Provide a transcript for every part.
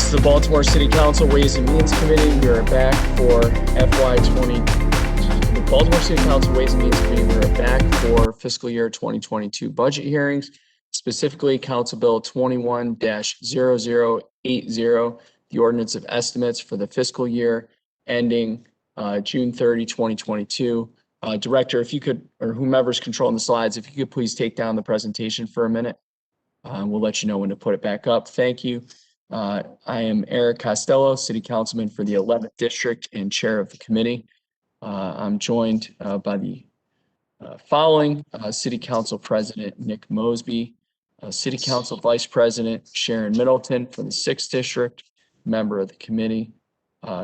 is the Baltimore City Council Ways and Means Committee. We are back for FY20. The Baltimore City Council Ways and Means Committee. We are back for fiscal year 2022 budget hearings, specifically Council Bill 21-0080, the ordinance of estimates for the fiscal year ending June 30, 2022. Director, if you could, or whomever's controlling the slides, if you could please take down the presentation for a minute. We'll let you know when to put it back up. Thank you. I am Eric Costello, City Councilman for the 11th District and Chair of the committee. I'm joined by the following City Council President Nick Mosby, City Council Vice President Sharon Middleton from the 6th District, member of the committee,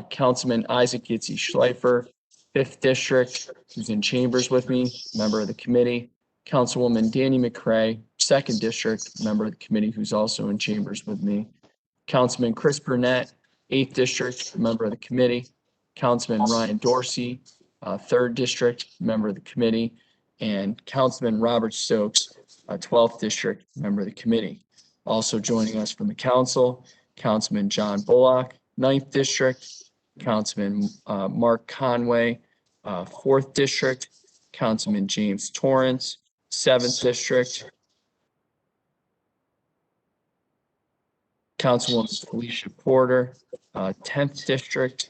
Councilman Isaac Yitzi Schleifer, 5th District, who's in chambers with me, member of the committee, Councilwoman Danny McCray, 2nd District, member of the committee, who's also in chambers with me, Councilman Chris Burnett, 8th District, member of the committee, Councilman Ryan Dorsey, 3rd District, member of the committee, and Councilman Robert Stokes, 12th District, member of the committee. Also joining us from the council, Councilman John Bullock, 9th District, Councilman Mark Conway, 4th District, Councilman James Torrance, 7th District, Councilwoman Felicia Porter, 10th District,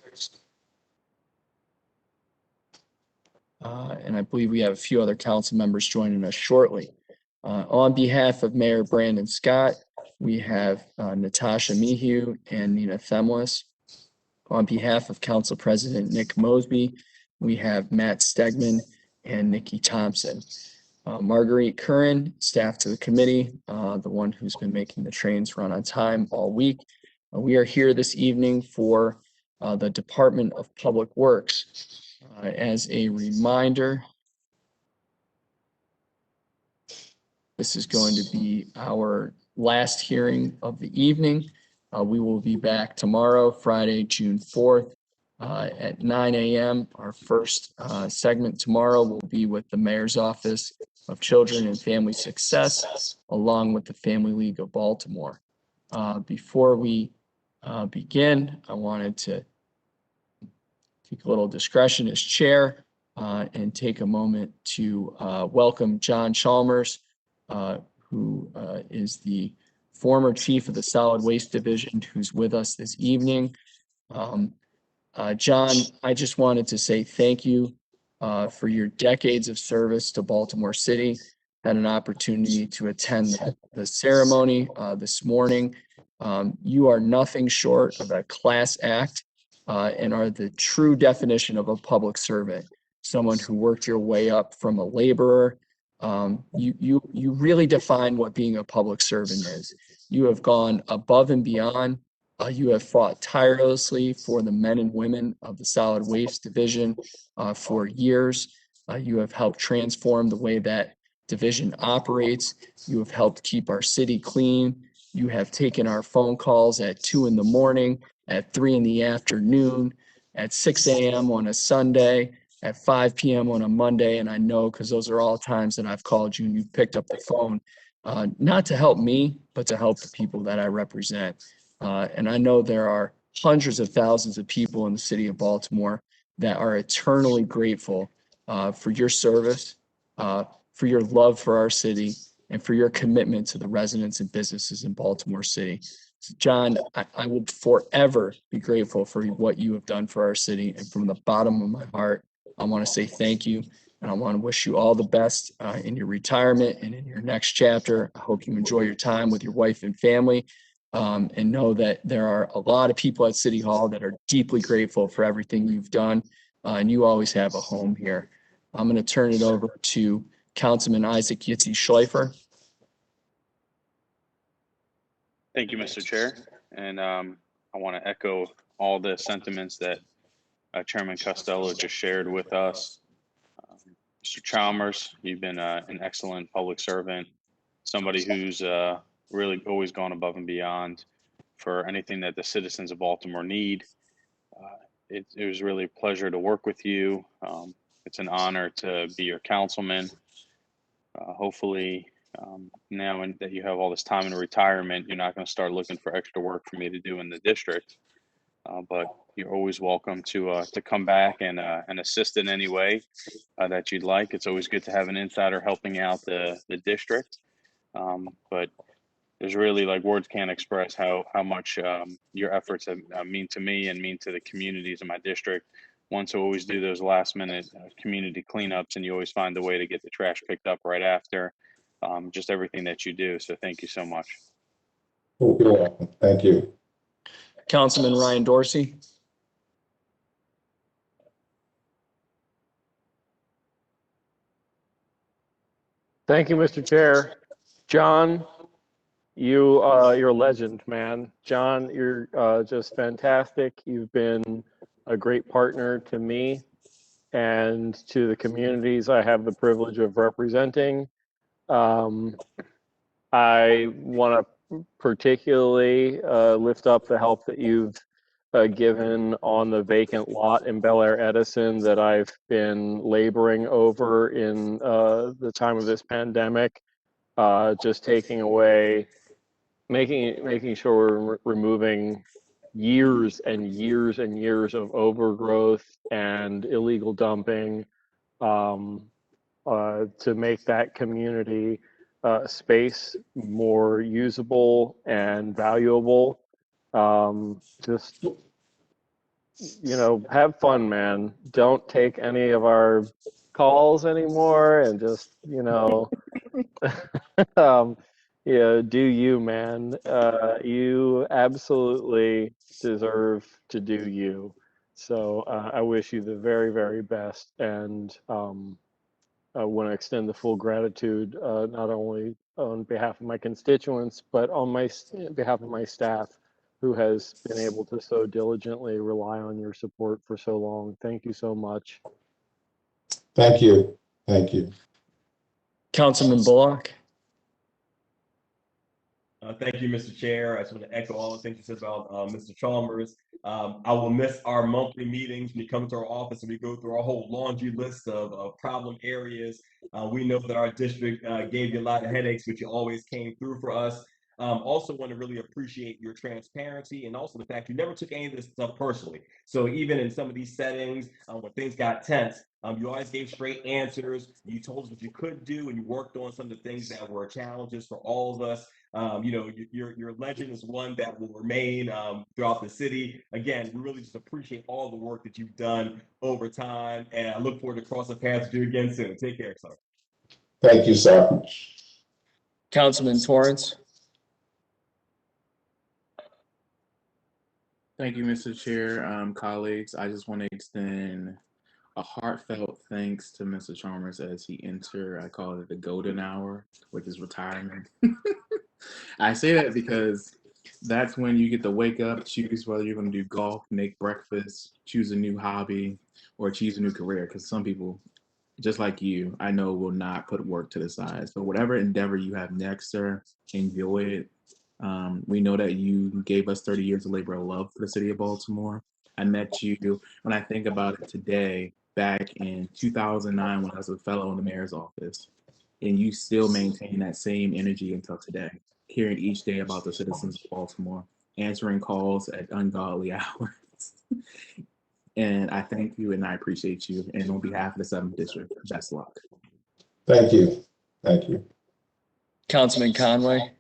and I believe we have a few other council members joining us shortly. On behalf of Mayor Brandon Scott, we have Natasha Mehew and Nina Themlis. On behalf of Council President Nick Mosby, we have Matt Stegman and Nikki Thompson. Marguerite Curran, staff to the committee, the one who's been making the trains run on time all week. We are here this evening for the Department of Public Works. As a reminder, this is going to be our last hearing of the evening. We will be back tomorrow, Friday, June 4th at 9 a.m. Our first segment tomorrow will be with the Mayor's Office of Children and Family Success, along with the Family League of Baltimore. Before we begin, I wanted to take a little discretion as chair and take a moment to welcome John Chalmers, who is the former chief of the Solid Waste Division, who's with us this evening. John, I just wanted to say thank you for your decades of service to Baltimore City. Had an opportunity to attend the ceremony this morning. You are nothing short of a class act and are the true definition of a public servant, someone who worked your way up from a laborer. You really define what being a public servant is. You have gone above and beyond. You have fought tirelessly for the men and women of the Solid Waste Division for years. You have helped transform the way that division operates. You have helped keep our city clean. You have taken our phone calls at 2 in the morning, at 3 in the afternoon, at 6 a.m. on a Sunday, at 5 p.m. on a Monday. And I know because those are all times that I've called you and you've picked up the phone, not to help me, but to help the people that I represent. And I know there are hundreds of thousands of people in the city of Baltimore that are eternally grateful for your service, for your love for our city, and for your commitment to the residents and businesses in Baltimore City. John, I will forever be grateful for what you have done for our city. And from the bottom of my heart, I want to say thank you. And I want to wish you all the best in your retirement and in your next chapter. I hope you enjoy your time with your wife and family. And know that there are a lot of people at City Hall that are deeply grateful for everything you've done, and you always have a home here. I'm going to turn it over to Councilman Isaac Yitzi Schleifer. Thank you, Mr. Chair. And I want to echo all the sentiments that Chairman Costello just shared with us. Mr. Chalmers, you've been an excellent public servant, somebody who's really always gone above and beyond for anything that the citizens of Baltimore need. It was really a pleasure to work with you. It's an honor to be your councilman. Hopefully Now that you have all this time in retirement, you're not going to start looking for extra work for me to do in the district. But you're always welcome to come back and assist in any way that you'd like. It's always good to have an insider helping out the district. But there's really, like, words can't express how much your efforts have, mean to me and mean to the communities in my district. One to always do those last minute community cleanups, and you always find a way to get the trash picked up right after. Just everything that you do. So thank you so much. You're welcome. Thank you. Councilman Ryan Dorsey. Thank you, Mr. Chair. John, you're a legend, man. John, you're just fantastic. You've been a great partner to me and to the communities I have the privilege of representing. I want to particularly lift up the help that you've given on the vacant lot in Bel Air Edison that I've been laboring over in the time of this pandemic. Just taking away, making sure we're removing years and years and years of overgrowth and illegal dumping to make that community space more usable and valuable. Just, you know, have fun, man. Don't take any of our calls anymore, and just, you know, yeah, do you, man. You absolutely deserve to do you. So I wish you the very, very best, and I want to extend the full gratitude, not only on behalf of my constituents, but on behalf of my staff, who has been able to so diligently rely on your support for so long. Thank you so much. Thank you. Thank you. Councilman Bullock. Thank you, Mr. Chair. I just want to echo all the things you said about Mr. Chalmers. I will miss our monthly meetings when you come to our office and we go through our whole laundry list of problem areas. We know that our district gave you a lot of headaches, but you always came through for us. Also want to really appreciate your transparency and also the fact you never took any of this stuff personally. So even in some of these settings, when things got tense, you always gave straight answers. You told us what you could do, and you worked on some of the things that were challenges for all of us. You know, your legend is one that will remain throughout the city. Again, we really just appreciate all the work that you've done over time, and I look forward to crossing paths with you again soon. Take care, sir. Thank you, sir. Councilman Torrance. Thank you, Mr. Chair, colleagues. I just want to extend a heartfelt thanks to Mr. Chalmers as he entered, I call it the golden hour, which is retirement. I say that because that's when you get to wake up, choose whether you're going to do golf, make breakfast, choose a new hobby, or choose a new career. Because some people, just like you, I know will not put work to the side. So whatever endeavor you have next, sir, enjoy it. We know that you gave us 30 years of labor of love for the city of Baltimore. I met you, when I think about it today, back in 2009 when I was a fellow in the mayor's office, and you still maintain that same energy until today, caring each day about the citizens of Baltimore, answering calls at ungodly hours. And I thank you and I appreciate you. And on behalf of the 7th District, best luck. Thank you. Thank you. Councilman Conway.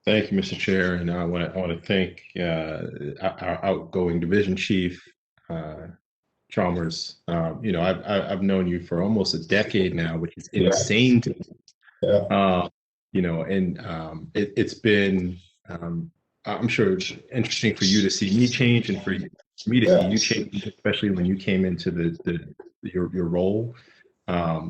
Thank you, Mr. Chair, and I want to thank our outgoing division chief, Chalmers. You know, I've known you for almost a decade now, which is insane to me. Yeah. You know, and it's been, I'm sure it's interesting for you to see me change and for me to see you change, especially when you came into your role.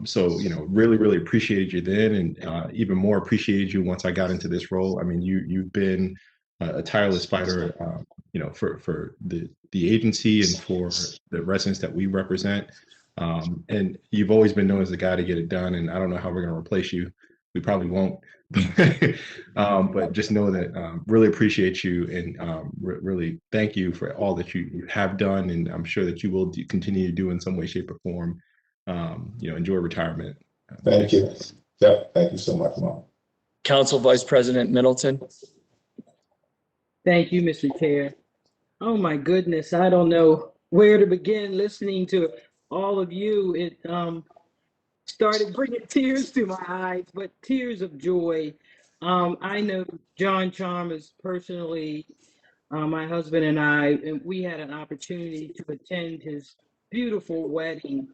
So, you know, really appreciated you then, and even more appreciated you once I got into this role. I mean, you've been a tireless fighter, you know, for the agency and for the residents that we represent. And you've always been known as the guy to get it done. And I don't know how we're going to replace you. We probably won't. But just know that really appreciate you, and really thank you for all that you have done, and I'm sure that you will continue to do in some way, shape, or form. You know, enjoy retirement. Thank you. Yep, thank you so much, Mom. Council Vice President Middleton. Thank you, Mr. Chair. Oh my goodness, I don't know where to begin listening to all of you. It started bringing tears to my eyes, but tears of joy. I know John Chalmers personally, my husband and I, and we had an opportunity to attend his beautiful wedding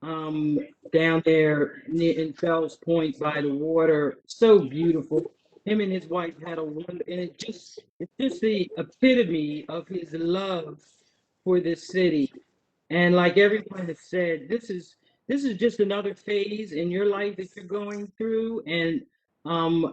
down there in Fells Point by the water. So beautiful. Him and his wife had a wonderful, and it's just the epitome of his love for this city. And like everyone has said, this is just another phase in your life that you're going through, and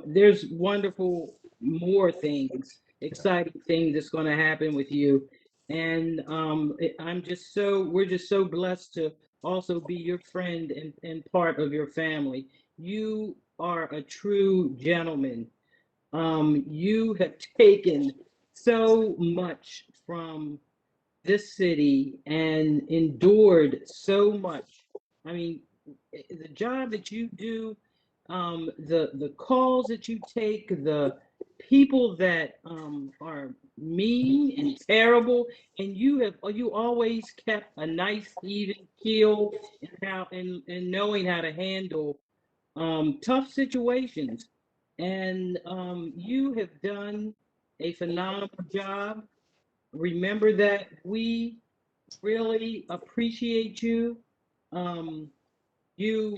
there's wonderful more things, exciting things that's going to happen with you. And we're just so blessed to also be your friend and part of your family. You are a true gentleman. You have taken so much from this city and endured so much. I mean, the job that you do, the calls that you take, the people that are mean and terrible, and you always kept a nice even keel and knowing how to handle tough situations. And you have done a phenomenal job. Remember that we really appreciate you. Um, you're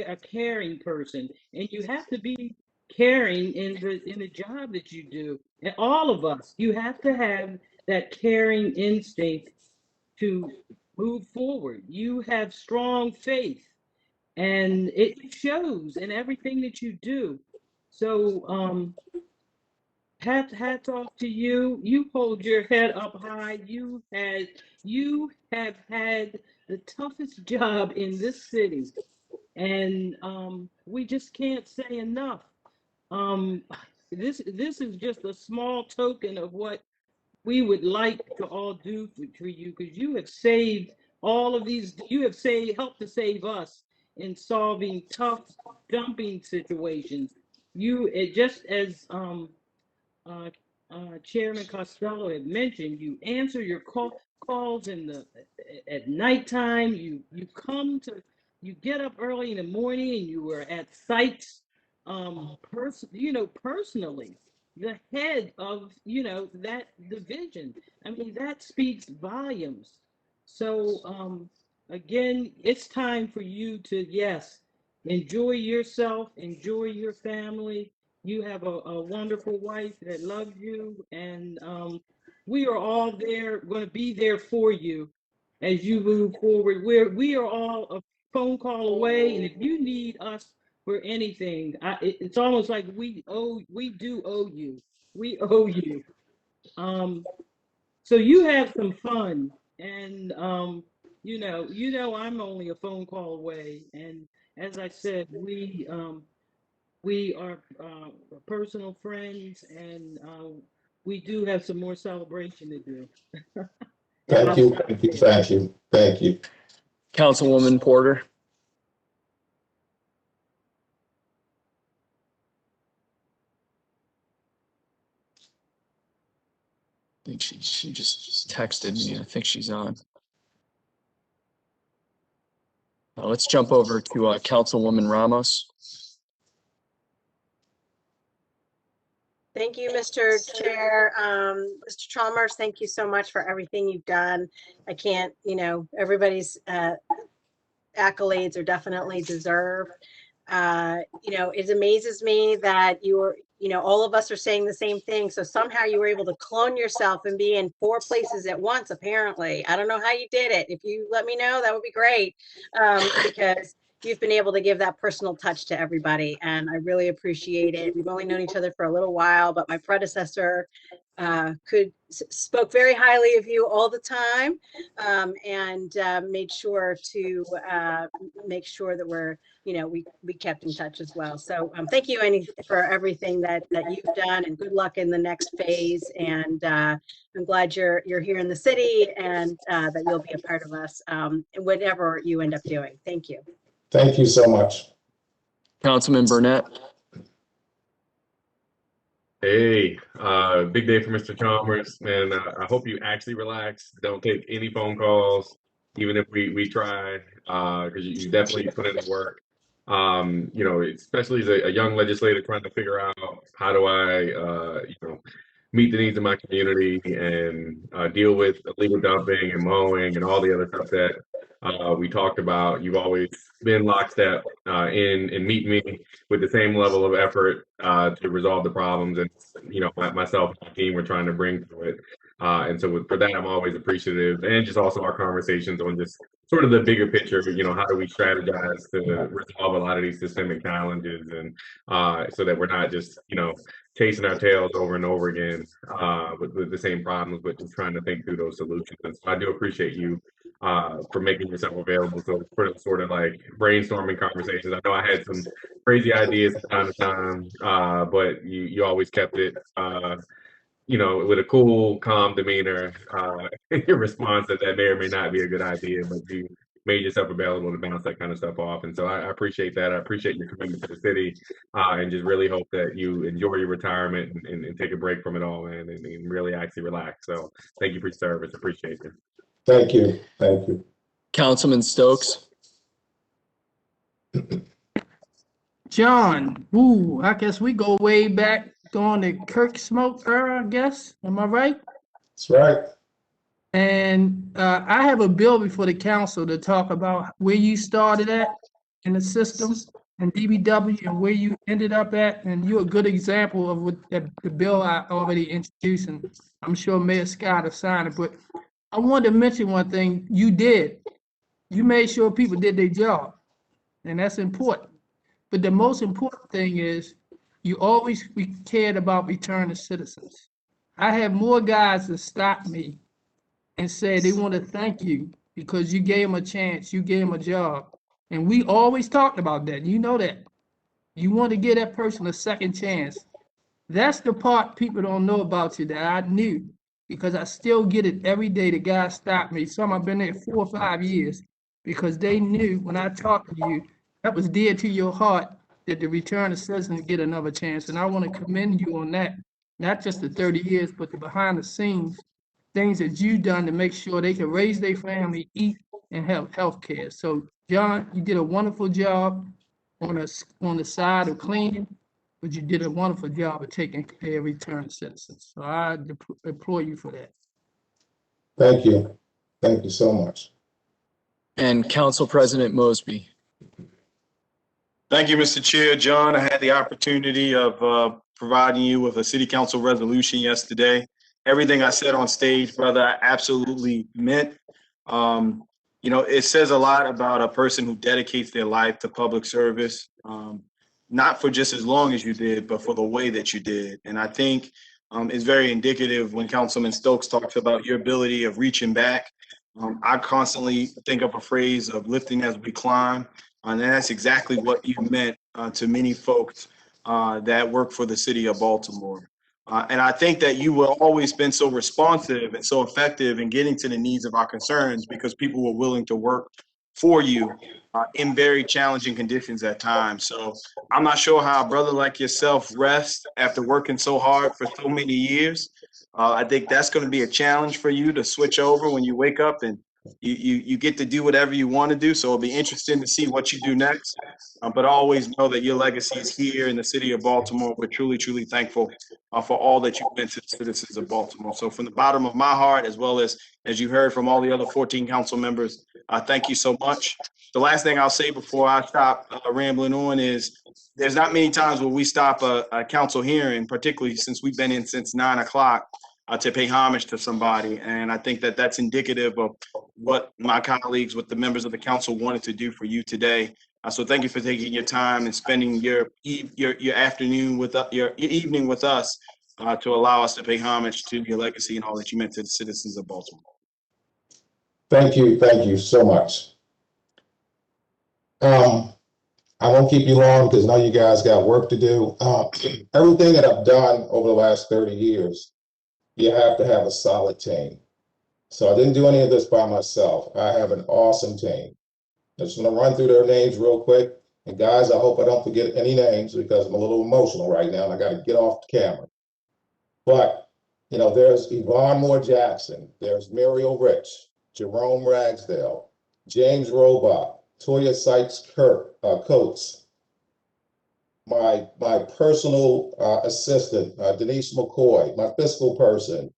a caring person, and you have to be caring in the job that you do. And all of us, you have to have that caring instinct to move forward. You have strong faith, and it shows in everything that you do. So hats off to you. You hold your head up high. You have had the toughest job in this city, and we just can't say enough. Um, this is just a small token of what we would like to all do for you, because you have saved all of these. You have helped to save us in solving tough dumping situations. Just as uh, Chairman Costello had mentioned, you answer your calls at nighttime. You get up early in the morning, and you were at sites, personally, the head of that division. I mean, that speaks volumes. So again, it's time for you to, yes, enjoy yourself, enjoy your family. You have a wonderful wife that loves you, and we are all going to be there for you as you move forward. We are all a phone call away, and if you need us for anything, it's almost like we do owe you. We owe you. So you have some fun, and I'm only a phone call away, and as I said, we are personal friends, and we do have some more celebration to do. Thank you, thank you, thank you, thank you. Councilwoman Porter. I think she just texted me. I think she's on. Let's jump over to Councilwoman Ramos. Thank you, Mr. Chair. Mr. Chalmers, thank you so much for everything you've done. I can't, everybody's accolades are definitely deserved. It amazes me that all of us are saying the same thing. So somehow you were able to clone yourself and be in 4 places at once, apparently. I don't know how you did it. If you let me know, that would be great, because you've been able to give that personal touch to everybody, and I really appreciate it. We've only known each other for a little while, but my predecessor spoke very highly of you all the time, and made sure to make sure that we kept in touch as well. So thank you, Annie, for everything that you've done, and good luck in the next phase. And I'm glad you're here in the city, and that you'll be a part of us in whatever you end up doing. Thank you. Thank you so much. Councilman Burnett. Hey, big day for Mr. Chalmers, and I hope you actually relax. Don't take any phone calls, even if we try, because you definitely put in the work. You know, especially as a young legislator trying to figure out how do I, you know, meet the needs of my community and deal with illegal dumping and mowing and all the other stuff that we talked about. You've always been lockstep in meeting me with the same level of effort to resolve the problems, and you know, myself and my team were trying to bring to it. And so for that, I'm always appreciative, and just also our conversations on just sort of the bigger picture. You know, how do we strategize to resolve a lot of these systemic challenges, and so that we're not just, you know, chasing our tails over and over again with the same problems, but just trying to think through those solutions. And so I do appreciate you for making yourself available for sort of like brainstorming conversations. I know I had some crazy ideas from time to time, but you always kept it, you know, with a cool, calm demeanor in your response that may or may not be a good idea, but you made yourself available to bounce that kind of stuff off. And so I appreciate that. I appreciate your commitment to the city, and just really hope that you enjoy your retirement and take a break from it all, man, and really actually relax. So thank you for your service. Appreciate you. Thank you. Thank you. Councilman Stokes. John, ooh, I guess we go way back during the Kirk Smoke era, I guess. Am I right? That's right. And I have a bill before the council to talk about where you started at in the system and DBW and where you ended up at. And you're a good example of what the bill I already introduced. And I'm sure Mayor Scott will sign it. But I wanted to mention one thing you did. You made sure people did their job. And that's important. But the most important thing is you always cared about return to citizens. I have more guys that stop me and say they want to thank you because you gave them a chance, you gave them a job. And we always talked about that. You know that. You want to give that person a second chance. That's the part people don't know about you that I knew because I still get it every day. The guys stop me. Some I've been there 4 or 5 years because they knew when I talked to you, that was dear to your heart that the return of citizens get another chance. And I want to commend you on that. Not just the 30 years, but the behind the scenes things that you've done to make sure they can raise their family, eat, and have health care. So, John, you did a wonderful job on the side of cleaning, but you did a wonderful job of taking care of return citizens. So I applaud you for that. Thank you. Thank you so much. And Council President Mosby. Thank you, Mr. Chair. John, I had the opportunity of providing you with a city council resolution yesterday. Everything I said on stage, brother, I absolutely meant. You know, it says a lot about a person who dedicates their life to public service, not for just as long as you did, but for the way that you did. And I think it's very indicative when Councilman Stokes talks about your ability of reaching back. I constantly think of a phrase of lifting as we climb. And that's exactly what you meant to many folks that work for the city of Baltimore. And I think that you have always been so responsive and so effective in getting to the needs of our concerns because people were willing to work for you in very challenging conditions at times. So I'm not sure how a brother like yourself rests after working so hard for so many years. I think that's going to be a challenge for you to switch over when you wake up and you get to do whatever you want to do. So it'll be interesting to see what you do next. But always know that your legacy is here in the city of Baltimore. We're truly, truly thankful for all that you've been to the citizens of Baltimore. So from the bottom of my heart, as well as you heard from all the other 14 council members, thank you so much. The last thing I'll say before I stop rambling on is there's not many times where we stop a council hearing, particularly since we've been in since 9 o'clock. To pay homage to somebody. And I think that that's indicative of what my colleagues, what the members of the council wanted to do for you today. So thank you for taking your time and spending your afternoon with your evening with us to allow us to pay homage to your legacy and all that you meant to the citizens of Baltimore. Thank you so much. I won't keep you long because I know you guys got work to do. Everything that I've done over the last 30 years, you have to have a solid team. So I didn't do any of this by myself. I have an awesome team. I just want to run through their names real quick. And guys, I hope I don't forget any names because I'm a little emotional right now and I got to get off the camera. But, you know, there's Yvonne Moore Jackson, there's Muriel Rich, Jerome Ragsdale, James Robach, Toya Sykes Coates, my personal assistant, Denise McCoy, my fiscal person,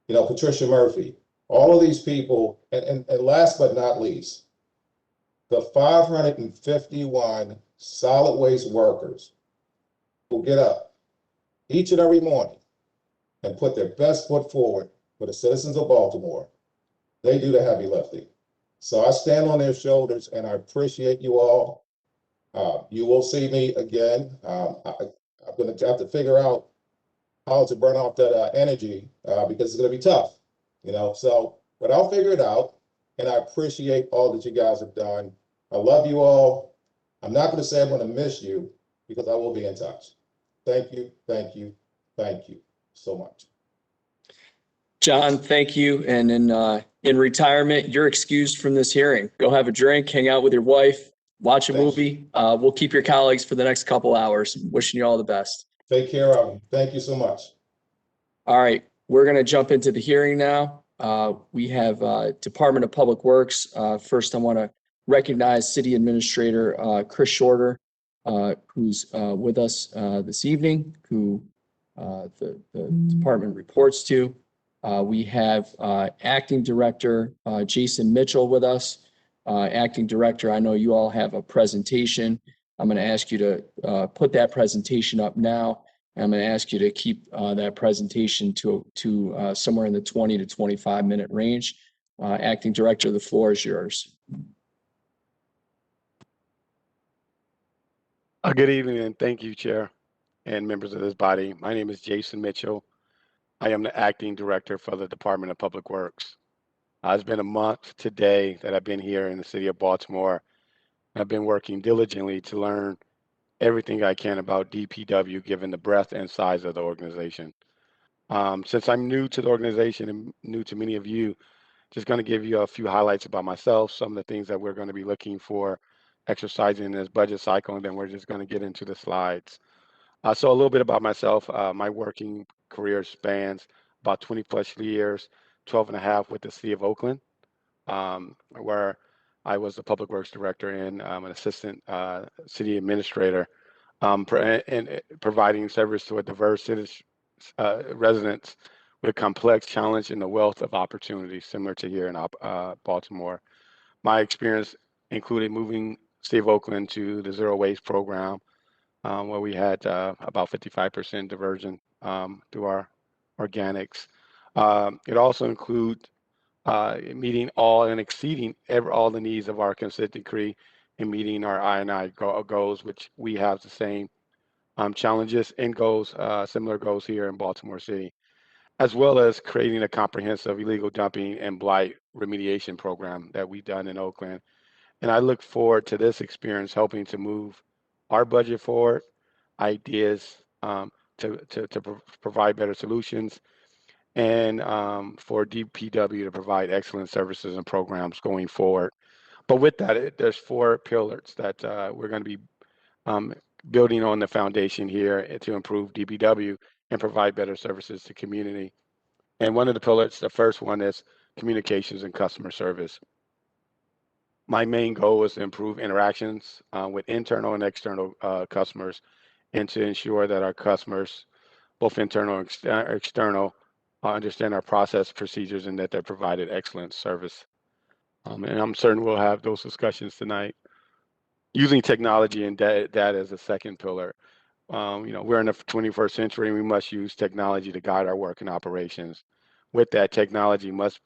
you know, Patricia Murphy, all of these people, and last but not least, the 551 solid waste workers who get up each and every morning and put their best foot forward for the citizens of Baltimore. They do the heavy lifting. So I stand on their shoulders and I appreciate you all. You will see me again. I'm going to have to figure out how to burn off that energy because it's going to be tough, you know. So, but I'll figure it out. And I appreciate all that you guys have done. I love you all. I'm not going to say I'm going to miss you because I will be in touch. Thank you, thank you, thank you so much. John, thank you. And in retirement, you're excused from this hearing. Go have a drink, hang out with your wife, watch a movie. We'll keep your colleagues for the next couple hours. Wishing you all the best. Take care of them. Thank you so much. All right, we're going to jump into the hearing now. We have Department of Public Works. First, I want to recognize City Administrator Chris Shorter, who's with us this evening, who the department reports to. We have Acting Director Jason Mitchell with us. Acting Director, I know you all have a presentation. I'm going to ask you to put that presentation up now. I'm going to ask you to keep that presentation to somewhere in the 20 to 25 minute range. Acting Director, the floor is yours. Good evening and thank you, Chair and members of this body. My name is Jason Mitchell. I am the Acting Director for the Department of Public Works. It's been a month today that I've been here in the city of Baltimore. I've been working diligently to learn everything I can about DPW, given the breadth and size of the organization. Since I'm new to the organization and new to many of you, just going to give you a few highlights about myself, some of the things that we're going to be looking for exercising in this budget cycle, and then we're just going to get into the slides. So a little bit about myself. My working career spans about 20 plus years, 12 and a half with the city of Oakland, where I was the public works director and an assistant city administrator, and providing service to a diverse residents with complex challenge and a wealth of opportunities similar to here in Baltimore. My experience included moving city of Oakland to the zero waste program, where we had about 55% diversion through our organics. It also includes meeting all and exceeding all the needs of our consent decree and meeting our I&I goals, which we have the same challenges and goals, similar goals here in Baltimore City, as well as creating a comprehensive illegal dumping and blight remediation program that we've done in Oakland. And I look forward to this experience helping to move our budget forward, ideas to provide better solutions, and for DPW to provide excellent services and programs going forward. But with that, there's four pillars that we're going to be building on the foundation here to improve DPW and provide better services to community. And one of the pillars, the first one is communications and customer service. My main goal is to improve interactions with internal and external customers and to ensure that our customers, both internal and external, understand our process procedures and that they're provided excellent service. And I'm certain we'll have those discussions tonight. Using technology and data as a second pillar. We're in the 21st century and we must use technology to guide our work and operations. With that, technology must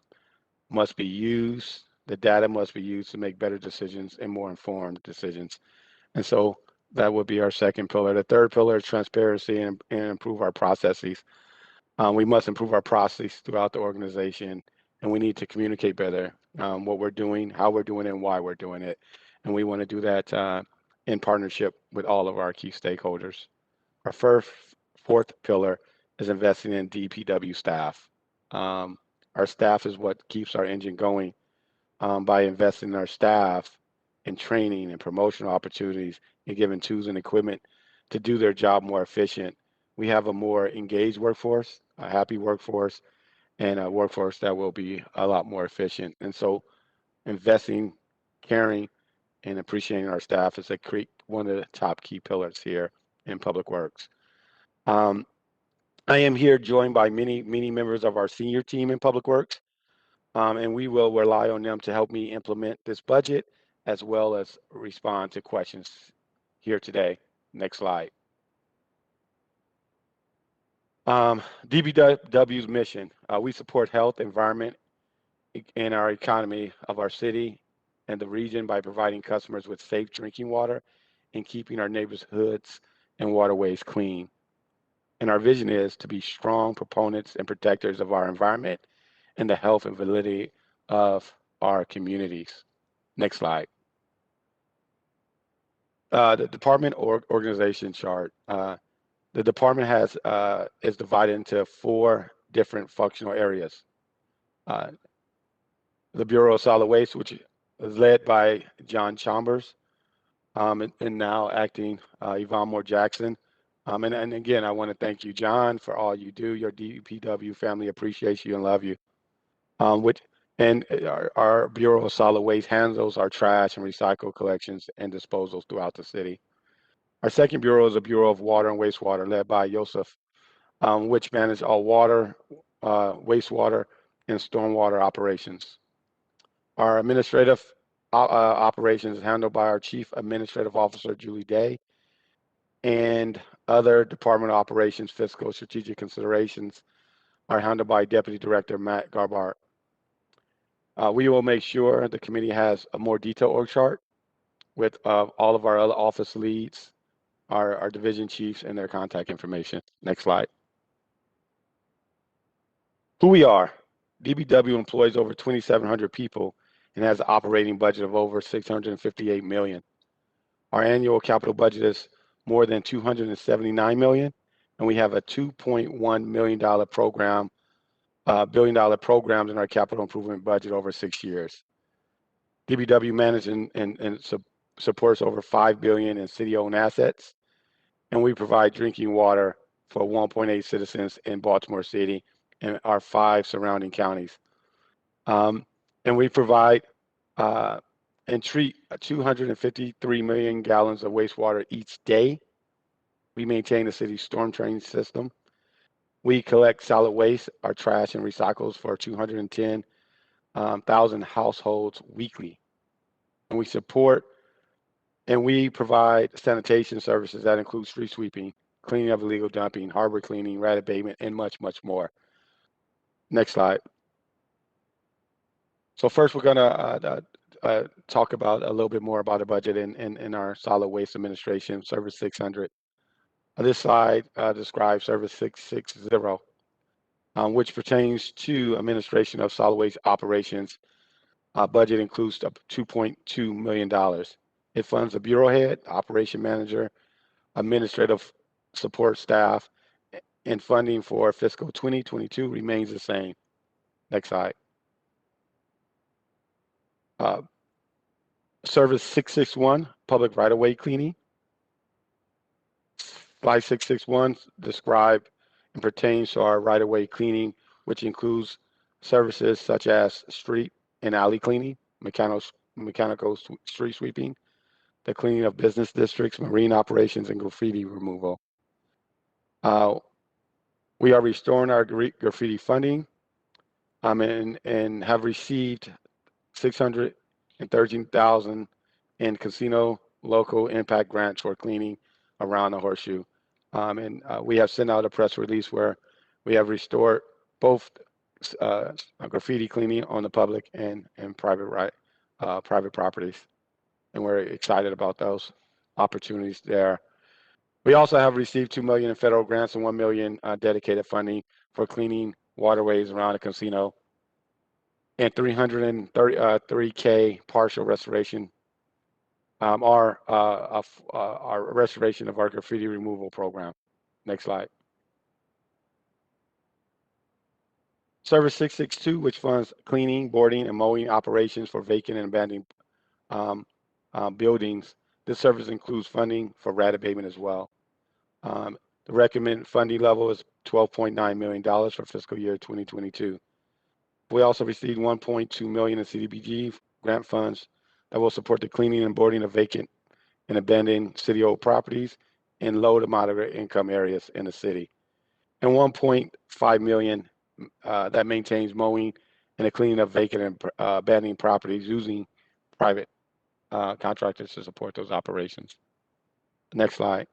be used, the data must be used to make better decisions and more informed decisions. And so that would be our second pillar. The third pillar is transparency and improve our processes. We must improve our processes throughout the organization, and we need to communicate better what we're doing, how we're doing it, and why we're doing it. And we want to do that in partnership with all of our key stakeholders. Our fourth pillar is investing in DPW staff. Our staff is what keeps our engine going. By investing in our staff and training and promotional opportunities and given tools and equipment to do their job more efficient. We have a more engaged workforce, a happy workforce, and a workforce that will be a lot more efficient. And so investing, caring, and appreciating our staff is one of the top key pillars here in Public Works. I am here joined by many members of our senior team in Public Works, and we will rely on them to help me implement this budget as well as respond to questions here today. Next slide. DBW's mission, we support health, environment, and our economy of our city and the region by providing customers with safe drinking water and keeping our neighborhoods and waterways clean. And our vision is to be strong proponents and protectors of our environment and the health and validity of our communities. Next slide. The department organization chart. The department is divided into 4 different functional areas. The Bureau of Solid Waste, which is led by John Chambers, and now acting Yvonne Moore Jackson. And again, I want to thank you, John, for all you do. Your DPW family appreciates you and love you. Our Bureau of Solid Waste handles our trash and recycle collections and disposals throughout the city. Our second bureau is the Bureau of Water and Wastewater, led by Joseph, which manages all water, wastewater, and stormwater operations. Our administrative operations is handled by our Chief Administrative Officer, Julie Day, and other department operations, fiscal, strategic considerations are handled by Deputy Director Matt Garbart. We will make sure the committee has a more detailed org chart with all of our other office leads, our division chiefs, and their contact information. Next slide. Who we are. DBW employs over 2,700 people and has an operating budget of over $658 million. Our annual capital budget is more than $279 million, and we have a $2.1 million program, billion-dollar programs in our capital improvement budget over 6 years. DBW manages and supports over $5 billion in city-owned assets, and we provide drinking water for 1.8 citizens in Baltimore City and our 5 surrounding counties. And we provide and treat 253 million gallons of wastewater each day. We maintain the city's storm drain system. We collect solid waste, our trash and recycles for 210,000 households weekly. And we support and we provide sanitation services that include street sweeping, cleaning of illegal dumping, harbor cleaning, rat abatement, and much, much more. Next slide. So first, we're going to talk about a little bit more about the budget in our Solid Waste Administration, Service 600. This slide describes Service 660, which pertains to administration of solid waste operations. Budget includes $2.2 million. It funds the bureau head, operation manager, administrative support staff, and funding for fiscal 2022 remains the same. Next slide. Service 661, public right-of-way cleaning. Slide 661 describe and pertains to our right-of-way cleaning, which includes services such as street and alley cleaning, mechanical street sweeping, the cleaning of business districts, marine operations, and graffiti removal. We are restoring our graffiti funding and have received $613,000 in casino local impact grants for cleaning around the horseshoe. We have sent out a press release where we have restored both graffiti cleaning on the public and private properties. And we're excited about those opportunities there. We also have received $2 million in federal grants and $1 million dedicated funding for cleaning waterways around the casino, and $333K partial restoration, our restoration of our graffiti removal program. Next slide. Service 662, which funds cleaning, boarding, and mowing operations for vacant and abandoned buildings. This service includes funding for rat abatement as well. The recommended funding level is $12.9 million for fiscal year 2022. We also received $1.2 million in CDBG grant funds that will support the cleaning and boarding of vacant and abandoned city-owned properties in low to moderate income areas in the city, and $1.5 million that maintains mowing and the cleaning of vacant and abandoned properties using private contractors to support those operations. Next slide.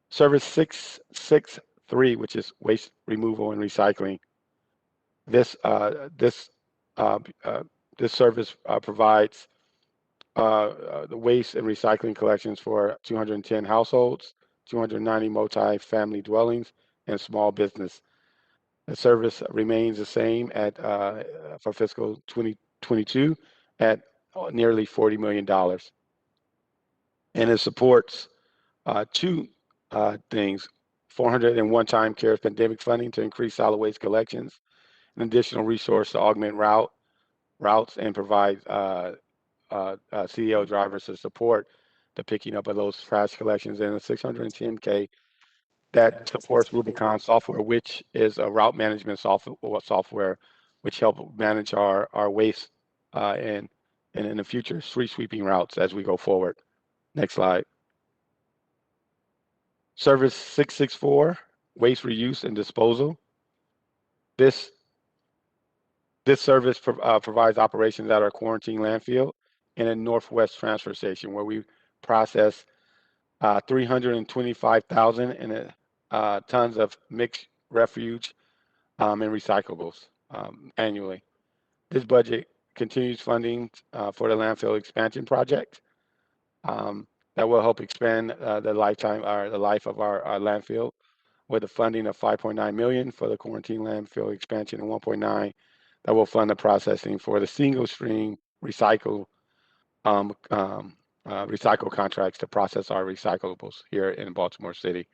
Service 663, which is waste removal and recycling. This service provides the waste and recycling collections for 210 households, 290 multi-family dwellings, and small business. The service remains the same at for fiscal 2022 at nearly $40 million, and it supports two things: 401 time care pandemic funding to increase solid waste collections, an additional resource to augment routes and provide CDL drivers to support the picking up of those trash collections, and a 610K that supports Rubicon software, which is a route management software which help manage our waste and in the future street sweeping routes as we go forward. Next slide. Service 664, waste reuse and disposal. This service provides operations at our quarantine landfill and a Northwest transfer station, where we process 325,000 tons of mixed refuse and recyclables annually. This budget continues funding for the landfill expansion project that will help expand the life of our landfill, with a funding of $5.9 million for the quarantine landfill expansion and $1.9 million that will fund the processing for the single stream recycle contracts to process our recyclables here in Baltimore City.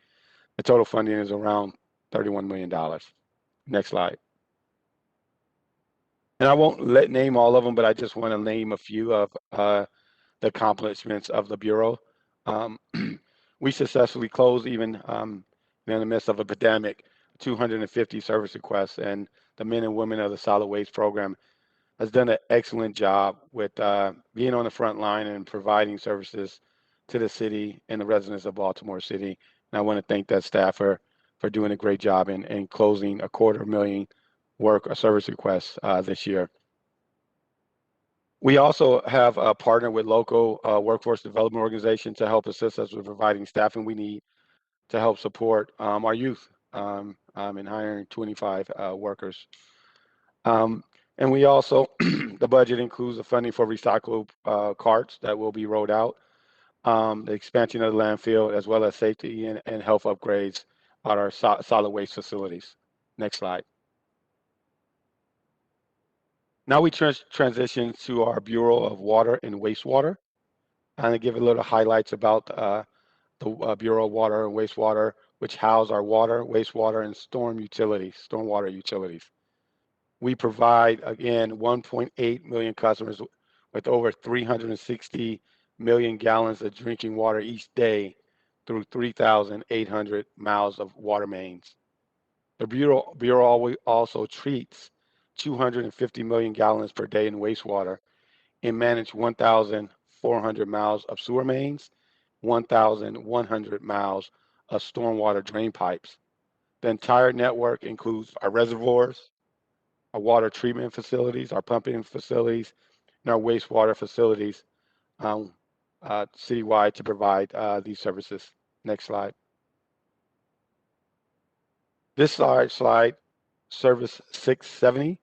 The total funding is around $31 million. Next slide. And I won't name all of them, but I just want to name a few of the accomplishments of the Bureau. We successfully closed, even in the midst of a pandemic, 250 service requests, and the men and women of the solid waste program has done an excellent job with being on the front line and providing services to the city and the residents of Baltimore City. And I want to thank that staff for doing a great job in closing 250,000 service requests this year. We also have partnered with local workforce development organizations to help assist us with providing staffing we need to help support our youth in hiring 25 workers. And we also, the budget includes the funding for recyclable carts that will be rolled out, the expansion of the landfill, as well as safety and health upgrades at our solid waste facilities. Next slide. Now we transition to our Bureau of Water and Wastewater. I'm going to give a little highlights about the Bureau of Water and Wastewater, which house our water, wastewater, and stormwater utilities. We provide, again, 1.8 million customers with over 360 million gallons of drinking water each day through 3,800 miles of water mains. The Bureau also treats 250 million gallons per day in wastewater and manage 1,400 miles of sewer mains, 1,100 miles of stormwater drain pipes. The entire network includes our reservoirs, our water treatment facilities, our pumping facilities, and our wastewater facilities citywide to provide these services. Next slide. This slide, Service 670,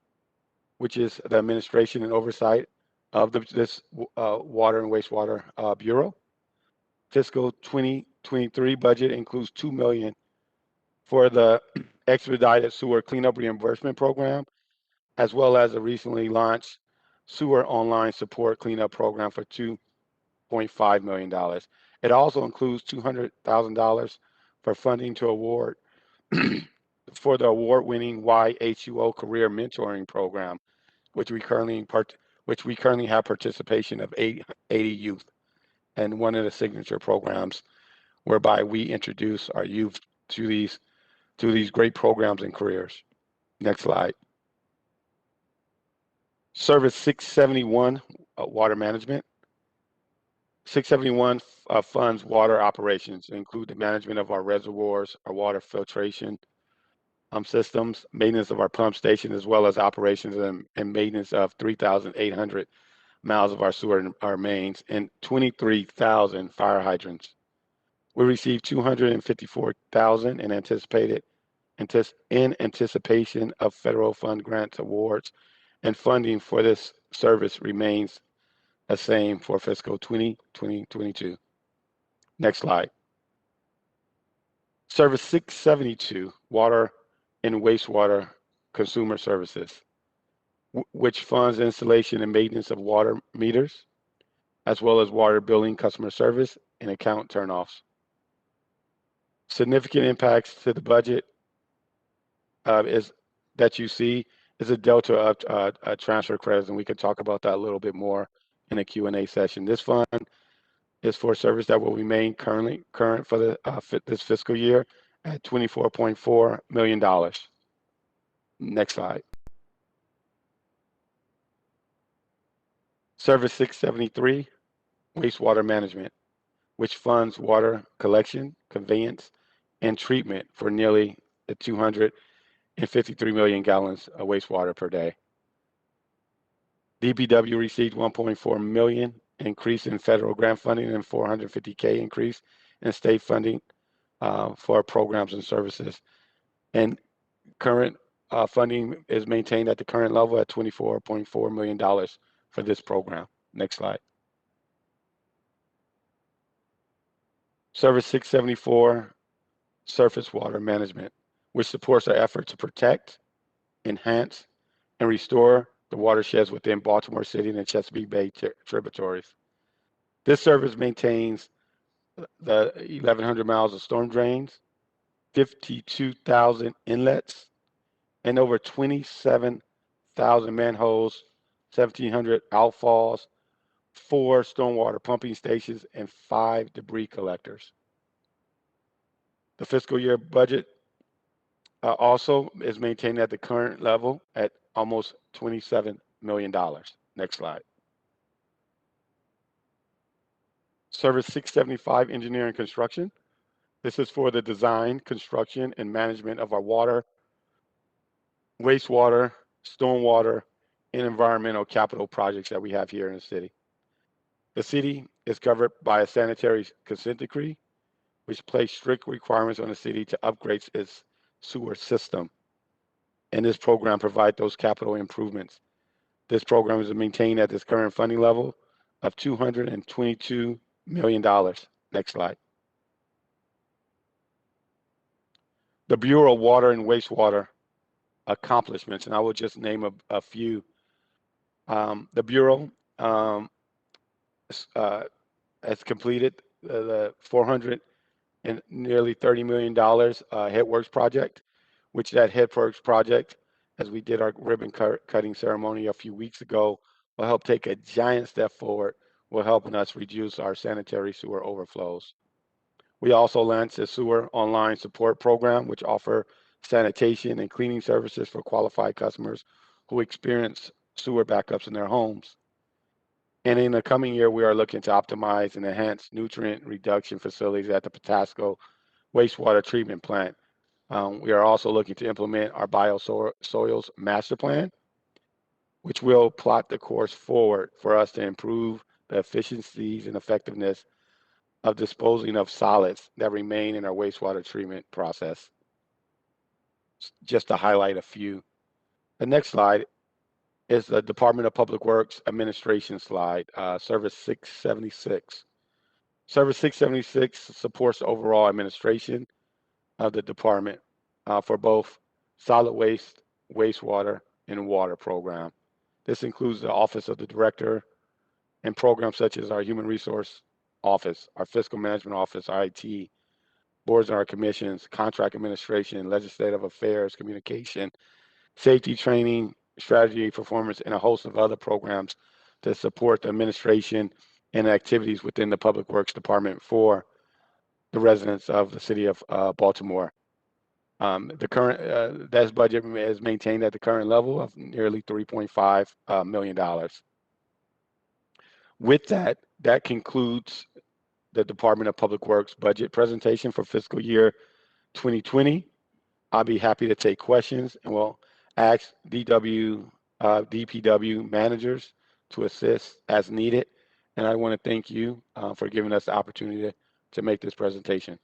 which is the administration and oversight of this Water and Wastewater Bureau. Fiscal 2023 budget includes $2 million for the expedited sewer cleanup reimbursement program, as well as a recently launched sewer online support cleanup program for $2.5 million. It also includes $200,000 for funding to award for the award-winning YHUO Career Mentoring Program, which we currently which we currently have participation of 80 youth, and one of the signature programs whereby we introduce our youth to these great programs and careers. Next slide. Service 671, water management. 671 funds water operations, include the management of our reservoirs, our water filtration systems, maintenance of our pump station, as well as operations and maintenance of 3,800 miles of our sewer and our mains and 23,000 fire hydrants. We received 254,000 in anticipation of federal fund grants awards, and funding for this service remains the same for fiscal 2022. Next slide. Service 672, water and wastewater consumer services, which funds installation and maintenance of water meters, as well as water billing, customer service, and account turnoffs. Significant impacts to the budget is that you see is a delta of transfer credits, and we can talk about that a little bit more in a Q&A session. This fund is for service that will remain current for the this fiscal year at $24.4 million. Next slide. Service 673, wastewater management, which funds water collection, conveyance, and treatment for nearly 253 million gallons of wastewater per day. DPW received 1.4 million increase in federal grant funding and 450K increase in state funding for programs and services. And current funding is maintained at the current level at $24.4 million for this program. Next slide. Service 674, surface water management, which supports our effort to protect, enhance, and restore the watersheds within Baltimore City and the Chesapeake Bay tributaries. This service maintains the 1,100 miles of storm drains, 52,000 inlets, and over 27,000 manholes, 1,700 outfalls, 4 stormwater pumping stations, and 5 debris collectors. The fiscal year budget also is maintained at the current level at almost $27 million. Next slide. Service 675, engineering construction. This is for the design, construction, and management of our water, wastewater, stormwater, and environmental capital projects that we have here in the city. The city is covered by a sanitary consent decree, which place strict requirements on the city to upgrade its sewer system. And this program provides those capital improvements. This program is maintained at this current funding level of $222 million. Next slide. The Bureau of Water and Wastewater accomplishments, and I will just name a few. The Bureau has completed the $400 and nearly $30 million HeadWorks project, which that HeadWorks project, as we did our ribbon cutting ceremony a few weeks ago, will help take a giant step forward, will help us reduce our sanitary sewer overflows. We also launched a sewer online support program, which offer sanitation and cleaning services for qualified customers who experience sewer backups in their homes. And in the coming year, we are looking to optimize and enhance nutrient reduction facilities at the Patapsco wastewater treatment plant. We are also looking to implement our biosoils master plan, which will plot the course forward for us to improve the efficiencies and effectiveness of disposing of solids that remain in our wastewater treatment process. Just to highlight a few. The next slide is the Department of Public Works Administration slide, Service 676. Service 676 supports the overall administration of the department for both solid waste, wastewater, and water program. This includes the Office of the Director and programs such as our Human Resource Office, our Fiscal Management Office, our IT, boards and our commissions, contract administration, legislative affairs, communication, safety training, strategy, performance, and a host of other programs to support the administration and activities within the Public Works Department for the residents of the city of Baltimore. The current that budget is maintained at the current level of nearly $3.5 million. With that, that concludes the Department of Public Works budget presentation for fiscal year 2020. I'll be happy to take questions, and we'll ask DPW managers to assist as needed. And I want to thank you for giving us the opportunity to make this presentation.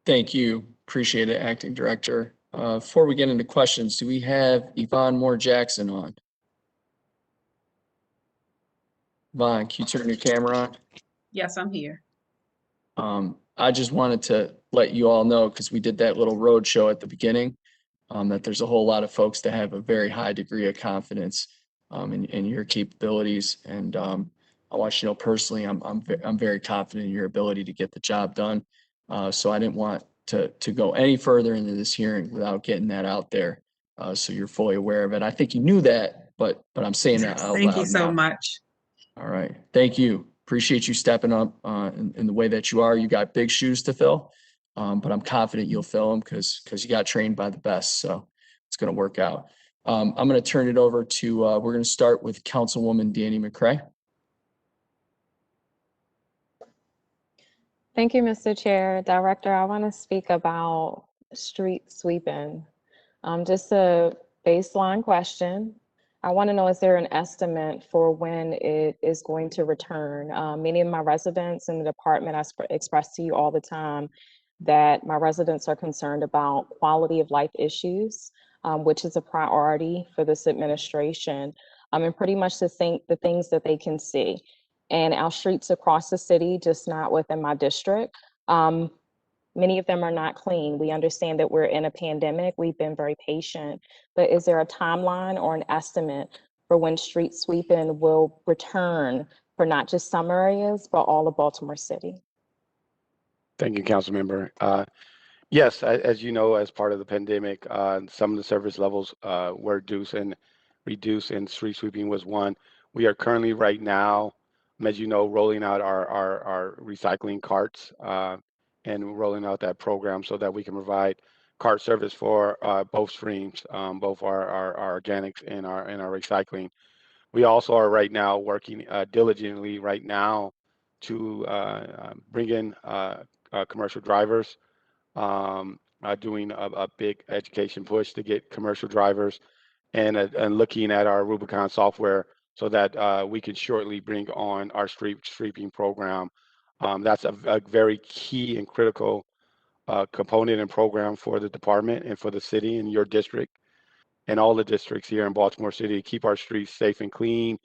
Thank you. Appreciate it, Acting Director. Before we get into questions, do we have Yvonne Moore Jackson on? Yvonne, can you turn your camera on? Yes, I'm here. I just wanted to let you all know, because we did that little road show at the beginning, that there's a whole lot of folks that have a very high degree of confidence in your capabilities. And I want you to know personally, I'm very confident in your ability to get the job done. So I didn't want to go any further into this hearing without getting that out there. So you're fully aware of it. I think you knew that, but I'm saying that out loud. Thank you so now. much. All right. Thank you. Appreciate you stepping up in the way that you are. You got big shoes to fill, but I'm confident you'll fill them because you got trained by the best. So it's going to work out. I'm going to turn it over to, we're going to start with Councilwoman Danny McCray. Thank you, Mr. Chair. Director, I want to speak about street sweeping. Just a baseline question. I want to know, is there an estimate for when it is going to return? Many of my residents in the department, I express to you all the time that my residents are concerned about quality of life issues, which is a priority for this administration, and pretty much the things that they can see. And our streets across the city, just not within my district, many of them are not clean. We understand that we're in a pandemic. We've been very patient, but is there a timeline or an estimate for when street sweeping will return for not just some areas, but all of Baltimore City? Thank you, Council Member. Yes, as you know, as part of the pandemic, some of the service levels were reduced, and street sweeping was one. We are currently right now, as you know, rolling out our recycling carts and rolling out that program so that we can provide cart service for both streams, both our organics and our recycling. We also are right now working diligently right now to bring in commercial drivers, doing a big education push to get commercial drivers, and looking at our Rubicon software so that we can shortly bring on our street sweeping program. That's a very key and critical component and program for the department and for the city and your district and all the districts here in Baltimore City to keep our streets safe and clean,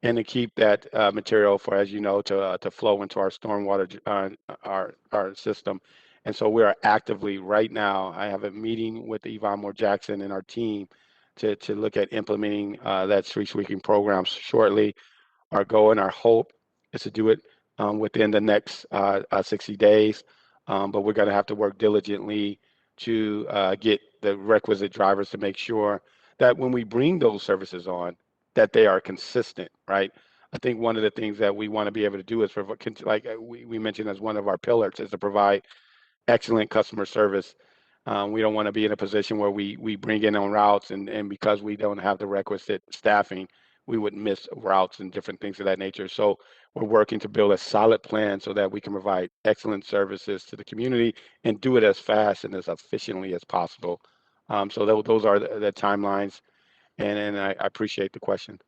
and to keep that material for, as you know, to flow into our stormwater our system. And so we are actively right now. I have a meeting with Yvonne Moore Jackson and our team to look at implementing that street sweeping program shortly. Our goal and our hope is to do it within the next 60 days, but we're going to have to work diligently to get the requisite drivers to make sure that when we bring those services on, that they are consistent, right? I think one of the things that we want to be able to do is, like we mentioned as one of our pillars, is to provide excellent customer service. We don't want to be in a position where we bring in on routes and because we don't have the requisite staffing, we would miss routes and different things of that nature. So we're working to build a solid plan so that we can provide excellent services to the community and do it as fast and as efficiently as possible. So those are the timelines, and I appreciate the question.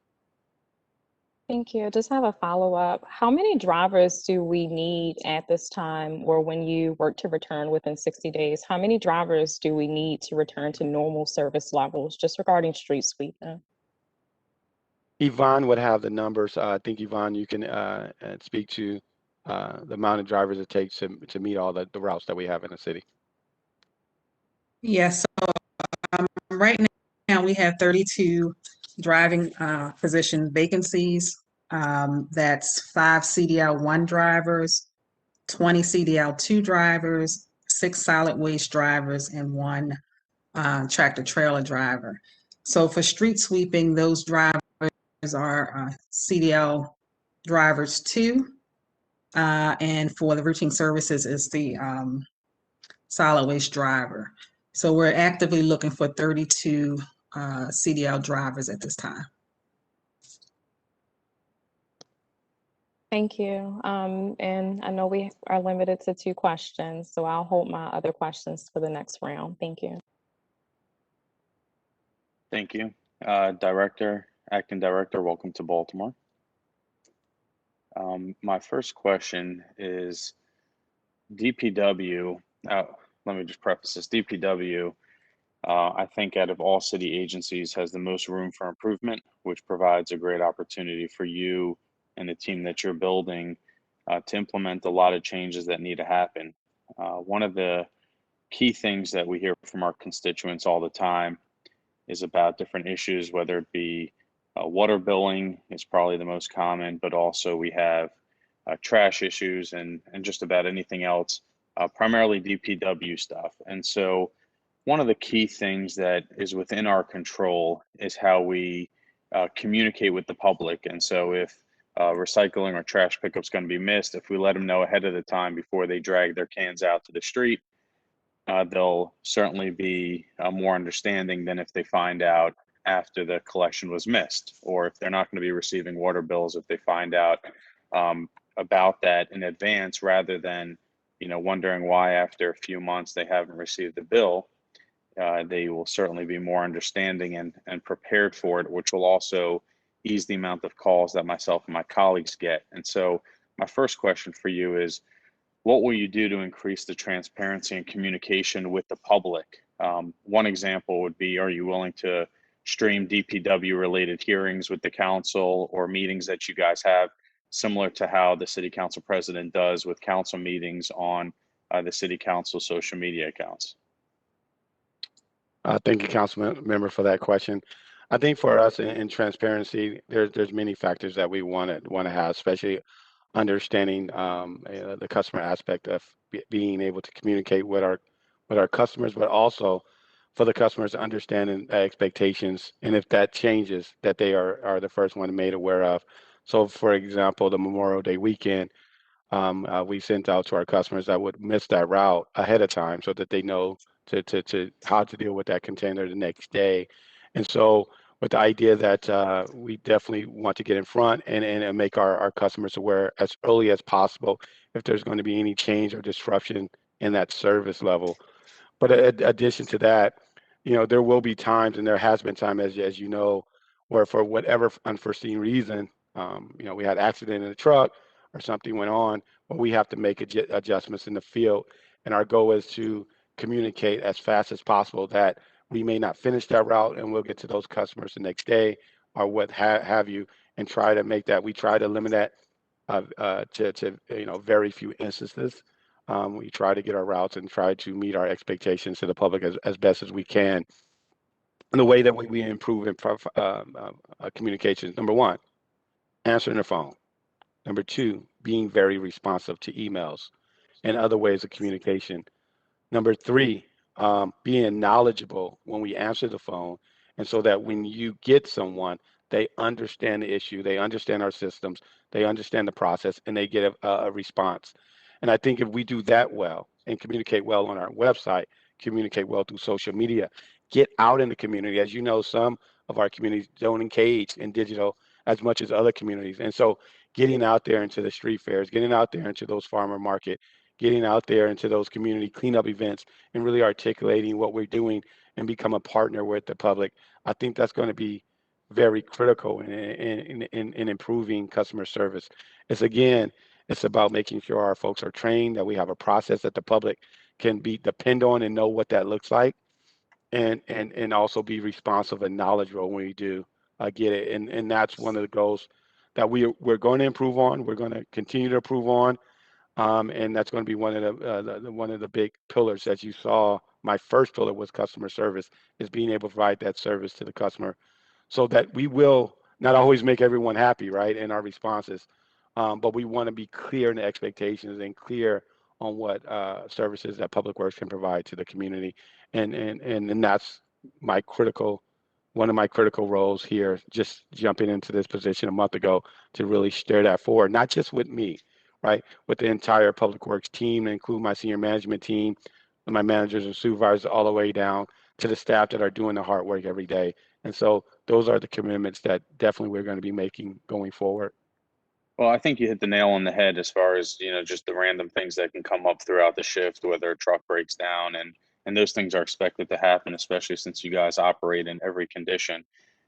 Thank you. Just have a follow-up. How many drivers do we need at this time, or when you work to return within 60 days, how many drivers do we need to return to normal service levels, just regarding street sweeping? Yvonne would have the numbers. I think, Yvonne, you can speak to the amount of drivers it takes to meet all the routes that we have in the city. Yes, so right now we have 32 driving position vacancies. That's 5 CDL1 drivers, 20 CDL2 drivers, 6 solid waste drivers, and 1 tractor trailer driver. So for street sweeping, those drivers are CDL drivers 2. And for the routine services is the solid waste driver. So we're actively looking for 32 CDL drivers at this time. Thank you. And I know we are limited to 2 questions, so I'll hold my other questions for the next round. Thank you. Thank you. Director, Acting Director, welcome to Baltimore. My first question is DPW. Let me just preface this. DPW, I think out of all city agencies, has the most room for improvement, which provides a great opportunity for you and the team that you're building to implement a lot of changes that need to happen. One of the key things that we hear from our constituents all the time is about different issues, whether it be water billing is probably the most common, but also we have trash issues and just about anything else, primarily DPW stuff. And so one of the key things that is within our control is how we communicate with the public. And so if recycling or trash pickup is going to be missed, if we let them know ahead of the time before they drag their cans out to the street, they'll certainly be more understanding than if they find out after the collection was missed, or if they're not going to be receiving water bills, if they find out about that in advance rather than, wondering why after a few months they haven't received the bill. They will certainly be more understanding and prepared for it, which will also ease the amount of calls that myself and my colleagues get. And so my first question for you is, what will you do to increase the transparency and communication with the public? One example would be, are you willing to stream DPW related hearings with the council or meetings that you guys have, similar to how the city council president does with council meetings on the city council social media accounts? Thank you, Councilman Member, for that question. I think for us in transparency, there's many factors that we want to have, especially understanding the customer aspect of being able to communicate with our customers, but also for the customers understanding expectations, and if that changes, that they are the first one made aware of. So, for example, the Memorial Day weekend, we sent out to our customers that would miss that route ahead of time so that they know to how to deal with that container the next day. And so with the idea that we definitely want to get in front and make our customers aware as early as possible if there's going to be any change or disruption in that service level. But in addition to that, there will be times, and there has been time, as you know, where for whatever unforeseen reason, we had an accident in the truck or something went on, where we have to make adjustments in the field. And our goal is to communicate as fast as possible that we may not finish that route and we'll get to those customers the next day or what have you, and try to make that, we try to limit that to very few instances. We try to get our routes and try to meet our expectations to the public as best as we can. And the way that we improve communications, number one, answering the phone. Number two, being very responsive to emails and other ways of communication. Number three, being knowledgeable when we answer the phone, and so that when you get someone, they understand the issue, they understand our systems, they understand the process, and they get a response. And I think if we do that well and communicate well on our website, communicate well through social media, get out in the community. As you know, some of our communities don't engage in digital as much as other communities. And so getting out there into the street fairs, getting out there into those farmer market, getting out there into those community cleanup events and really articulating what we're doing and become a partner with the public, I think that's going to be very critical in improving customer service. It's about making sure our folks are trained, that we have a process that the public can depend on and know what that looks like, and also be responsive and knowledgeable when we do get it. And that's one of the goals that we're going to improve on. We're going to continue to improve on. And that's going to be one of the big pillars. As you saw, my first pillar was customer service, is being able to provide that service to the customer, so that we will not always make everyone happy, right, in our responses, but we want to be clear in the expectations and clear on what services that Public Works can provide to the community. And that's my critical, one of my critical roles here, just jumping into this position a month ago to really steer that forward, not just with me, right, with the entire Public Works team, include my senior management team, my managers and supervisors, all the way down to the staff that are doing the hard work every day. And so those are the commitments that definitely we're going to be making going forward. Well, I think you hit the nail on the head as far as, just the random things that can come up throughout the shift, whether a truck breaks down, and those things are expected to happen, especially since you guys operate in every condition.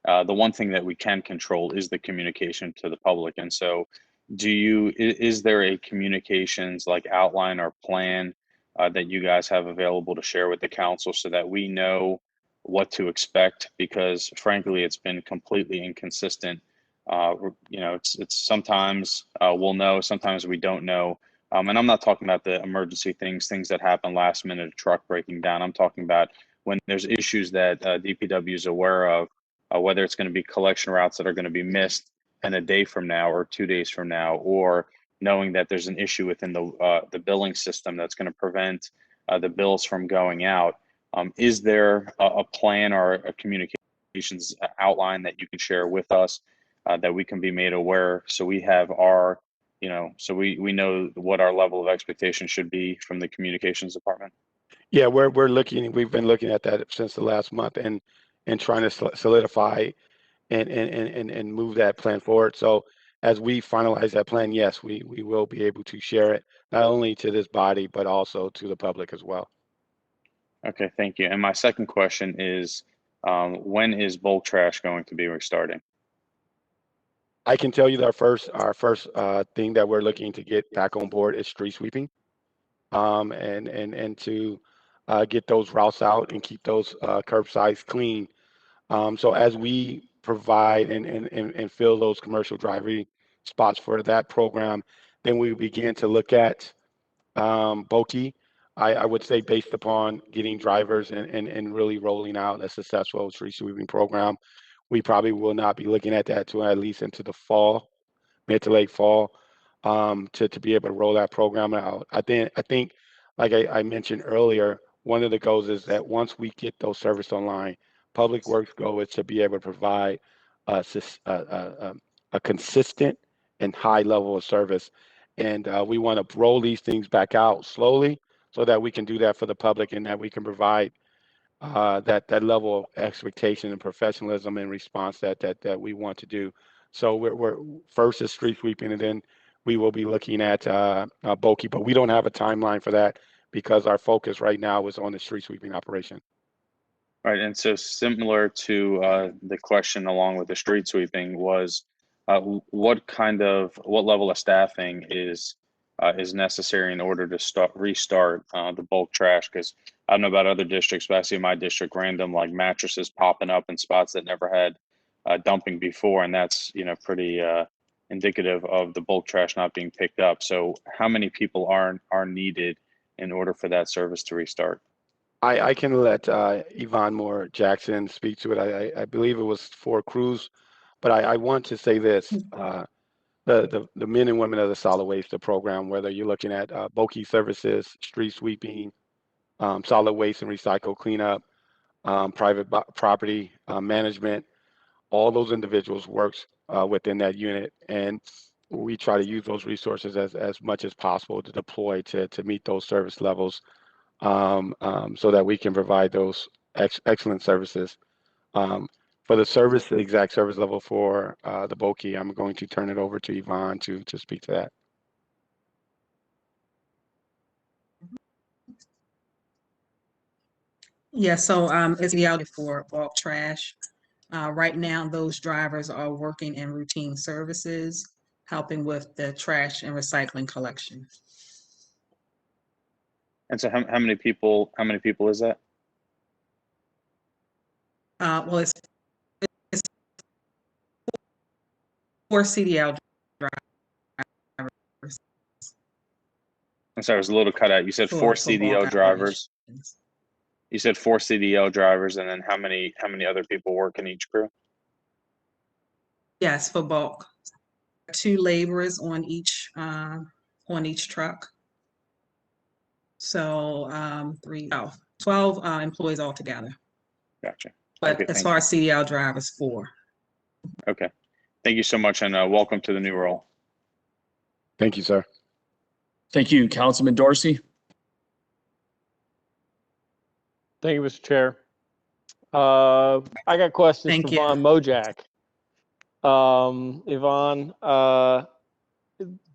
The one thing that we can control is the communication to the public. And so is there a communications like outline or plan that you guys have available to share with the council so that we know what to expect? Because frankly, it's been completely inconsistent. It's sometimes we'll know, sometimes we don't know. And I'm not talking about the emergency things that happen last minute, a truck breaking down. I'm talking about when there's issues that DPW is aware of, whether it's going to be collection routes that are going to be missed in a day from now or 2 days from now, or knowing that there's an issue within the billing system that's going to prevent the bills from going out. Is there a plan or a communications outline that you can share with us that we can be made aware, so we have our, so we know what our level of expectation should be from the communications department? Yeah, we've been looking at that since the last month and trying to solidify and move that plan forward. So as we finalize that plan, yes, we will be able to share it, not only to this body, but also to the public as well. Okay, thank you. And my second question is, when is bulk trash going to be restarting? I can tell you that our first thing that we're looking to get back on board is street sweeping, and to get those routes out and keep those curbsides clean. So as we provide and fill those commercial driving spots for that program, then we begin to look at bulky. I would say based upon getting drivers and really rolling out a successful street sweeping program, we probably will not be looking at that to at least into the fall, mid to late fall, to be able to roll that program out. I think like I mentioned earlier, one of the goals is that once we get those services online, Public Works goal is to be able to provide a consistent and high level of service. And we want to roll these things back out slowly so that we can do that for the public and that we can provide that level of expectation and professionalism and response that we want to do. So we're first is street sweeping, and then we will be looking at bulky, but we don't have a timeline for that because our focus right now is on the street sweeping operation. Right, and so similar to the question along with the street sweeping was, what level of staffing is necessary in order to restart the bulk trash? Because I don't know about other districts, but I see in my district random like mattresses popping up in spots that never had dumping before, and that's pretty indicative of the bulk trash not being picked up. So how many people are needed in order for that service to restart? I can let Yvonne Moore Jackson speak to it. I believe it was 4 crews, but I want to say this. The men and women of the solid waste program, whether you're looking at bulky services, street sweeping, solid waste and recycle cleanup, private property management, all those individuals works within that unit, and we try to use those resources as much as possible to deploy to meet those service levels, so that we can provide those excellent services. For the exact service level for the bulky, I'm going to turn it over to Yvonne to speak to that. Yeah, so it's out for bulk trash. Right now, those drivers are working in routine services, helping with the trash and recycling collection. And so how many people is that? Well, it's 4 CDL drivers. I'm sorry, it was a little cut out. You said 4 CDL drivers. You said 4 CDL drivers, and then how many other people work in each crew? Yes, for bulk. 2 laborers on each truck. So 12 employees altogether. Gotcha. But Okay, as thank far you. as CDL drivers, 4. Okay. Thank you so much, and welcome to the new role. Thank you, sir. Thank you, Councilman Dorsey. Thank you, Mr. Chair. I got questions Thank for you. Yvonne Mojak. Yvonne,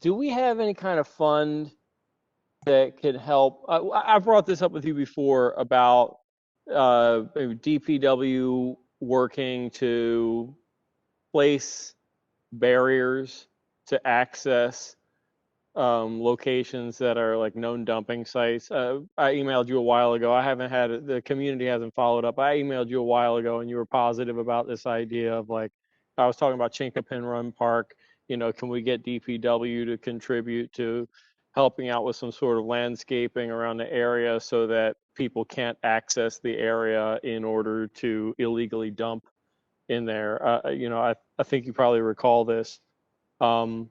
do we have any kind of fund that could help? I brought this up with you before about maybe DPW working to place barriers to access locations that are like known dumping sites. I emailed you a while ago. I haven't had it, the community hasn't followed up. I emailed you a while ago and you were positive about this idea of like, I was talking about Chinkapin Run Park, you know, can we get DPW to contribute to helping out with some sort of landscaping around the area so that people can't access the area in order to illegally dump in there. You know, I think you probably recall this. I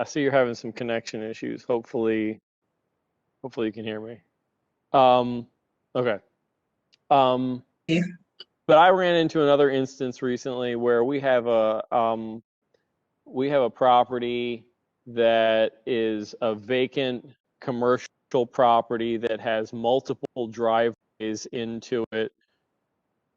see you're having some connection issues. Hopefully you can hear me. Okay. Yeah. But I ran into another instance recently where we have a property that is a vacant commercial property that has multiple driveways into it,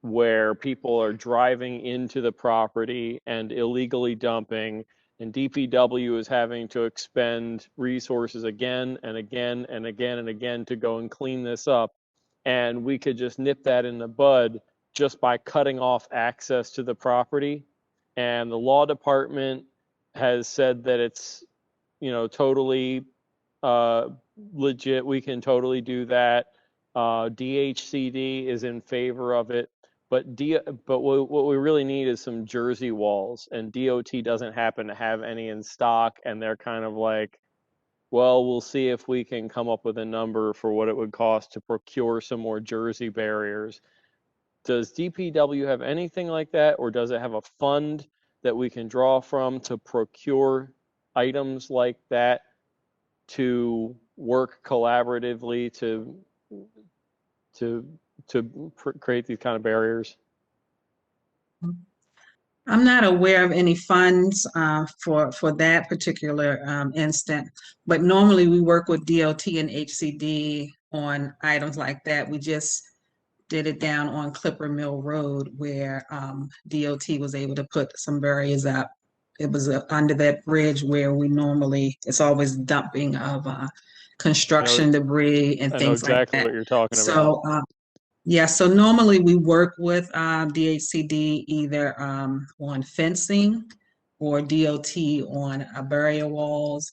where people are driving into the property and illegally dumping, and DPW is having to expend resources again and again and again and again to go and clean this up. And we could just nip that in the bud just by cutting off access to the property. And the law department has said that it's, you know, totally legit. We can totally do that. DHCD is in favor of it. But what we really need is some Jersey walls, and DOT doesn't happen to have any in stock, and they're kind of like, well, we'll see if we can come up with a number for what it would cost to procure some more Jersey barriers. Does DPW have anything like that, or does it have a fund that we can draw from to procure items like that to work collaboratively to create these kind of barriers? I'm not aware of any funds for that particular instant, but normally we work with DOT and HCD on items like that. We just did it down on Clipper Mill Road where DOT was able to put some barriers up. It was under that bridge where we normally, it's always dumping of construction debris and I know things like exactly that. what you're talking about. So yeah, so normally we work with DHCD either on fencing or DOT on barrier walls,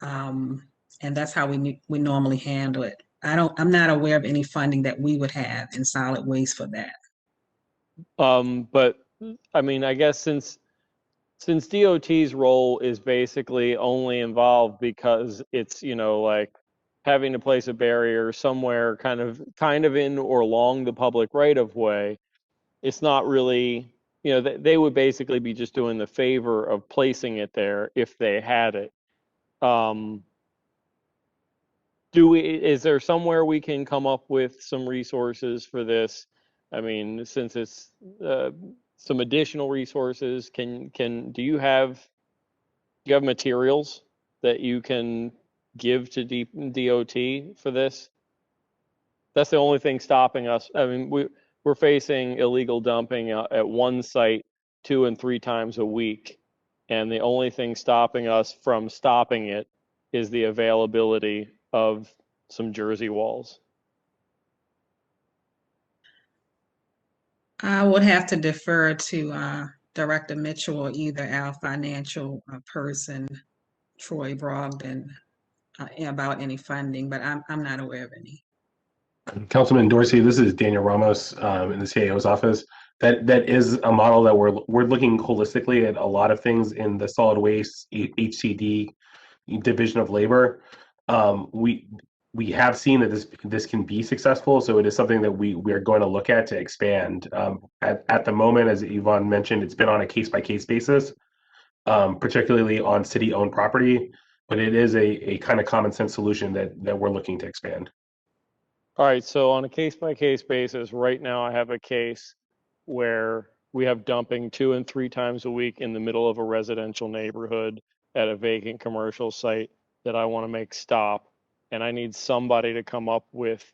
and that's how we normally handle it. I'm not aware of any funding that we would have in solid waste for that. But I mean, I guess since DOT's role is basically only involved because it's, you know, like having to place a barrier somewhere kind of in or along the public right of way, it's not really, you know, they would basically be just doing the favor of placing it there if they had it. Is there somewhere we can come up with some resources for this? I mean, since it's some additional resources, do you have materials that you can give to DOT for this? That's the only thing stopping us. I mean, we're facing illegal dumping at one site 2 and 3 times a week, and the only thing stopping us from stopping it is the availability of some Jersey walls. I would have to defer to Director Mitchell or either our financial person, Troy Brogdon, about any funding, but I'm not aware of any. Councilman Dorsey, this is Daniel Ramos in the CAO's office. That is a model that we're looking holistically at a lot of things in the solid waste HCD division of labor. We have seen that this can be successful, so it is something that we are going to look at to expand. At the moment, as Yvonne mentioned, it's been on a case-by-case basis, particularly on city-owned property. but it is a kind of common sense solution that we're looking to expand. All right, so on a case-by-case basis, right now I have a case where we have dumping 2 and 3 times a week in the middle of a residential neighborhood at a vacant commercial site that I want to make stop, and I need somebody to come up with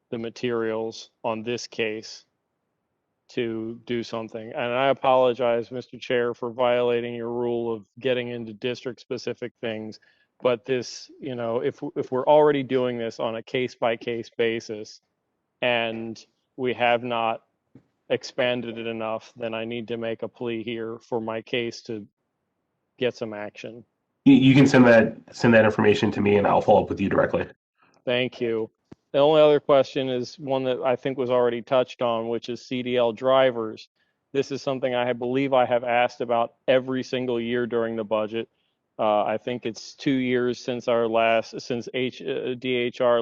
the materials on this case to do something. And I apologize, Mr. Chair, for violating your rule of getting into district-specific things. But this, you know, if we're already doing this on a case-by-case basis and we have not expanded it enough, then I need to make a plea here for my case to get some action. You can send that information to me, and I'll follow up with you directly. Thank you. The only other question is one that I think was already touched on, which is CDL drivers. This is something I believe I have asked about every single year during the budget. I think it's 2 years since DHR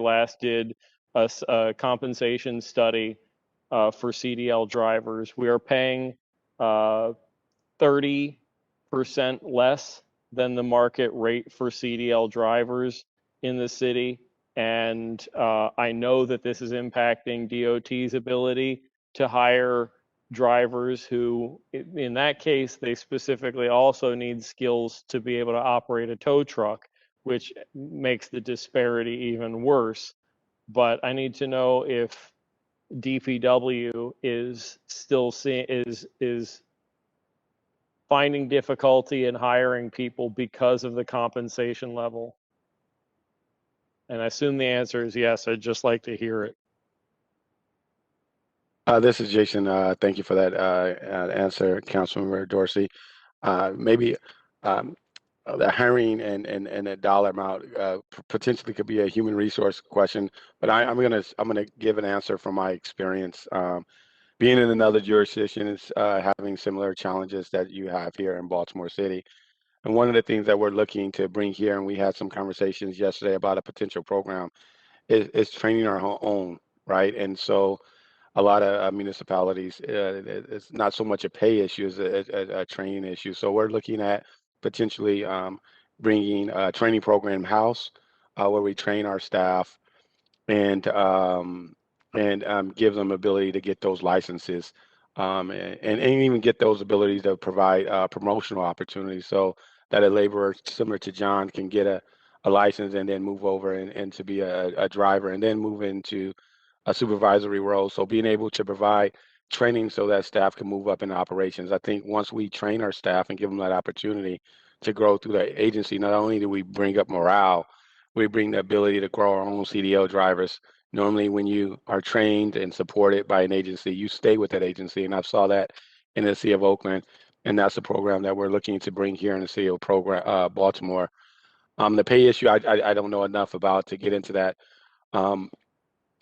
last did a compensation study for CDL drivers. We are paying 30% less than the market rate for CDL drivers in the city. And I know that this is impacting DOT's ability to hire drivers who, in that case, they specifically also need skills to be able to operate a tow truck, which makes the disparity even worse. But I need to know if DPW is still is finding difficulty in hiring people because of the compensation level. And I assume the answer is yes. I'd just like to hear it. This is Jason. Thank you for that answer, Councilmember Dorsey. Maybe the hiring and the dollar amount potentially could be a human resource question, but I'm gonna give an answer from my experience. Being in another jurisdiction is having similar challenges that you have here in Baltimore City. And one of the things that we're looking to bring here, and we had some conversations yesterday about a potential program, is training our own, right? And so a lot of municipalities, it's not so much a pay issue as a training issue. So we're looking at potentially bringing a training program house where we train our staff and give them ability to get those licenses and even get those abilities to provide promotional opportunities so that a laborer similar to John can get a license and then move over and to be a driver and then move into a supervisory role. So being able to provide training so that staff can move up in operations. I think once we train our staff and give them that opportunity to grow through the agency, not only do we bring up morale, we bring the ability to grow our own CDL drivers. Normally, when you are trained and supported by an agency, you stay with that agency. And I saw that in the city of Oakland. And that's the program that we're looking to bring here in the city of Baltimore. The pay issue, I don't know enough about to get into that.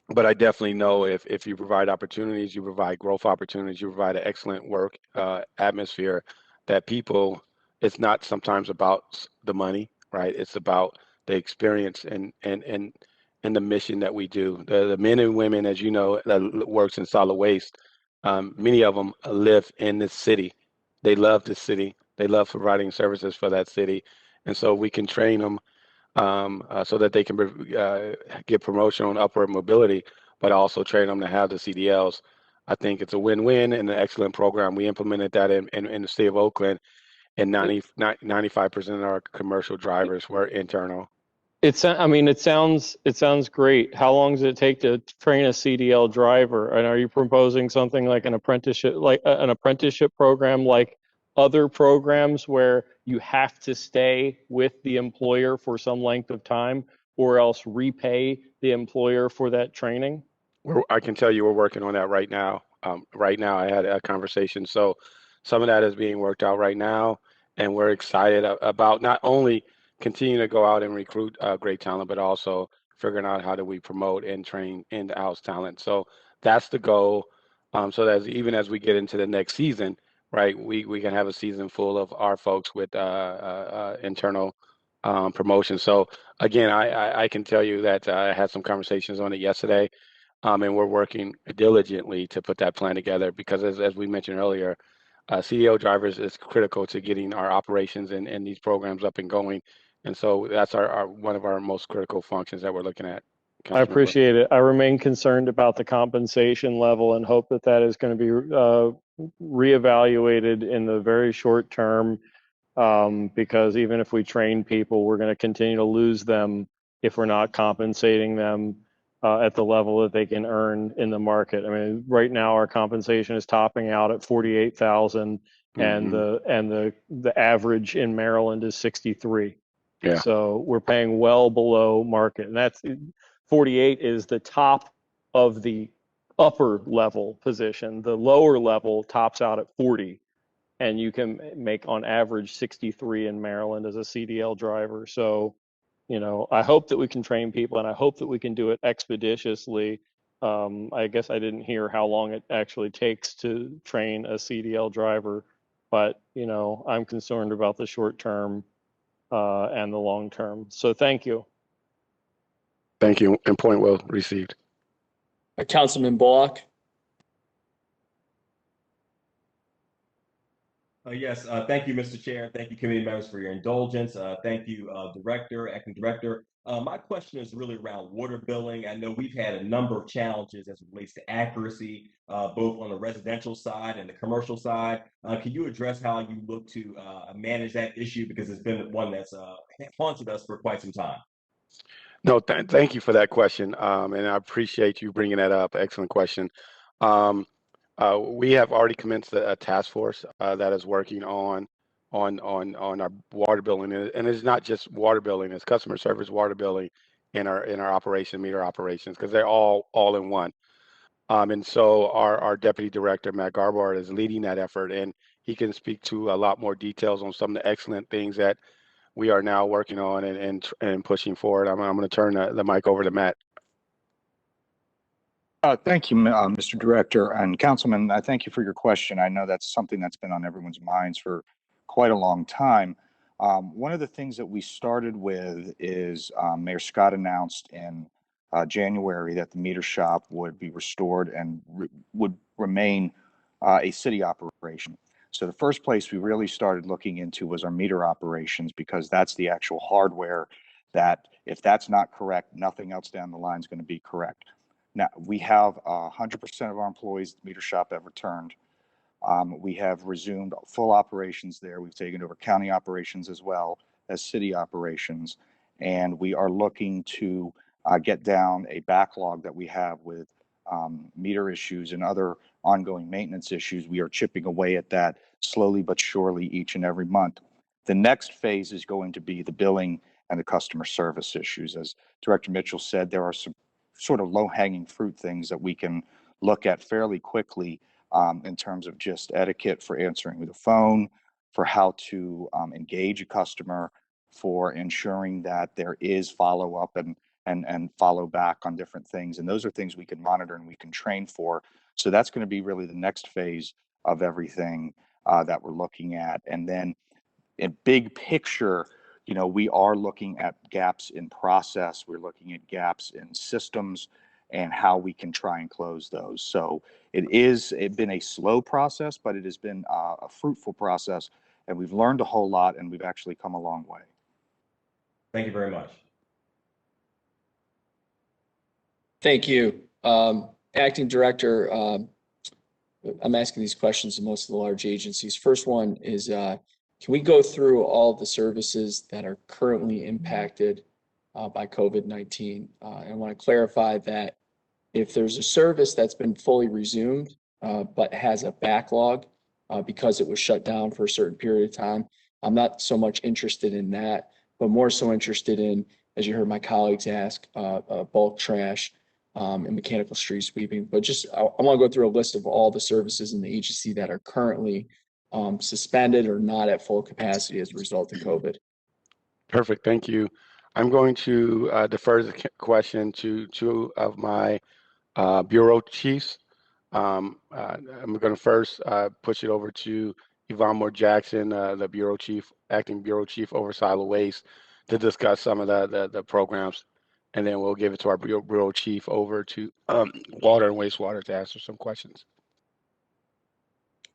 But I definitely know if you provide opportunities, you provide growth opportunities, you provide an excellent work atmosphere, that people, it's not sometimes about the money, right? It's about the experience and the mission that we do. The men and women, as you know, that works in solid waste, many of them live in this city. They love this city. They love providing services for that city. And so we can train them so that they can get promotional and upward mobility, but also train them to have the CDLs. I think it's a win-win and an excellent program. We implemented that in the state of Oakland, and 95% of our commercial drivers were internal. I mean, it sounds great. How long does it take to train a CDL driver? And are you proposing something like an apprenticeship program, like other programs where you have to stay with the employer for some length of time, or else repay the employer for that training? I can tell you we're working on that right now. Right now, I had a conversation. So some of that is being worked out right now, and we're excited about not only continue to go out and recruit great talent, but also figuring out how do we promote and train in-house talent. So that's the goal. So that even as we get into the next season, right, we can have a season full of our folks with internal promotion. So again, I can tell you that I had some conversations on it yesterday, and we're working diligently to put that plan together because as we mentioned earlier, CDL drivers is critical to getting our operations and these programs up and going. And so that's our one of our most critical functions that we're looking at. I Councilman Brooks. appreciate it. I remain concerned about the compensation level and hope that that is going to be reevaluated in the very short term, because even if we train people, we're going to continue to lose them if we're not compensating them at the level that they can earn in the market. I mean, right now our compensation is topping out at 48,000, and the average in Maryland is 63. Yeah. So we're paying well below market, and that's 48 is the top of the upper level position. The lower level tops out at 40, and you can make on average 63 in Maryland as a CDL driver. So, you know, I hope that we can train people, and I hope that we can do it expeditiously. I guess I didn't hear how long it actually takes to train a CDL driver, but, you know, I'm concerned about the short term and the long term. So thank you. Thank you, and point well received. Councilman Bullock. Yes, thank you, Mr. Chair. Thank you, committee members, for your indulgence. Thank you, Director, Acting Director. My question is really around water billing. I know we've had a number of challenges as it relates to accuracy, both on the residential side and the commercial side. Can you address how you look to manage that issue? Because it's been one that's haunted us for quite some time. No, thank you for that question, and I appreciate you bringing that up. Excellent question. We have already commenced a task force that is working on our water billing, and it's not just water billing; it's customer service, water billing, in our meter operations, because they're all in one. And so our deputy director, Matt Garbard, is leading that effort, and he can speak to a lot more details on some of the excellent things that we are now working on and pushing forward. I'm going to turn the mic over to Matt. Thank you, Mr. Director. And Councilman, I thank you for your question. I know that's something that's been on everyone's minds for quite a long time. One of the things that we started with is Mayor Scott announced in January that the meter shop would be restored and would remain a city operation. So the first place we really started looking into was our meter operations, because that's the actual hardware that, if that's not correct, nothing else down the line is going to be correct. Now, we have 100% of our employees at the meter shop have returned. We have resumed full operations there. We've taken over county operations as well as city operations. And we are looking to get down a backlog that we have with meter issues and other ongoing maintenance issues. We are chipping away at that slowly but surely each and every month. The next phase is going to be the billing and the customer service issues. As Director Mitchell said, there are some sort of low-hanging fruit things that we can look at fairly quickly in terms of just etiquette for answering the phone, for how to engage a customer, for ensuring that there is follow-up and follow back on different things. And those are things we can monitor and we can train for. So that's going to be really the next phase of everything that we're looking at. And then in big picture, you know, we are looking at gaps in process. We're looking at gaps in systems and how we can try and close those. So it's been a slow process, but it has been a fruitful process, and we've learned a whole lot, and we've actually come a long way. Thank you very much. Thank you. Acting Director, I'm asking these questions to most of the large agencies. First one is, can we go through all the services that are currently impacted by COVID-19? I want to clarify that if there's a service that's been fully resumed but has a backlog because it was shut down for a certain period of time, I'm not so much interested in that, but more so interested in, as you heard my colleagues ask, bulk trash and mechanical street sweeping. But just I want to go through a list of all the services in the agency that are currently suspended or not at full capacity as a result of COVID. Perfect. Thank you. I'm going to defer the question to two of my bureau chiefs. I'm going to first push it over to Yvonne Moore Jackson, the bureau chief, acting bureau chief over solid waste, to discuss some of the programs, and then we'll give it to our bureau chief over to water and wastewater to answer some questions.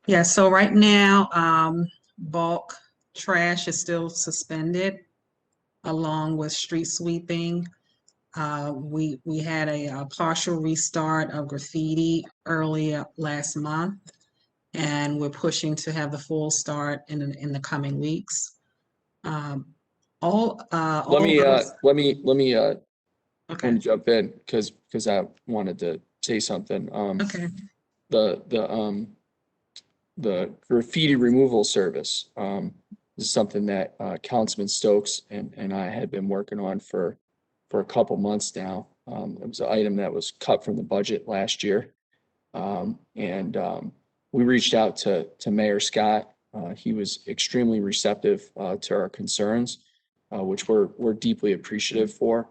Yeah, so right now, bulk trash is still suspended. along with street sweeping. We had a partial restart of graffiti earlier last month, and we're pushing to have the full start in the coming weeks. All Let me, those- let me okay, jump in because I wanted to say something. okay, The graffiti removal service is something that Councilman Stokes and I had been working on for a couple months now. It was an item that was cut from the budget last year. We reached out to Mayor Scott. He was extremely receptive to our concerns, which we're deeply appreciative for.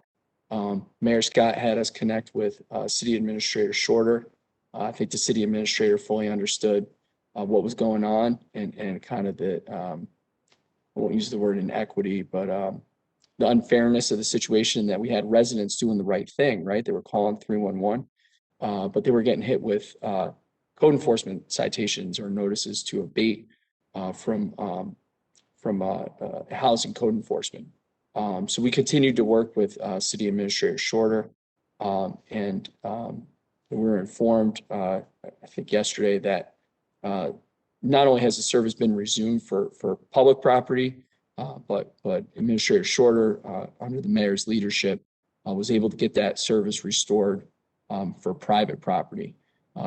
Mayor Scott had us connect with City Administrator Shorter. I think the city administrator fully understood what was going on and kind of I won't use the word inequity, but the unfairness of the situation, that we had residents doing the right thing, right? They were calling 311, but they were getting hit with code enforcement citations or notices to abate from housing code enforcement. So we continued to work with City Administrator Shorter, and we were informed, I think yesterday, that not only has the service been resumed for public property, but Administrator Shorter, under the mayor's leadership, was able to get that service restored for private property.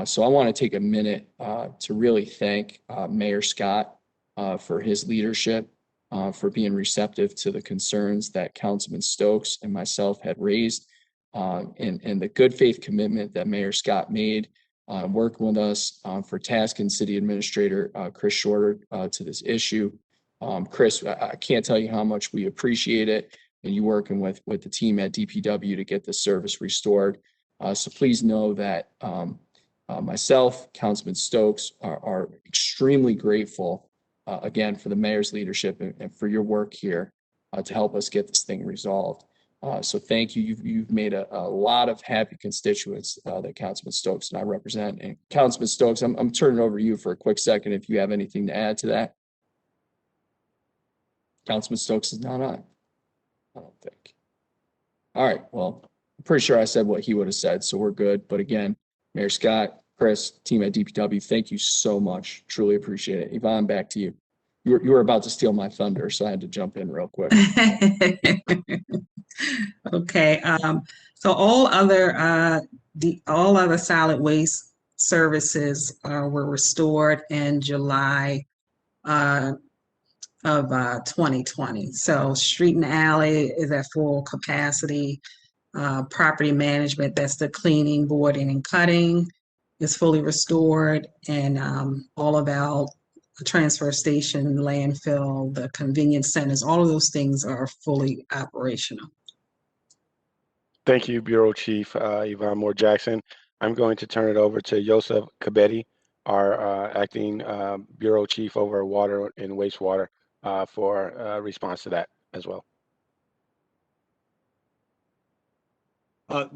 So I want to take a minute to really thank Mayor Scott for his leadership, for being receptive to the concerns that Councilman Stokes and myself had raised, and the good faith commitment that Mayor Scott made working with us for tasking City Administrator Chris Shorter to this issue. Chris, I can't tell you how much we appreciate it, and you working with the team at DPW to get the service restored. So please know that myself, Councilman Stokes, are extremely grateful again for the mayor's leadership and for your work here to help us get this thing resolved. So thank you. You've made a lot of happy constituents that Councilman Stokes and I represent. And Councilman Stokes, I'm turning it over to you for a quick second if you have anything to add to that. Councilman Stokes is not on, I don't think. All right, well, I'm pretty sure I said what he would have said, so we're good. But again, Mayor Scott, Chris, team at DPW, thank you so much. Truly appreciate it. Yvonne, back to you. You were about to steal my thunder, so I had to jump in real quick. okay. So all other solid waste services were restored in July of 2020. So street and alley is at full capacity. Property management, that's the cleaning, boarding, and cutting, is fully restored. And all of our transfer station, landfill, the convenience centers, all of those things are fully operational. Thank you, Bureau Chief Yvonne Moore Jackson. I'm going to turn it over to Joseph Kabetti, our acting Bureau Chief over Water and Wastewater, for a response to that as well.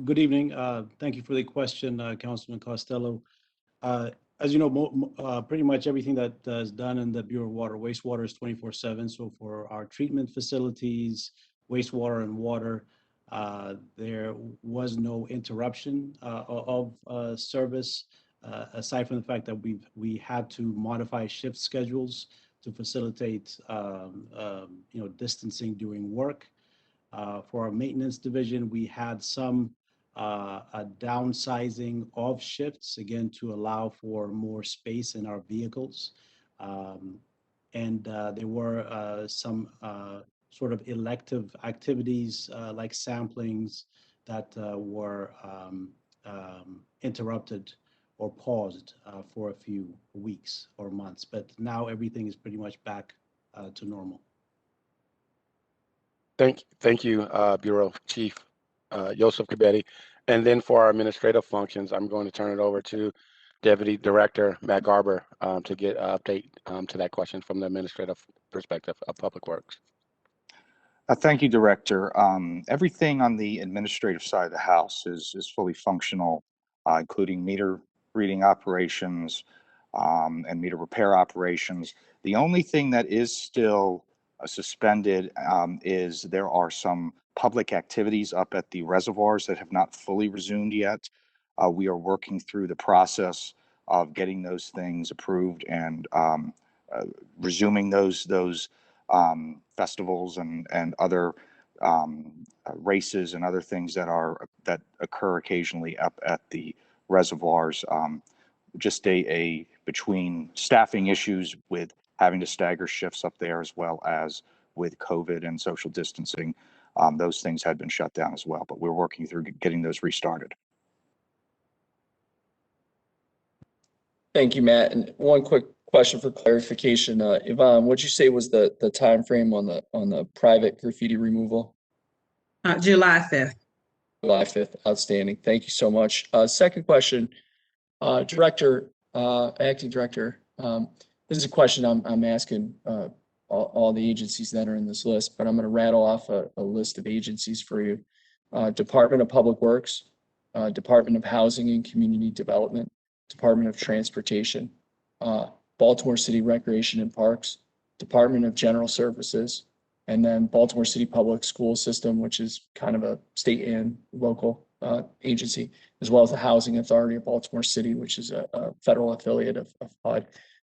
Good evening. Thank you for the question, Councilman Costello. As you know, pretty much everything that is done in the Bureau of Water Wastewater is 24/7. So for our treatment facilities, wastewater and water, there was no interruption of service, aside from the fact that we had to modify shift schedules to facilitate distancing during work. For our maintenance division, we had some a downsizing of shifts, again, to allow for more space in our vehicles. There were some sort of elective activities like samplings that were interrupted or paused for a few weeks or months. But now everything is pretty much back to normal. Thank you, Bureau Chief Joseph Kabetti. And then for our administrative functions, I'm going to turn it over to Deputy Director Matt Garber to get an update to that question from the administrative perspective of Public Works. Thank you, Director. Everything on the administrative side of the house is fully functional, including meter reading operations and meter repair operations. The only thing that is still suspended is there are some public activities up at the reservoirs that have not fully resumed yet. We are working through the process of getting those things approved and resuming those festivals and other races and other things that occur occasionally up at the reservoirs. Just a between staffing issues with having to stagger shifts up there, as well as with COVID and social distancing, those things had been shut down as well. But we're working through getting those restarted. Thank you, Matt. And one quick question for clarification. Yvonne, what'd you say was the time frame on the private graffiti removal? July 5th. July 5th. Outstanding. Thank you so much. Second question, Director, Acting Director. This is a question I'm asking all the agencies that are in this list, but I'm going to rattle off a list of agencies for you. Department of Public Works, Department of Housing and Community Development, Department of Transportation, Baltimore City Recreation and Parks, Department of General Services, and then Baltimore City Public School System, which is kind of a state and local agency, as well as the Housing Authority of Baltimore City, which is a federal affiliate of HUD.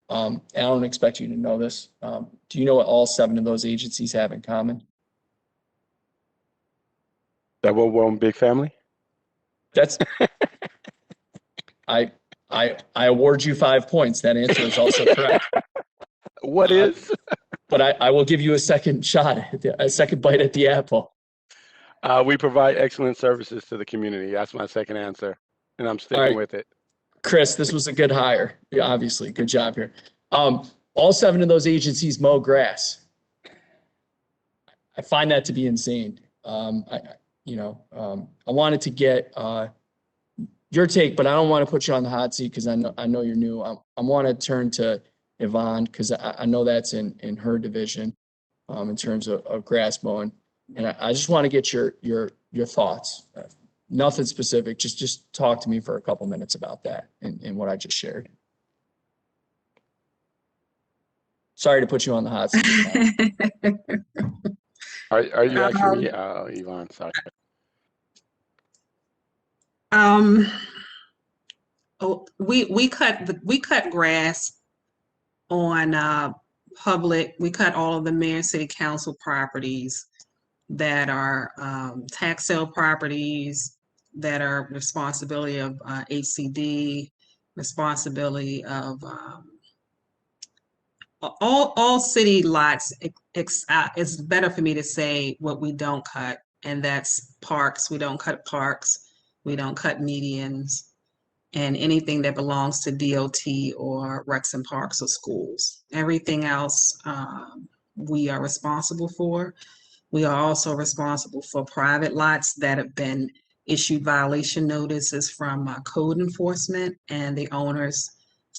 And I don't expect you to know this. Do you know what all 7 of those agencies have in common? That we're one big family? That's I award you 5 points. That answer is also correct. What is? But I will give you a second shot, a second bite at the apple. We provide excellent services to the community. That's my second answer, and I'm sticking with it. Chris, this was a good hire. Yeah, obviously, good job here. All 7 of those agencies mow grass. I find that to be insane. I wanted to get your take, but I don't want to put you on the hot seat because I know you're new. I want to turn to Yvonne because I know that's in her division in terms of grass mowing, and I just want to get your thoughts. Nothing specific. Just talk to me for a couple minutes about that and what I just shared. Sorry to put you on the hot seat. Are you asking me, Yvonne? Sorry. We cut grass on public. We cut all of the mayor and city council properties that are tax sale properties that are responsibility of HCD, responsibility of all city lots. It's better for me to say what we don't cut, and that's parks. We don't cut parks. We don't cut medians, and anything that belongs to DOT or Recs and Parks or schools. Everything else we are responsible for. We are also responsible for private lots that have been issued violation notices from code enforcement, and the owners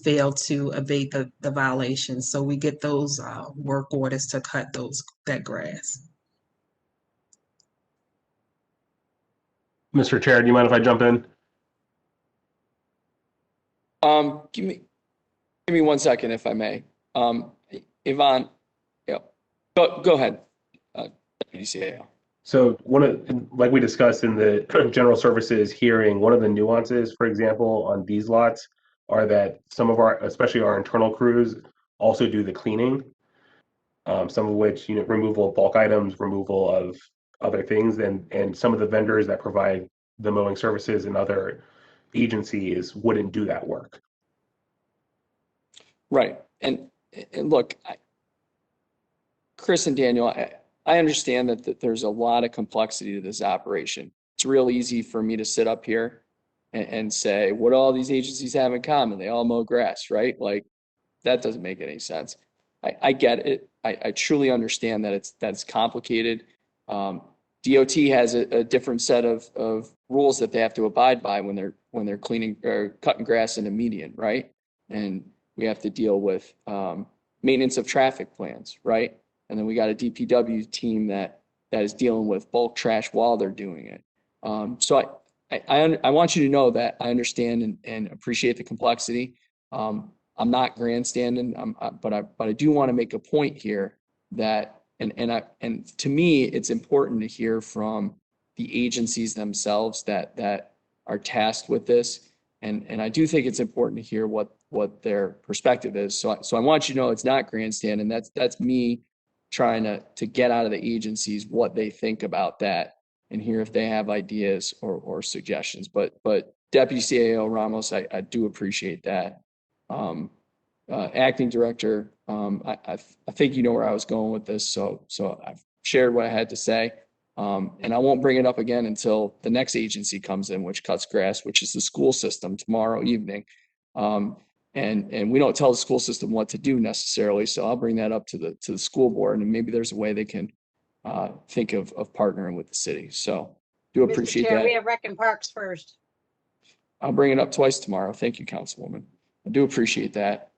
fail to abate the violations. So we get those work orders to cut that grass. Mr. Chair, do you mind if I jump in? Give me 1 second, if I may. Yvonne, yeah, go ahead. DCAO. So like we discussed in the general services hearing, one of the nuances, for example, on these lots are that some of especially our internal crews also do the cleaning. Some of which, removal of bulk items, removal of other things, and some of the vendors that provide the mowing services and other agencies wouldn't do that work. Right. And look, Chris and Daniel, I understand that there's a lot of complexity to this operation. It's real easy for me to sit up here and say, what do all these agencies have in common? They all mow grass, right? Like, that doesn't make any sense. I get it. I truly understand that that's complicated. DOT has a different set of rules that they have to abide by when they're cleaning or cutting grass in a median, right? And we have to deal with maintenance of traffic plans, right? And then we got a DPW team that is dealing with bulk trash while they're doing it. So I want you to know that I understand and appreciate the complexity. I'm not grandstanding, but I do want to make a point here that And to me, it's important to hear from the agencies themselves that are tasked with this. And I do think it's important to hear what their perspective is. So I want you to know it's not grandstand, and that's me trying to get out of the agencies what they think about that and hear if they have ideas or suggestions. But Deputy CAO Ramos, I do appreciate that. Acting Director, I think you know where I was going with this, so I've shared what I had to say. And I won't bring it up again until the next agency comes in, which cuts grass, which is the school system tomorrow evening. And we don't tell the school system what to do necessarily, so I'll bring that up to the school board, and maybe there's a way they can think of partnering with the city. So do Mr. appreciate Chair, that. we have Rec and Parks first. I'll bring it up twice tomorrow. Thank you, Councilwoman. I do appreciate that.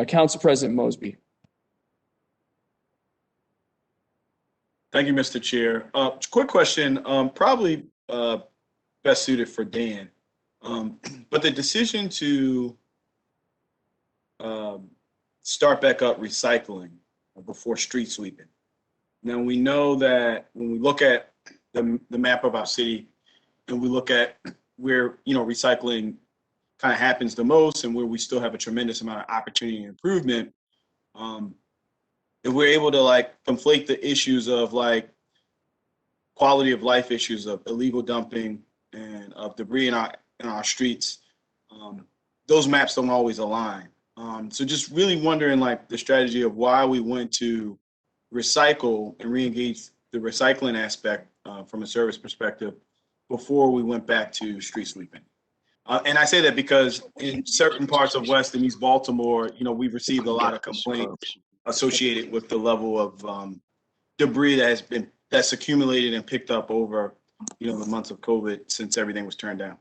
Council President Mosby. Thank you, Mr. Chair. Quick question, probably best suited for Dan. But the decision to start back up recycling before street sweeping. Now, we know that when we look at the map of our city and we look at where, recycling kind of happens the most and where we still have a tremendous amount of opportunity and improvement, if we're able to conflate the issues of quality of life issues of illegal dumping and of debris in our streets, those maps don't always align. So just really wondering the strategy of why we went to recycle and re-engage the recycling aspect from a service perspective before we went back to street sweeping. And I say that because in certain parts of West and East Baltimore, we've received a lot of complaints associated with the level of debris that's accumulated and picked up over, the months of COVID since everything was turned down.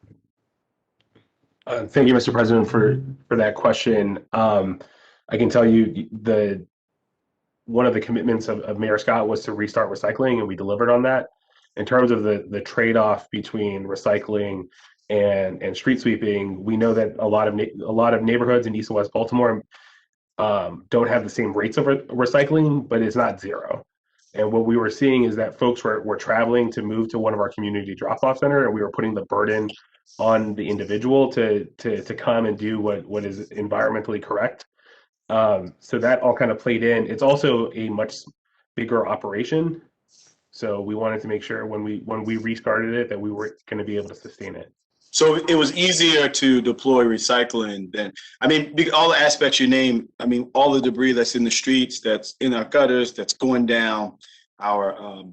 Thank you, Mr. President, for that question. I can tell you one of the commitments of Mayor Scott was to restart recycling, and we delivered on that. In terms of the trade-off between recycling and street sweeping, we know that a lot of neighborhoods in East and West Baltimore don't have the same rates of recycling, but it's not zero. And what we were seeing is that folks were traveling to move to one of our community drop-off center, and we were putting the burden on the individual to come and do what is environmentally correct. So that all kind of played in. It's also a much bigger operation. So we wanted to make sure when we restarted it that we were going to be able to sustain it. So it was easier to deploy recycling than, all the aspects you named, all the debris that's in the streets, that's in our gutters, that's going down our,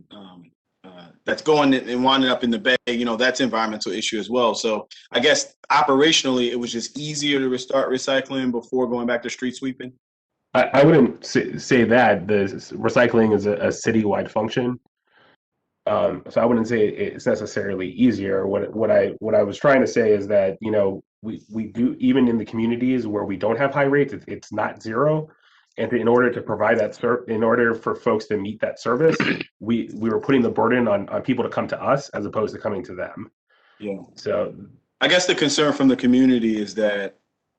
that's going and winding up in the bay, that's environmental issue as well. So I guess operationally, it was just easier to restart recycling before going back to street sweeping. I wouldn't say that. The recycling is a citywide function. So I wouldn't say it's necessarily easier. What I was trying to say is that, we do, even in the communities where we don't have high rates, it's not zero. And in order to provide that in order for folks to meet that service, we were putting the burden on people to come to us as opposed to coming to them. Yeah. So I guess the concern from the community is that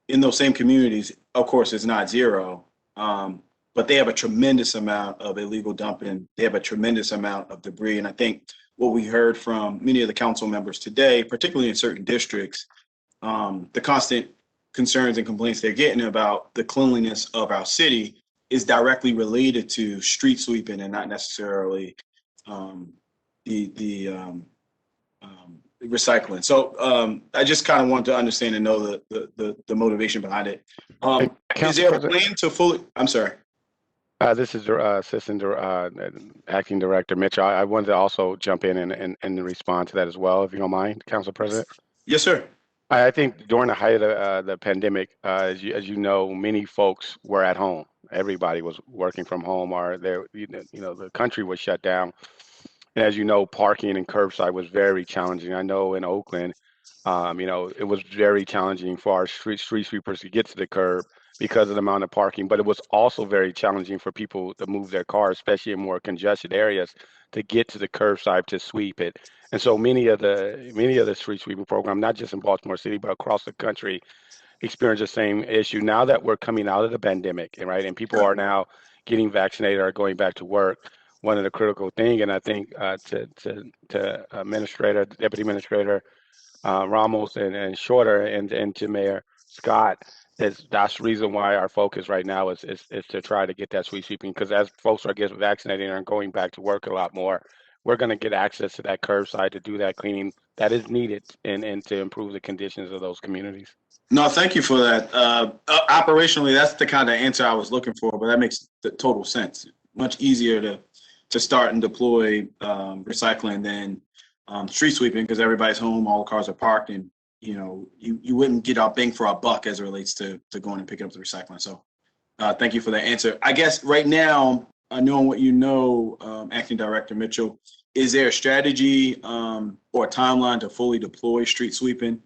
in those same communities, of course, it's not zero, but they have a tremendous amount of illegal dumping. They have a tremendous amount of debris. And I think what we heard from many of the council members today, particularly in certain districts, the constant concerns and complaints they're getting about the cleanliness of our city is directly related to street sweeping and not necessarily the recycling. So I just kind of want to understand and know the motivation behind it. Is there a plan to fully? I'm sorry. This is Assistant Acting Director Mitchell. I wanted to also jump in and respond to that as well, if you don't mind, Council President. Yes, sir. I think during the height of the pandemic, as you know, many folks were at home. Everybody was working from home, or the country was shut down. And as you know, parking and curbside was very challenging. I know in Oakland, it was very challenging for our street sweepers to get to the curb because of the amount of parking, but it was also very challenging for people to move their cars, especially in more congested areas, to get to the curbside to sweep it. And so many of the street sweeping program, not just in Baltimore City, but across the country, experience the same issue. Now that we're coming out of the pandemic, right, and people are now getting vaccinated or going back to work, one of the critical thing, and I think to Deputy Administrator Ramos and Shorter and to Mayor Scott, that's the reason why our focus right now is to try to get that street sweeping, because as folks are getting vaccinated and going back to work a lot more, we're going to get access to that curbside to do that cleaning that is needed and to improve the conditions of those communities. No, thank you for that. Operationally, that's the kind of answer I was looking for, but that makes the total sense. Much easier to start and deploy recycling than street sweeping, because everybody's home, all the cars are parked, and you wouldn't get our bang for our buck as it relates to going and picking up the recycling. So thank you for that answer. I guess right now, knowing what you know, Acting Director Mitchell, is there a strategy or a timeline to fully deploy street sweeping?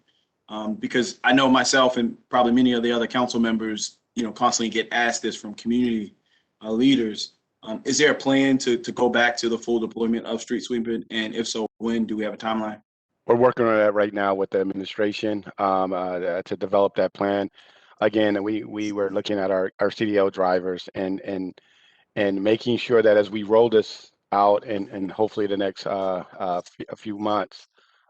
Because I know myself and probably many of the other council members, constantly get asked this from community leaders. Is there a plan to go back to the full deployment of street sweeping? And if so, when? Do we have a timeline? We're working on that right now with the administration to develop that plan. Again, we were looking at our CDL drivers and making sure that as we roll this out and hopefully the next a few months,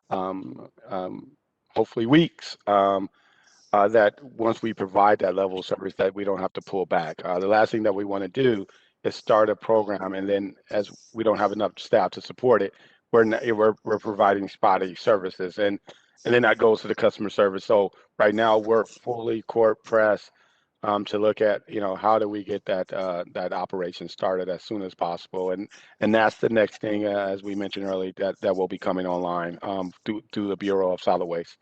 hopefully weeks, that once we provide that level of service, that we don't have to pull back. The last thing that we want to do is start a program, and then as we don't have enough staff to support it, we're providing spotty services, and then that goes to the customer service. So right now we're fully court press to look at how do we get that operation started as soon as possible, and that's the next thing, as we mentioned earlier, that will be coming online through the Bureau of Solid Waste.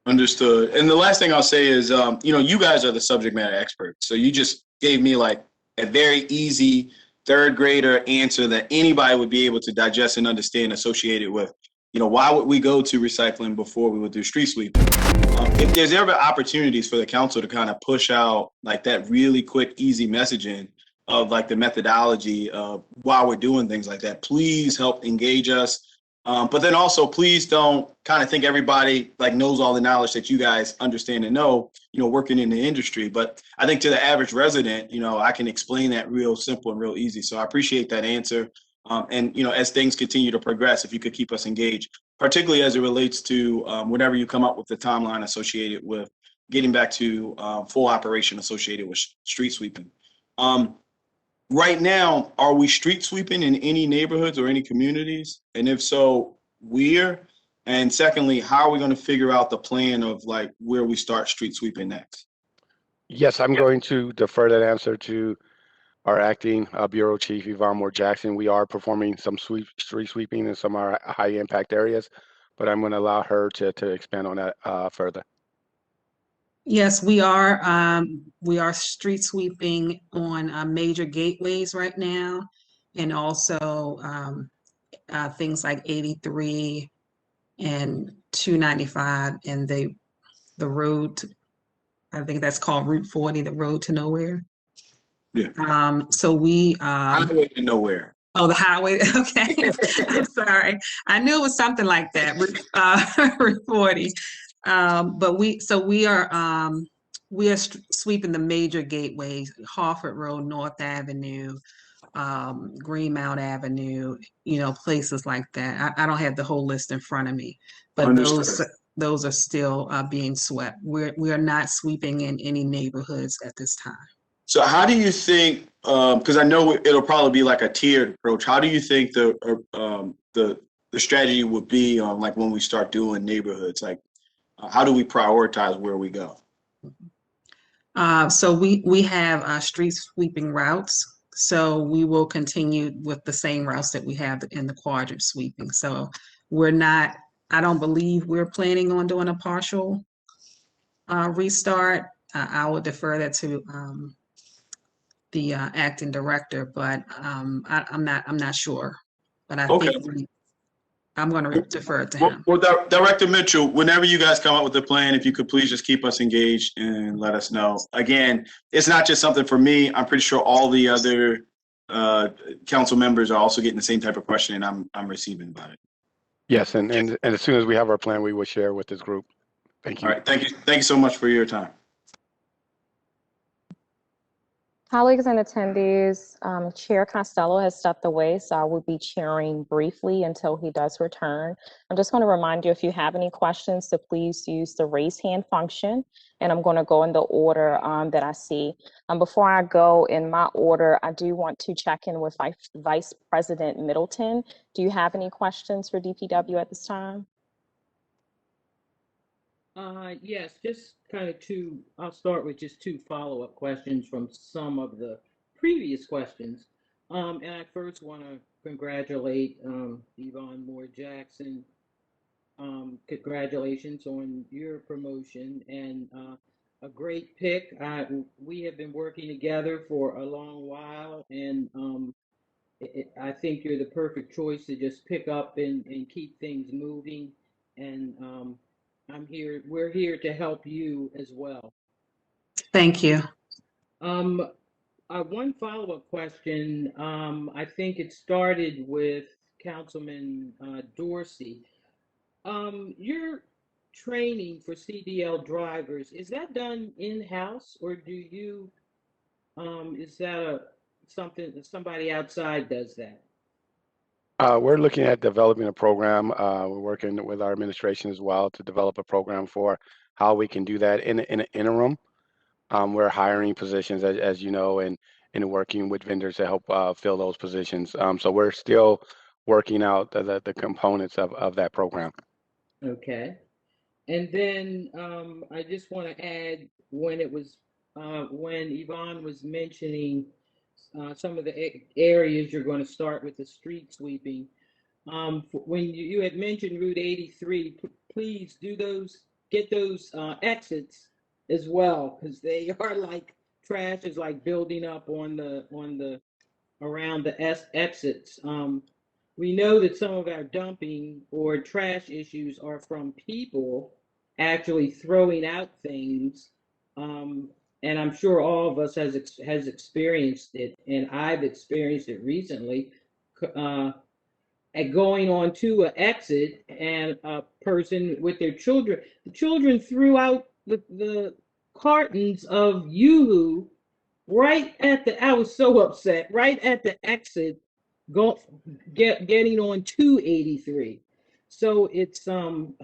Understood. And the last thing I'll say is, you guys are the subject matter experts. So you just gave me like a very easy third grader answer that anybody would be able to digest and understand, associated with, why would we go to recycling before we would do street sweeping? If there's ever opportunities for the council to kind of push out like that really quick, easy messaging of like the methodology of why we're doing things like that, please help engage us. But then also, please don't kind of think everybody like knows all the knowledge that you guys understand and know, working in the industry. But I think to the average resident, I can explain that real simple and real easy. So I appreciate that answer. And as things continue to progress, if you could keep us engaged, particularly as it relates to whenever you come up with the timeline associated with getting back to full operation associated with street sweeping. Right now, are we street sweeping in any neighborhoods or any communities? And if so, where? And secondly, how are we going to figure out the plan of like where we start street sweeping next? Yes, I'm going to defer that answer to our acting Bureau Chief, Yvonne Moore Jackson. We are performing some street sweeping in some of our high impact areas, but I'm going to allow her to expand on that further. Yes, we are. We are street sweeping on major gateways right now, and also things like 83 and 295 and the road. I think that's called Route 40, the road to nowhere. Yeah. So we highway to nowhere. Oh, the highway. Okay. I'm sorry. I knew it was something like that. Route 40. But we are sweeping the major gateways: Harford Road, North Avenue, Greenmount Avenue, places like that. I don't have the whole list in front of me, but Understood. those are still being swept. We are not sweeping in any neighborhoods at this time. So how do you think, because I know it'll probably be like a tiered approach, how do you think the strategy would be on like when we start doing neighborhoods? Like how do we prioritize where we go? So we have street sweeping routes. So we will continue with the same routes that we have in the quadrant sweeping. So I don't believe we're planning on doing a partial restart. I will defer that to the acting director, but I'm not sure. But I think I'm going to defer it to him. Well, Director Mitchell, whenever you guys come up with a plan, if you could please just keep us engaged and let us know. Again, it's not just something for me. I'm pretty sure all the other council members are also getting the same type of question, and I'm receiving about it. Yes, and as soon as we have our plan, we will share with this group. Thank you. All right, thank you so much for your time. Colleagues and attendees, Chair Costello has stepped away, so I will be chairing briefly until he does return. I'm just going to remind you, if you have any questions, to please use the raise hand function, and I'm going to go in the order that I see. Before I go in my order, I do want to check in with Vice President Middleton. Do you have any questions for DPW at this time? Yes, just kind of I'll start with just two follow-up questions from some of the previous questions. And I first want to congratulate Yvonne Moore Jackson. Congratulations on your promotion and a great pick. We have been working together for a long while, and I think you're the perfect choice to just pick up and keep things moving. And we're here to help you as well. Thank you. One follow-up question. I think it started with Councilman Dorsey. Your training for CDL drivers, is that done in-house, or do you, is that something that somebody outside does that? We're looking at developing a program. We're working with our administration as well to develop a program for how we can do that in an interim. We're hiring positions, as you know, and working with vendors to help fill those positions. So we're still working out the components of that program. Okay. And then I just want to add, when Yvonne was mentioning some of the areas you're going to start with the street sweeping, when you had mentioned Route 83, please get those exits as well, because they are like trash is like building up on the around the exits. We know that some of our dumping or trash issues are from people actually throwing out things. And I'm sure all of us has experienced it, and I've experienced it recently. At going on to an exit, and a person with their children, the children threw out the cartons of Yoo-hoo right at I was so upset, right at the exit, getting on 283. So it's I'm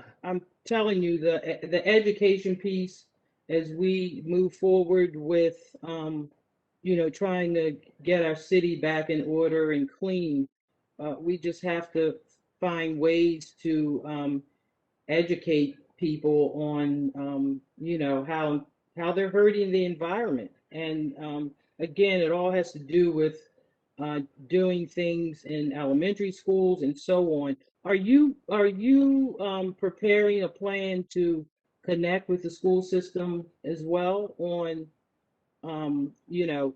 telling you, the education piece as we move forward with trying to get our city back in order and clean. We just have to find ways to educate people on how they're hurting the environment. And again, it all has to do with doing things in elementary schools and so on. Are you preparing a plan to connect with the school system as well on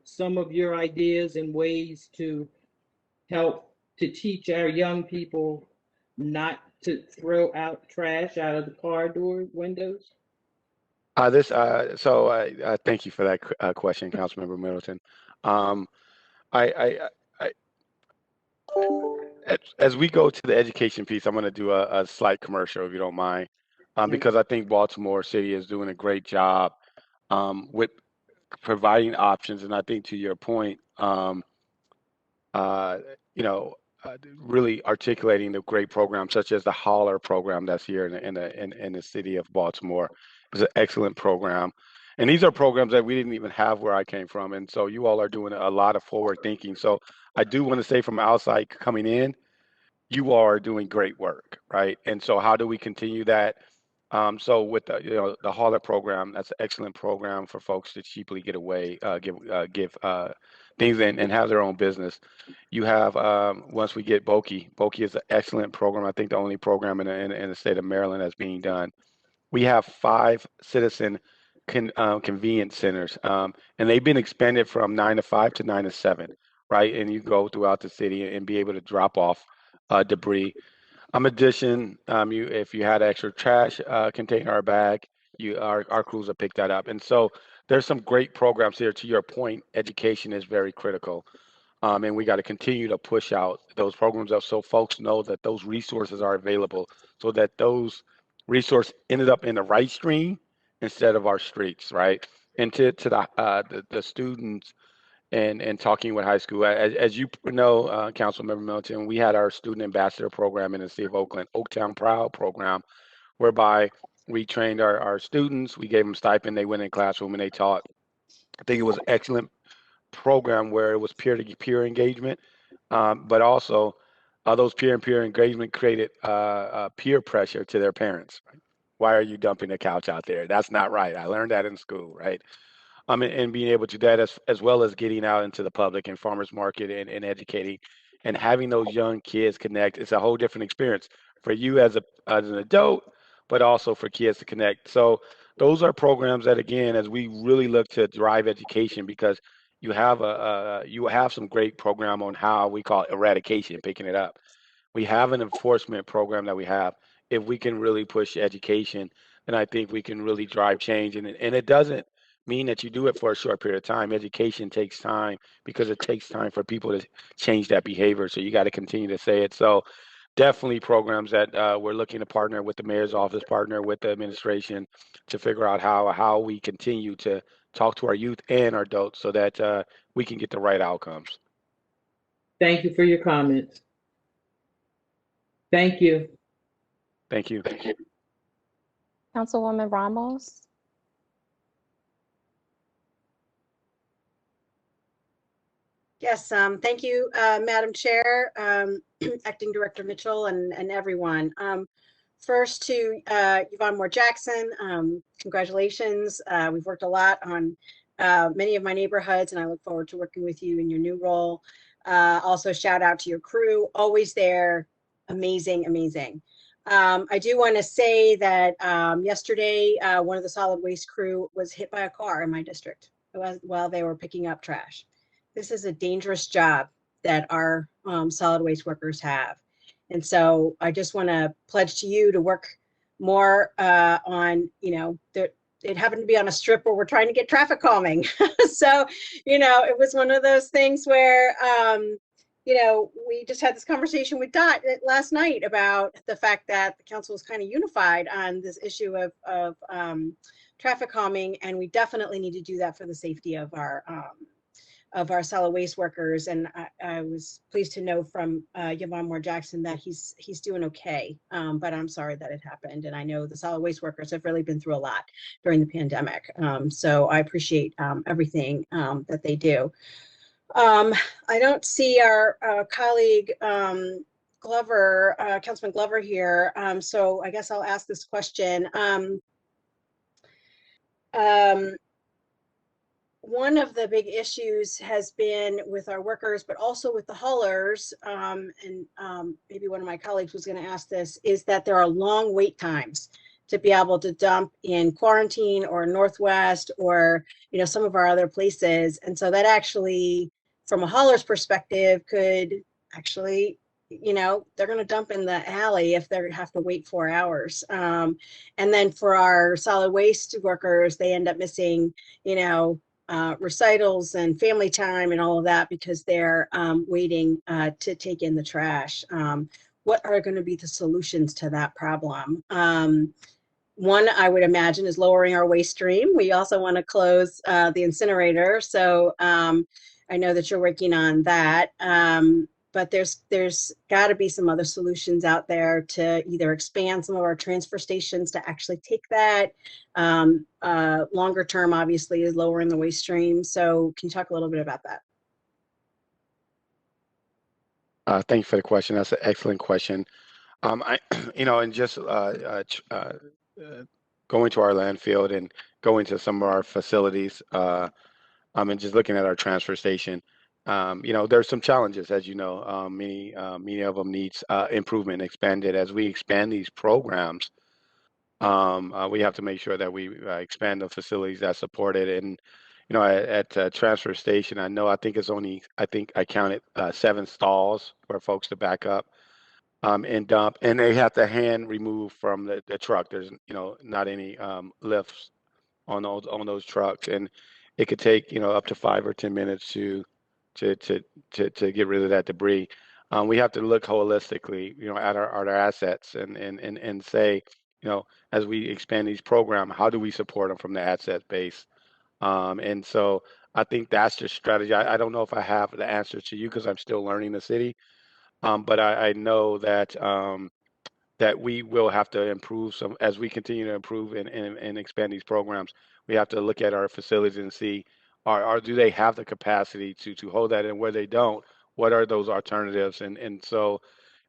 some of your ideas and ways to help to teach our young people not to throw out trash out of the car door windows? Thank you for that question, Councilmember Middleton. I as we go to the education piece, I'm going to do a slight commercial, if you don't mind, because I think Baltimore City is doing a great job with providing options, and I think to your point, you know, really articulating the great programs such as the Holler program that's here in the city of Baltimore. It's an excellent program. And these are programs that we didn't even have where I came from. And so you all are doing a lot of forward thinking. So I do want to say from outside coming in, you are doing great work, right? And so how do we continue that? So with the Holler program, that's an excellent program for folks to cheaply get away, give things and have their own business. You have once we get Boki is an excellent program. I think the only program in the state of Maryland that's being done. We have 5 citizen convenience centers, and they've been expanded from 9 to 5 to 9 to 7, right? And you go throughout the city and be able to drop off debris. Addition, if you had extra trash container or bag, our crews will pick that up. And so there's some great programs here. To your point, education is very critical. And we got to continue to push out those programs up so folks know that those resources are available, so that those resources ended up in the right stream instead of our streets, right? And to the students and talking with high school. As you know, Councilmember Milton, we had our student ambassador program in the city of Oakland, Oaktown Proud program, whereby we trained our students, we gave them stipend, they went in classroom and they taught. I think it was an excellent program where it was peer-to-peer engagement, but also those peer-to-peer engagement created peer pressure to their parents. Right? Why are you dumping the couch out there? That's not right. I learned that in school, right? And being able to do that as well as getting out into the public and farmers market and educating and having those young kids connect. It's a whole different experience for you as an adult, but also for kids to connect. So those are programs that, again, as we really look to drive education, because you have you have some great program on how we call it eradication, picking it up. We have an enforcement program that we have. If we can really push education, then I think we can really drive change. And it doesn't mean that you do it for a short period of time. Education takes time because it takes time for people to change that behavior. So you got to continue to say it. So definitely programs that we're looking to partner with the mayor's office, partner with the administration to figure out how we continue to talk to our youth and our adults so that we can get the right outcomes. Thank you for your comments. Thank you. Thank you. Councilwoman Ramos. Yes, thank you, Madam Chair, Acting Director Mitchell, and everyone. First to Yvonne Moore Jackson, congratulations. We've worked a lot on many of my neighborhoods, and I look forward to working with you in your new role. Also, shout out to your crew, always there, amazing, amazing. I do want to say that yesterday, one of the solid waste crew was hit by a car in my district while they were picking up trash. This is a dangerous job that our solid waste workers have. And so I just want to pledge to you to work more on, it happened to be on a strip where we're trying to get traffic calming. So, it was one of those things where, we just had this conversation with Dot last night about the fact that the council was kind of unified on this issue of traffic calming, and we definitely need to do that for the safety of our solid waste workers. And I was pleased to know from Yvonne Moore Jackson that he's doing okay, but I'm sorry that it happened. And I know the solid waste workers have really been through a lot during the pandemic. So I appreciate everything that they do. I don't see our colleague Glover, Councilman Glover here. So I guess I'll ask this question. One of the big issues has been with our workers, but also with the haulers, and maybe one of my colleagues was going to ask this, is that there are long wait times to be able to dump in Quarantine or Northwest or some of our other places. And so that actually, from a hauler's perspective, could actually, they're going to dump in the alley if they have to wait 4 hours. And then for our solid waste workers, they end up missing, recitals and family time and all of that because they're waiting to take in the trash. What are going to be the solutions to that problem? One, I would imagine, is lowering our waste stream. We also want to close the incinerator. So I know that you're working on that. But there's got to be some other solutions out there to either expand some of our transfer stations to actually take that. Longer term, obviously, is lowering the waste stream. So can you talk a little bit about that? Thank you for the question. That's an excellent question. And just going to our landfill and going to some of our facilities, and just looking at our transfer station, there's some challenges, as you know. Many of them needs improvement, expanded. As we expand these programs, we have to make sure that we expand the facilities that support it. And at transfer station, I think I counted 7 stalls for folks to back up and dump, and they have to hand remove from the truck. There's not any lifts on those trucks, and it could take up to 5 or 10 minutes to get rid of that debris. We have to look holistically, at our assets and say, as we expand these programs, how do we support them from the asset base? And so I think that's the strategy. I don't know if I have the answer to you because I'm still learning the city. But I know that that we will have to improve some as we continue to improve and expand these programs. We have to look at our facilities and see are do they have the capacity to hold that, and where they don't, what are those alternatives? And so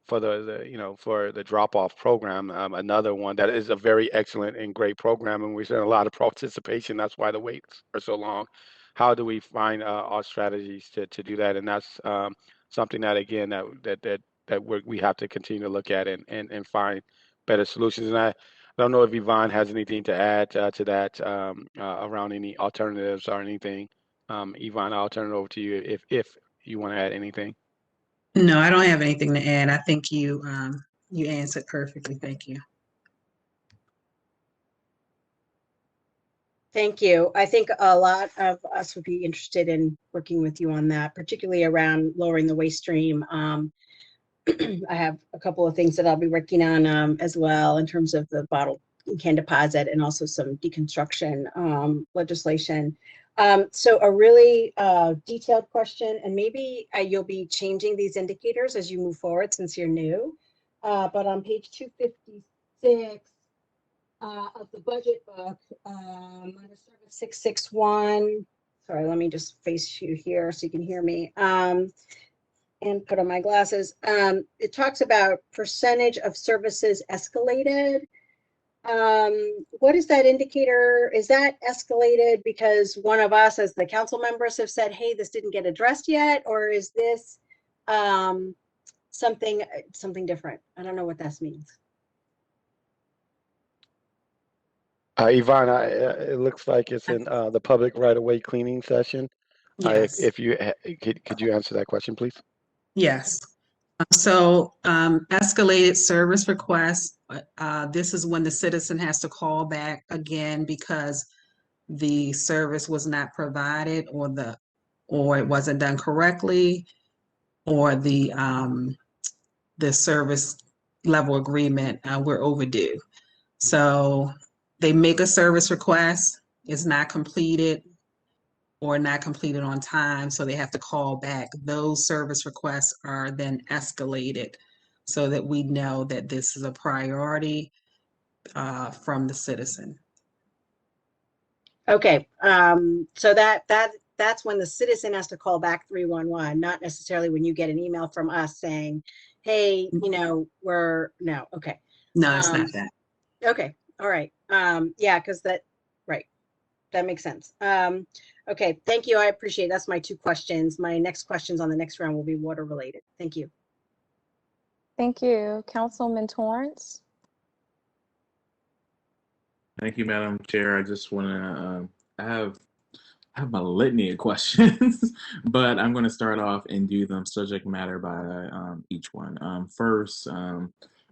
for the you know for the drop off program, another one that is a very excellent and great program, and we've seen a lot of participation. That's why the waits are so long. How do we find our strategies to do that? And that's something that again we have to continue to look at and find better solutions. And I don't know if Yvonne has anything to add to that around any alternatives or anything. Yvonne, I'll turn it over to you if you want to add anything. No, I don't have anything to add. I think you answered perfectly. Thank you. Thank you. I think a lot of us would be interested in working with you on that, particularly around lowering the waste stream. I have a couple of things that I'll be working on as well in terms of the bottle can deposit and also some deconstruction legislation. So a really detailed question, and maybe you'll be changing these indicators as you move forward since you're new. But on page 256 of the budget book, under service 661, sorry, let me just face you here so you can hear me. And put on my glasses. It talks about percentage of services escalated. What is that indicator? Is that escalated because one of us as the council members have said, hey, this didn't get addressed yet? Or is this something different? I don't know what that means. Yvonne, it looks like it's in the public right-of-way cleaning session. Yes. If you could you answer that question, please? Yes. So escalated service requests, this is when the citizen has to call back again because the service was not provided or it wasn't done correctly, or the service level agreement, we're overdue. So they make a service request, it's not completed or not completed on time, so they have to call back. Those service requests are then escalated so that we know that this is a priority from the citizen. Okay, so that's when the citizen has to call back 311, not necessarily when you get an email from us saying, hey, you know, no, okay. No, it's not that. Okay, all right. Yeah, because right, that makes sense. Okay, thank you. I appreciate it. That's my two questions. My next questions on the next round will be water related. Thank you. Thank you. Councilman Torrance. Thank you, Madam Chair. I just want to, I have my litany of questions, but I'm going to start off and do them subject matter by each one. First,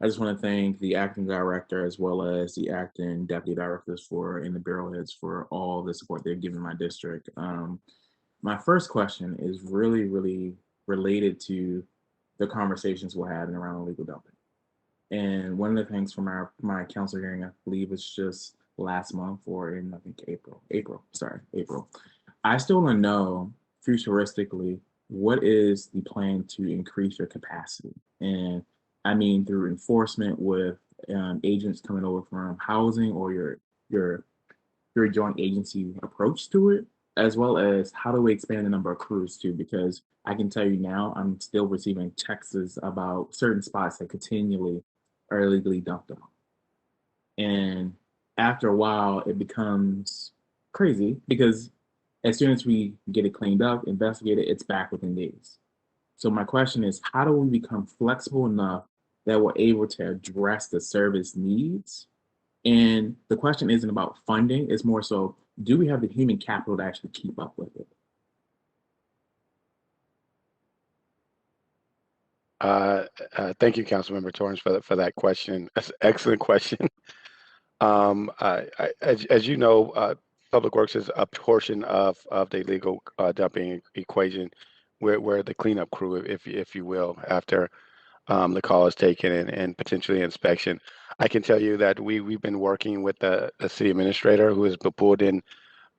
I just want to thank the acting director as well as the acting deputy directors and the bureau heads for all the support they've given my district. My first question is really related to the conversations we're having around illegal dumping. And one of the things from my council hearing, I believe it's just last month or in, I think, April. I still want to know futuristically, what is the plan to increase your capacity? And I mean, through enforcement with agents coming over from housing or your joint agency approach to it, as well as how do we expand the number of crews too? Because I can tell you now, I'm still receiving texts about certain spots that continually are illegally dumped on. And after a while, it becomes crazy because as soon as we get it cleaned up, investigated, it's back within days. So my question is, how do we become flexible enough that we're able to address the service needs? And the question isn't about funding, it's more so, do we have the human capital to actually keep up with it? Thank you, Councilmember Torrance, for that question. That's an excellent question. As you know, Public Works is a portion of the illegal dumping equation, where the cleanup crew, if you will, after the call is taken and potentially inspection. I can tell you that we've been working with the city administrator who has been pulled in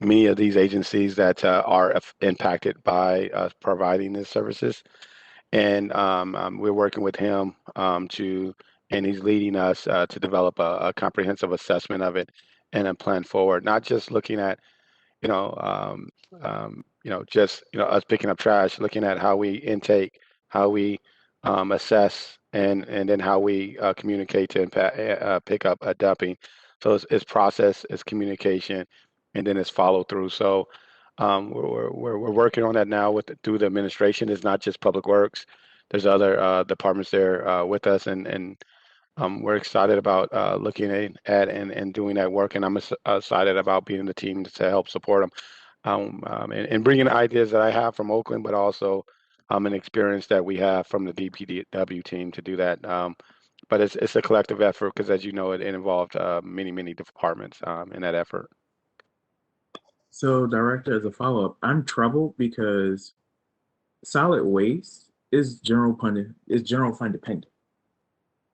many of these agencies that are impacted by providing these services. And we're working with him and he's leading us to develop a comprehensive assessment of it and a plan forward, not just looking at you know, just us picking up trash, looking at how we intake, how we assess, and then how we communicate to pick up dumping. So it's process, it's communication, and then it's follow through. So we're working on that now through the administration. It's not just Public Works. There's other departments there with us, and we're excited about looking at and doing that work, and I'm excited about being in the team to help support them and bringing ideas that I have from Oakland, but also an experience that we have from the DPW team to do that. But it's a collective effort because, as you know, it involved many departments in that effort. So, Director, as a follow-up, I'm troubled because solid waste is general fund dependent.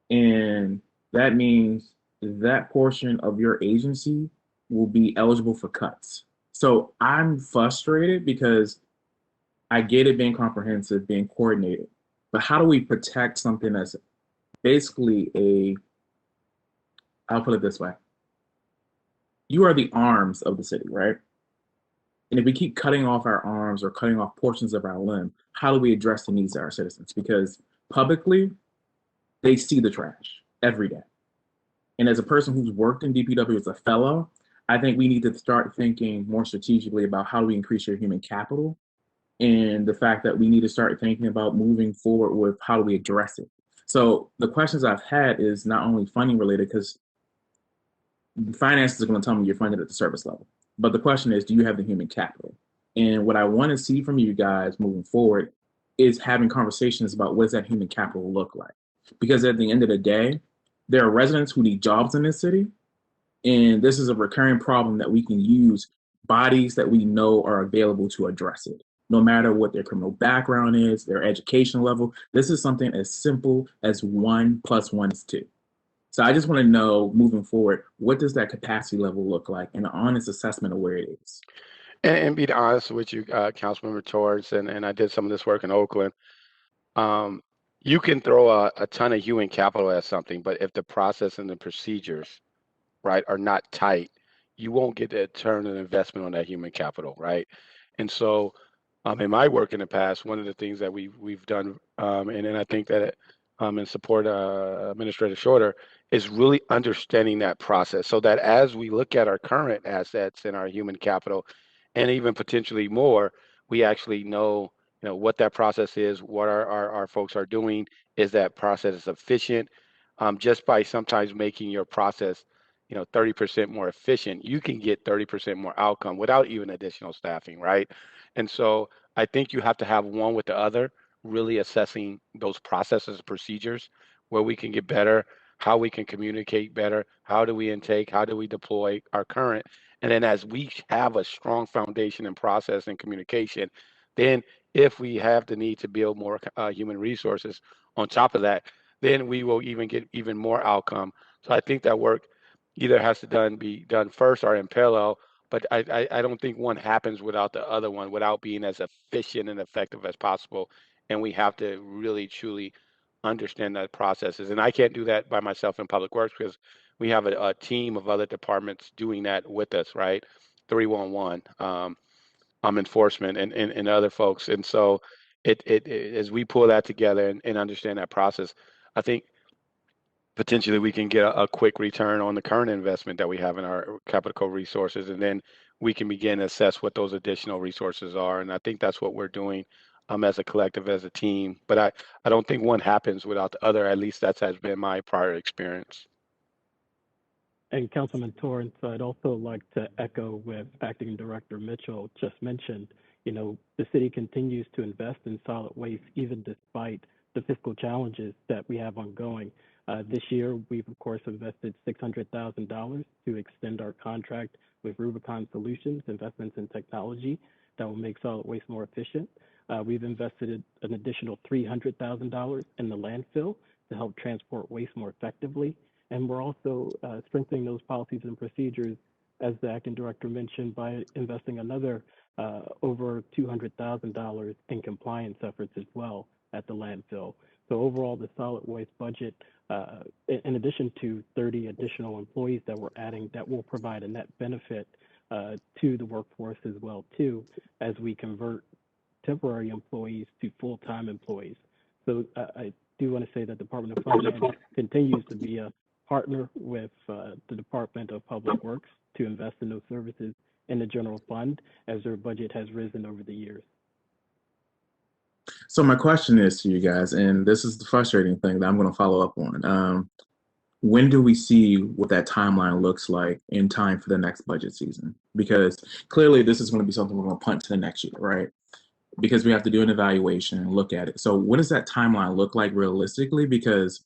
And that means that portion of your agency will be eligible for cuts. So I'm frustrated because I get it being comprehensive, being coordinated, but how do we protect something that's basically I'll put it this way. You are the arms of the city, right? And if we keep cutting off our arms or cutting off portions of our limb, how do we address the needs of our citizens? Because publicly, they see the trash every day. And as a person who's worked in DPW as a fellow, I think we need to start thinking more strategically about how do we increase your human capital, and the fact that we need to start thinking about moving forward with how do we address it. So the questions I've had is not only funding related, because finance is going to tell me you're funded at the service level, but the question is, do you have the human capital? And what I want to see from you guys moving forward is having conversations about what does that human capital look like? Because at the end of the day, there are residents who need jobs in this city, and this is a recurring problem that we can use bodies that we know are available to address it, no matter what their criminal background is, their education level. This is something as simple as 1 + 1 is 2. So I just want to know, moving forward, what does that capacity level look like, and an honest assessment of where it is. And be honest with you, Councilmember Torres, and I did some of this work in Oakland. You can throw a ton of human capital at something, but if the process and the procedures, right, are not tight, you won't get the return on investment on that human capital, right? And so, in my work in the past, one of the things that we've done, and then I think that in support Administrator Shorter, is really understanding that process, so that as we look at our current assets and our human capital, and even potentially more, we actually know, what that process is, what our folks are doing, is that process efficient? Just by sometimes making your process 30% more efficient, you can get 30% more outcome without even additional staffing, right? And so I think you have to have one with the other, really assessing those processes and procedures where we can get better, how we can communicate better, how do we intake, how do we deploy our current. And then as we have a strong foundation in process and communication, then if we have the need to build more human resources on top of that, then we will even get even more outcome. So I think that work either has to be done first or in parallel, but I don't think one happens without the other one, without being as efficient and effective as possible. And we have to really truly understand that processes. And I can't do that by myself in Public Works because we have a team of other departments doing that with us, right? 311, enforcement and other folks. And so it as we pull that together and understand that process, I think potentially we can get a quick return on the current investment that we have in our capital resources, and then we can begin to assess what those additional resources are. And I think that's what we're doing as a collective, as a team. But I don't think one happens without the other. At least that has been my prior experience. And Councilman Torrance, I'd also like to echo what Acting Director Mitchell just mentioned. The city continues to invest in solid waste even despite the fiscal challenges that we have ongoing. This year, we've of course invested $600,000 to extend our contract with Rubicon Solutions, investments in technology that will make solid waste more efficient. We've invested an additional $300,000 in the landfill to help transport waste more effectively. And we're also strengthening those policies and procedures as the acting director mentioned, by investing another over $200,000 in compliance efforts as well at the landfill. So overall, the solid waste budget, in addition to 30 additional employees that we're adding, that will provide a net benefit to the workforce as well too, as we convert temporary employees to full-time employees. So I do want to say that the Department of Finance continues to be a partner with the Department of Public Works to invest in those services in the general fund as their budget has risen over the years. So my question is to you guys, and this is the frustrating thing that I'm going to follow up on. When do we see what that timeline looks like in time for the next budget season? Because clearly this is going to be something we're going to punt to the next year, right? Because we have to do an evaluation and look at it. So what does that timeline look like realistically? Because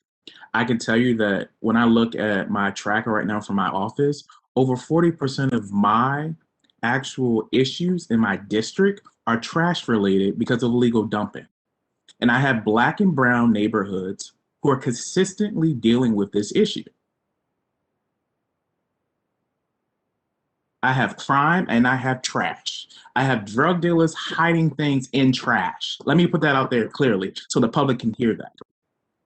I can tell you that when I look at my tracker right now for my office, over 40% of my actual issues in my district are trash related because of illegal dumping. And I have Black and brown neighborhoods who are consistently dealing with this issue. I have crime and I have trash. I have drug dealers hiding things in trash. Let me put that out there clearly so the public can hear that.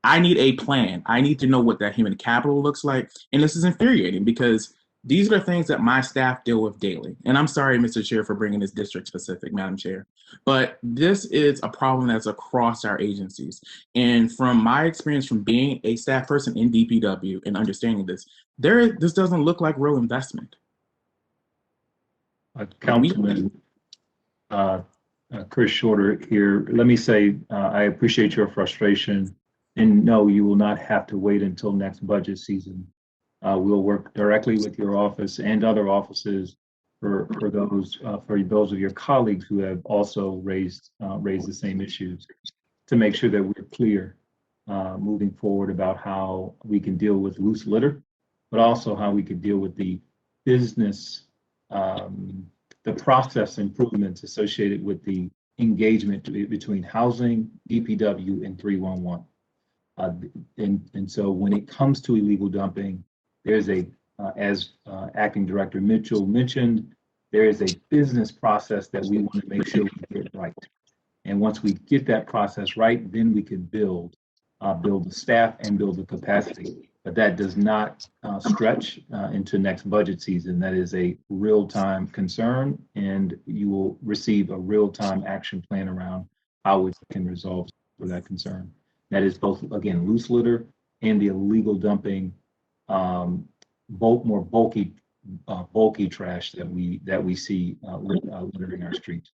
I need a plan. I need to know what that human capital looks like. And this is infuriating because these are things that my staff deal with daily. And I'm sorry, Mr. Chair, for bringing this district specific, Madam Chair. But this is a problem that's across our agencies. And from my experience from being a staff person in DPW and understanding this, this doesn't look like real investment. Councilman Chris Shorter here. Let me say, I appreciate your frustration. And no, you will not have to wait until next budget season. We'll work directly with your office and other offices for those of your colleagues who have also raised the same issues to make sure that we're clear moving forward about how we can deal with loose litter, but also how we could deal with the business, the process improvements associated with the engagement between housing, DPW, and 311. And so when it comes to illegal dumping, there's as Acting Director Mitchell mentioned, there is a business process that we want to make sure we get right. And once we get that process right, then we can build the staff and build the capacity. But that does not stretch into next budget season. That is a real-time concern, and you will receive a real-time action plan around how we can resolve for that concern. That is both, again, loose litter and the illegal dumping, more bulky trash that we see littering our streets.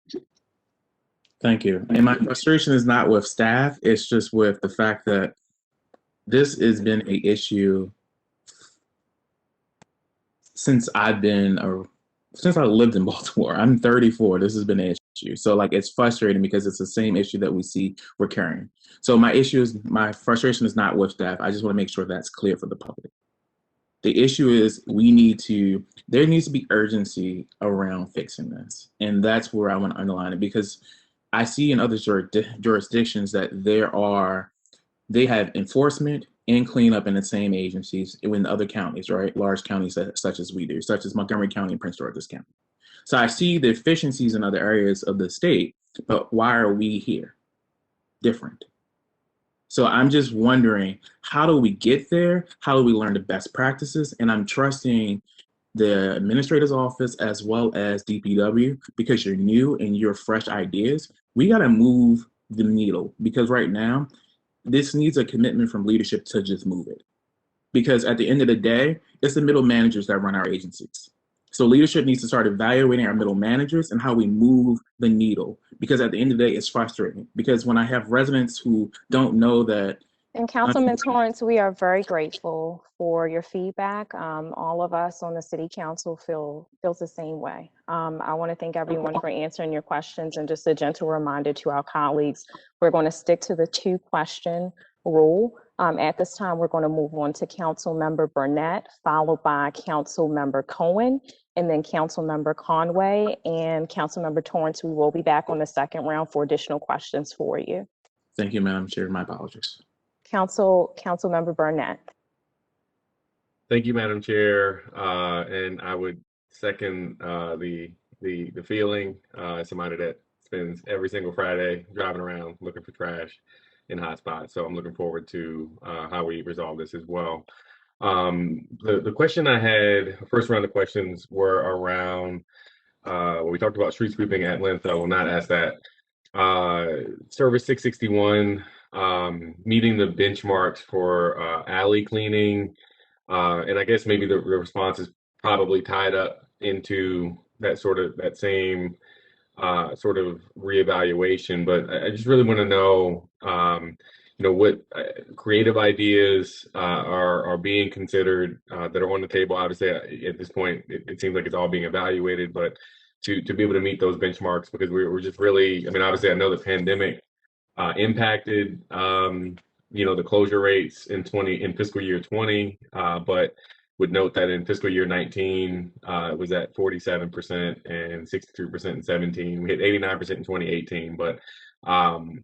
Thank you. And my frustration is not with staff, it's just with the fact that this has been an issue since I lived in Baltimore. I'm 34, this has been an issue. So like, it's frustrating because it's the same issue that we see recurring. So my frustration is not with staff. I just want to make sure that's clear for the public. The issue is there needs to be urgency around fixing this. And that's where I want to underline it, because I see in other jurisdictions that they have enforcement and cleanup in the same agencies in other counties, right? Large counties such as we do, such as Montgomery County and Prince George's County. So I see the efficiencies in other areas of the state, but why are we here different? So I'm just wondering, how do we get there? How do we learn the best practices? And I'm trusting the administrator's office as well as DPW, because you're new and you're fresh ideas. We got to move the needle, because right now, this needs a commitment from leadership to just move it. Because at the end of the day, it's the middle managers that run our agencies. So leadership needs to start evaluating our middle managers and how we move the needle. Because at the end of the day, it's frustrating. Because when I have residents who don't know that. And Councilman Torrance, we are very grateful for your feedback. All of us on the City Council feels the same way. I want to thank everyone for answering your questions, and just a gentle reminder to our colleagues, we're going to stick to the 2-question rule. At this time, we're going to move on to Councilmember Burnett, followed by Councilmember Cohen, and then Councilmember Conway and Councilmember Torrance. We will be back on the second round for additional questions for you. Thank you, Madam Chair. My apologies. Councilmember Burnett. Thank you, Madam Chair. And I would second the feeling. Somebody that spends every single Friday driving around looking for trash in hot spots. So I'm looking forward to how we resolve this as well. The question I had, first round of questions were around, we talked about street sweeping at length. I will not ask that. Service 661, meeting the benchmarks for alley cleaning. And I guess maybe the response is probably tied up into that same sort of reevaluation. But I just really want to know, what creative ideas are being considered that are on the table. Obviously, at this point, it seems like it's all being evaluated, but to be able to meet those benchmarks, because we're just really, I mean, obviously, I know the pandemic impacted, the closure rates in fiscal year 20, but would note that in fiscal year 19, it was at 47% and 63% in 17. We hit 89% in 2018, but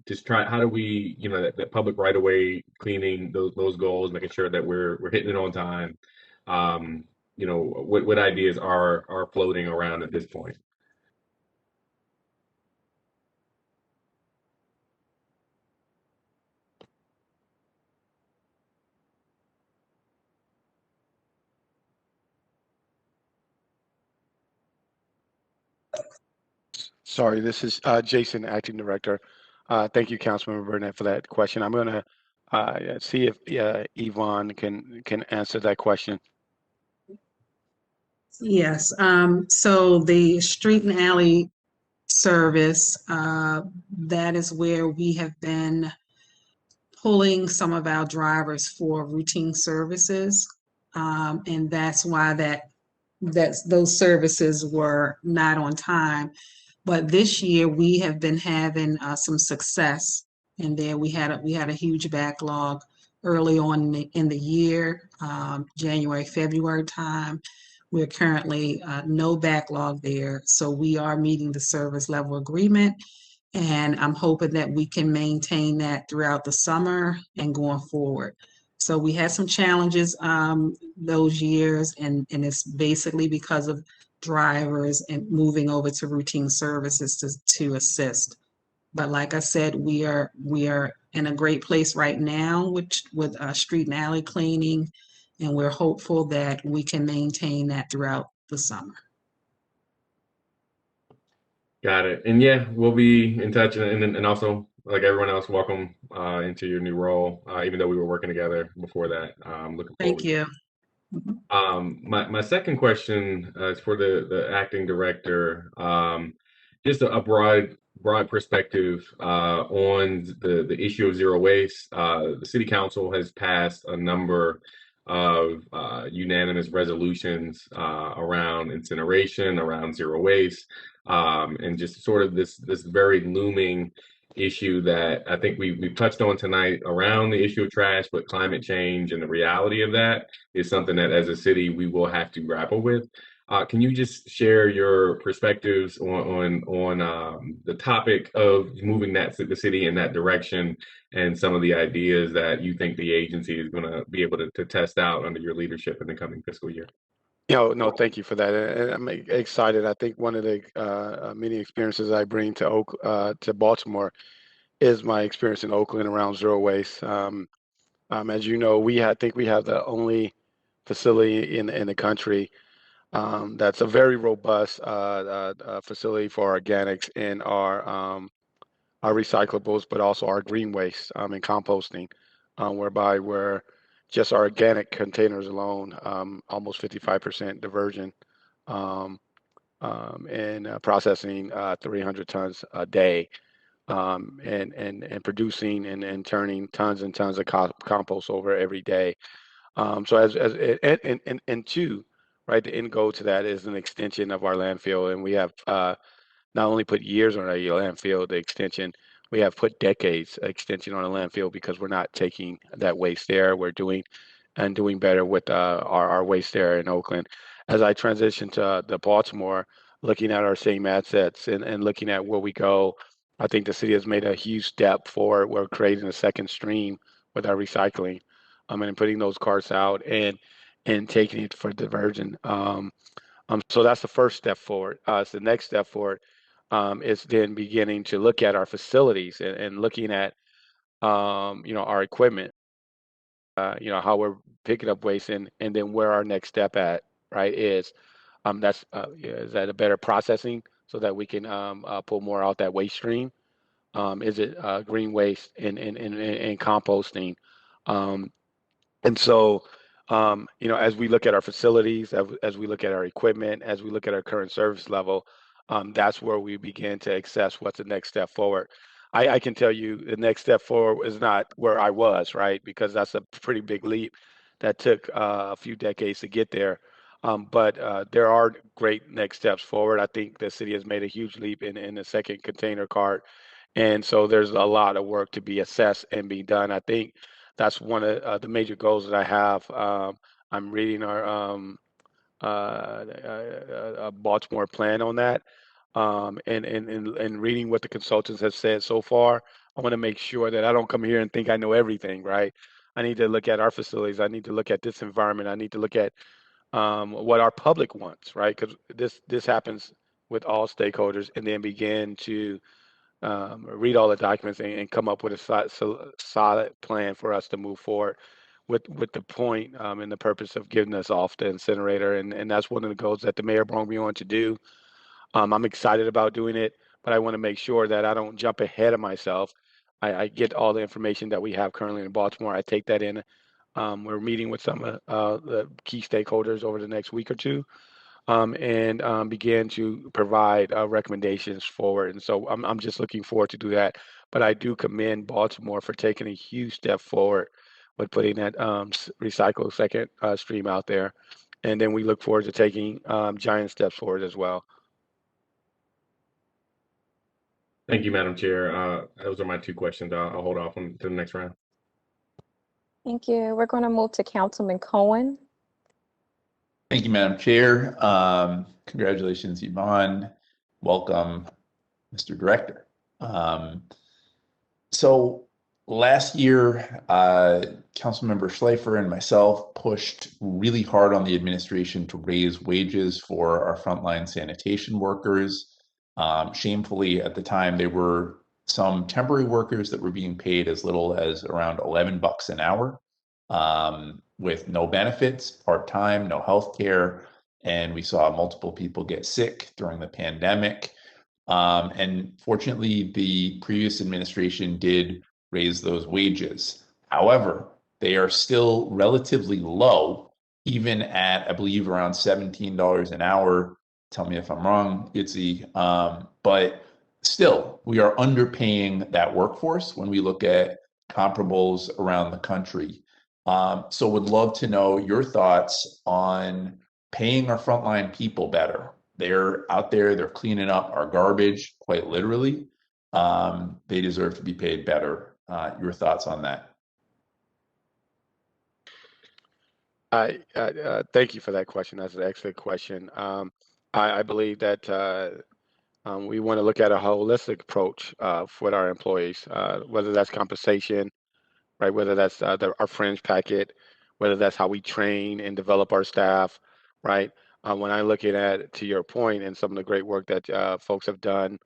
just how do we, that public right of way cleaning, those goals, making sure that we're hitting it on time. What ideas are floating around at this point? Sorry, this is Jason, Acting Director. Thank you, Councilmember Burnett, for that question. I'm going to see if Yvonne can answer that question. Yes, so the street and alley service, that is where we have been pulling some of our drivers for routine services. And that's why those services were not on time. But this year we have been having some success in there. We had a huge backlog early on in the year, January, February time. We're currently no backlog there. So we are meeting the service level agreement. And I'm hoping that we can maintain that throughout the summer and going forward. So we had some challenges those years, and it's basically because of drivers and moving over to routine services to assist. But like I said, we are in a great place right now with street and alley cleaning, and we're hopeful that we can maintain that throughout the summer. Got it. And yeah, we'll be in touch, and also, like everyone else, welcome into your new role. Even though we were working together before that, looking forward. Thank you. My second question is for the acting director. Just a broad perspective on the issue of zero waste. The city council has passed a number of unanimous resolutions around incineration, around zero waste, and just sort of this very looming issue that I think we've touched on tonight around the issue of trash, but climate change and the reality of that is something that as a city we will have to grapple with. Can you just share your perspectives on the topic of moving the city in that direction, and some of the ideas that you think the agency is going to be able to test out under your leadership in the coming fiscal year? No, thank you for that. And I'm excited. I think one of the many experiences I bring to Baltimore is my experience in Oakland around zero waste. As you know, I think we have the only facility in the country that's a very robust facility for organics in our recyclables, but also our green waste and composting, whereby we're just our organic containers alone, almost 55% diversion, and processing 300 tons a day, and producing and turning tons and tons of compost over every day. So and two, right, the end goal to that is an extension of our landfill, and we have not only put years on our landfill, the extension, we have put decades extension on a landfill, because we're not taking that waste there. We're doing better with our waste there in Oakland. As I transition to the Baltimore, looking at our same assets and looking at where we go, I think the city has made a huge step forward. We're creating a second stream with our recycling, and putting those carts out and taking it for diversion. So that's the first step forward. So the next step forward is then beginning to look at our facilities and looking at our equipment, how we're picking up waste and then where our next step at, right, is. Is that a better processing so that we can pull more out that waste stream? Is it green waste and composting? Um, and so, as we look at our facilities, as we look at our equipment, as we look at our current service level, that's where we begin to assess what's the next step forward. I can tell you the next step forward is not where I was, right? Because that's a pretty big leap that took a few decades to get there. But there are great next steps forward. I think the city has made a huge leap in the second container cart. And so there's a lot of work to be assessed and be done. I think that's one of the major goals that I have. I'm reading our Baltimore plan on that, and reading what the consultants have said so far. I want to make sure that I don't come here and think I know everything, right? I need to look at our facilities. I need to look at this environment. I need to look at what our public wants, right? Because this happens with all stakeholders, and then begin to read all the documents and come up with a solid plan for us to move forward with the point and the purpose of getting us off the incinerator. And that's one of the goals that the mayor brought me on to do. I'm excited about doing it, but I want to make sure that I don't jump ahead of myself. I get all the information that we have currently in Baltimore. I take that in. We're meeting with some of the key stakeholders over the next week or two, and begin to provide recommendations forward. And so I'm just looking forward to do that. But I do commend Baltimore for taking a huge step forward with putting that recycle second stream out there. And then we look forward to taking giant steps forward as well. Thank you, Madam Chair. Those are my two questions. I'll hold off to the next round. Thank you. We're going to move to Councilman Cohen. Thank you, Madam Chair. Congratulations, Yvonne. Welcome, Mr. Director. So last year, Councilmember Schleifer and myself pushed really hard on the administration to raise wages for our frontline sanitation workers. Shamefully, at the time, there were some temporary workers that were being paid as little as around $11 an hour, with no benefits, part-time, no health care. And we saw multiple people get sick during the pandemic. And fortunately, the previous administration did raise those wages. However, they are still relatively low, even at, I believe, around $17 an hour. Tell me if I'm wrong, Itzy. But still, we are underpaying that workforce when we look at comparables around the country. So would love to know your thoughts on paying our frontline people better. They're out there, they're cleaning up our garbage, quite literally. They deserve to be paid better. Your thoughts on that? Thank you for that question. That's an excellent question. I believe that we want to look at a holistic approach with our employees, whether that's compensation, right? Whether that's our fringe packet, whether that's how we train and develop our staff, right? When I look at, to your point, and some of the great work that folks have done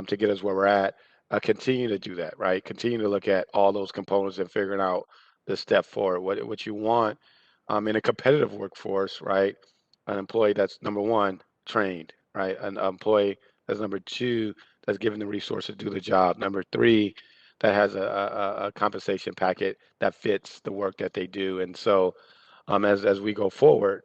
to get us where we're at, continue to do that, right? Continue to look at all those components and figuring out the step forward. What you want in a competitive workforce, right? An employee that's number one, trained, right? An employee that's number two, that's given the resources to do the job. Number three, that has a compensation packet that fits the work that they do. And so as we go forward,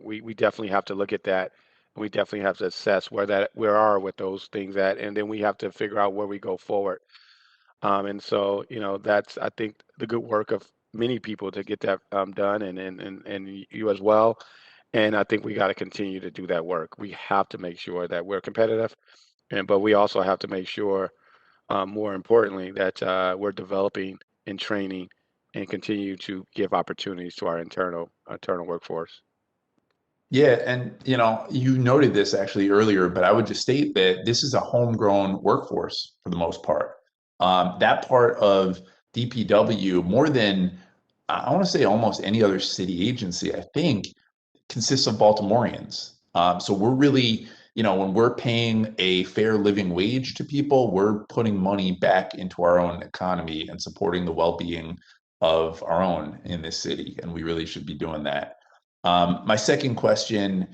we definitely have to look at that. And we definitely have to assess where are with those things at, and then we have to figure out where we go forward. And so, that's, I think, the good work of many people to get that done, and you as well. And I think we got to continue to do that work. We have to make sure that we're competitive, but we also have to make sure, more importantly, that we're developing and training and continue to give opportunities to our internal workforce. Yeah, and you noted this actually earlier, but I would just state that this is a homegrown workforce for the most part. That part of DPW, more than I want to say almost any other city agency, I think, consists of Baltimoreans. So we're really, when we're paying a fair living wage to people, we're putting money back into our own economy and supporting the well-being of our own in this city, and we really should be doing that. My second question,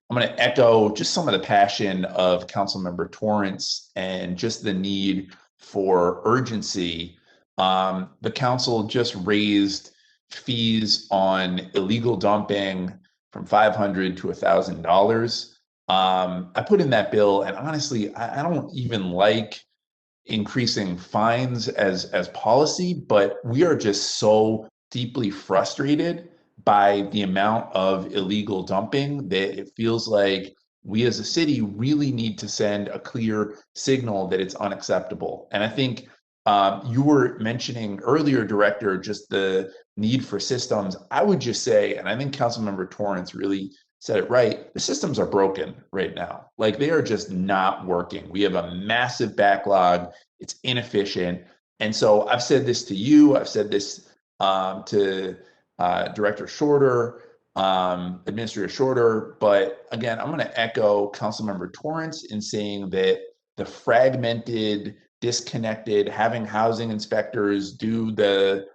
I'm going to echo just some of the passion of Councilmember Torrance and just the need for urgency. The council just raised fees on illegal dumping from $500 to $1,000. I put in that bill, and honestly, I don't even like increasing fines as policy, but we are just so deeply frustrated by the amount of illegal dumping that it feels like we as a city really need to send a clear signal that it's unacceptable. And I think you were mentioning earlier, Director, just the need for systems. I would just say, and I think Councilmember Torrance really said it right, the systems are broken right now. Like, they are just not working. We have a massive backlog. It's inefficient. And so I've said this to you, I've said this to Director Shorter, Administrator Shorter, but again, I'm going to echo Councilmember Torrance in saying that the fragmented, disconnected, having housing inspectors do the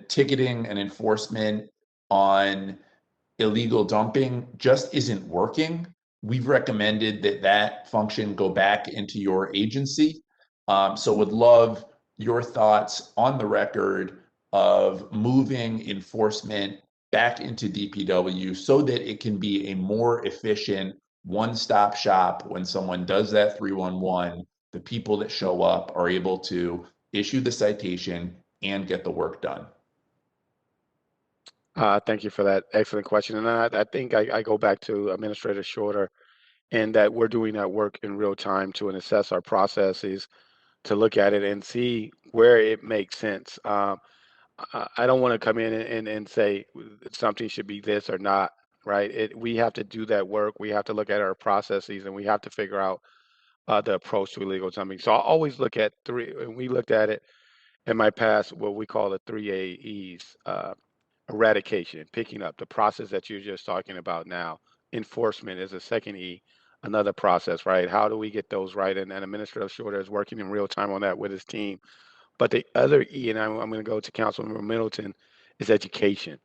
ticketing and enforcement on illegal dumping just isn't working. We've recommended that function go back into your agency. So would love your thoughts on the record of moving enforcement back into DPW so that it can be a more efficient one-stop shop. When someone does that 311, the people that show up are able to issue the citation and get the work done. Thank you for that excellent question. And I think I go back to Administrator Shorter, and that we're doing that work in real time to assess our processes, to look at it and see where it makes sense. I don't want to come in and say something should be this or not, right? We have to do that work. We have to look at our processes, and we have to figure out the approach to illegal dumping. So I always look at and we looked at it in my past, what we call the 3 AEs. Eradication, picking up the process that you're just talking about now. Enforcement is a second E, another process, right? How do we get those right? And Administrator Shorter is working in real time on that with his team. But the other E, and I'm going to go to Councilmember Middleton, is education,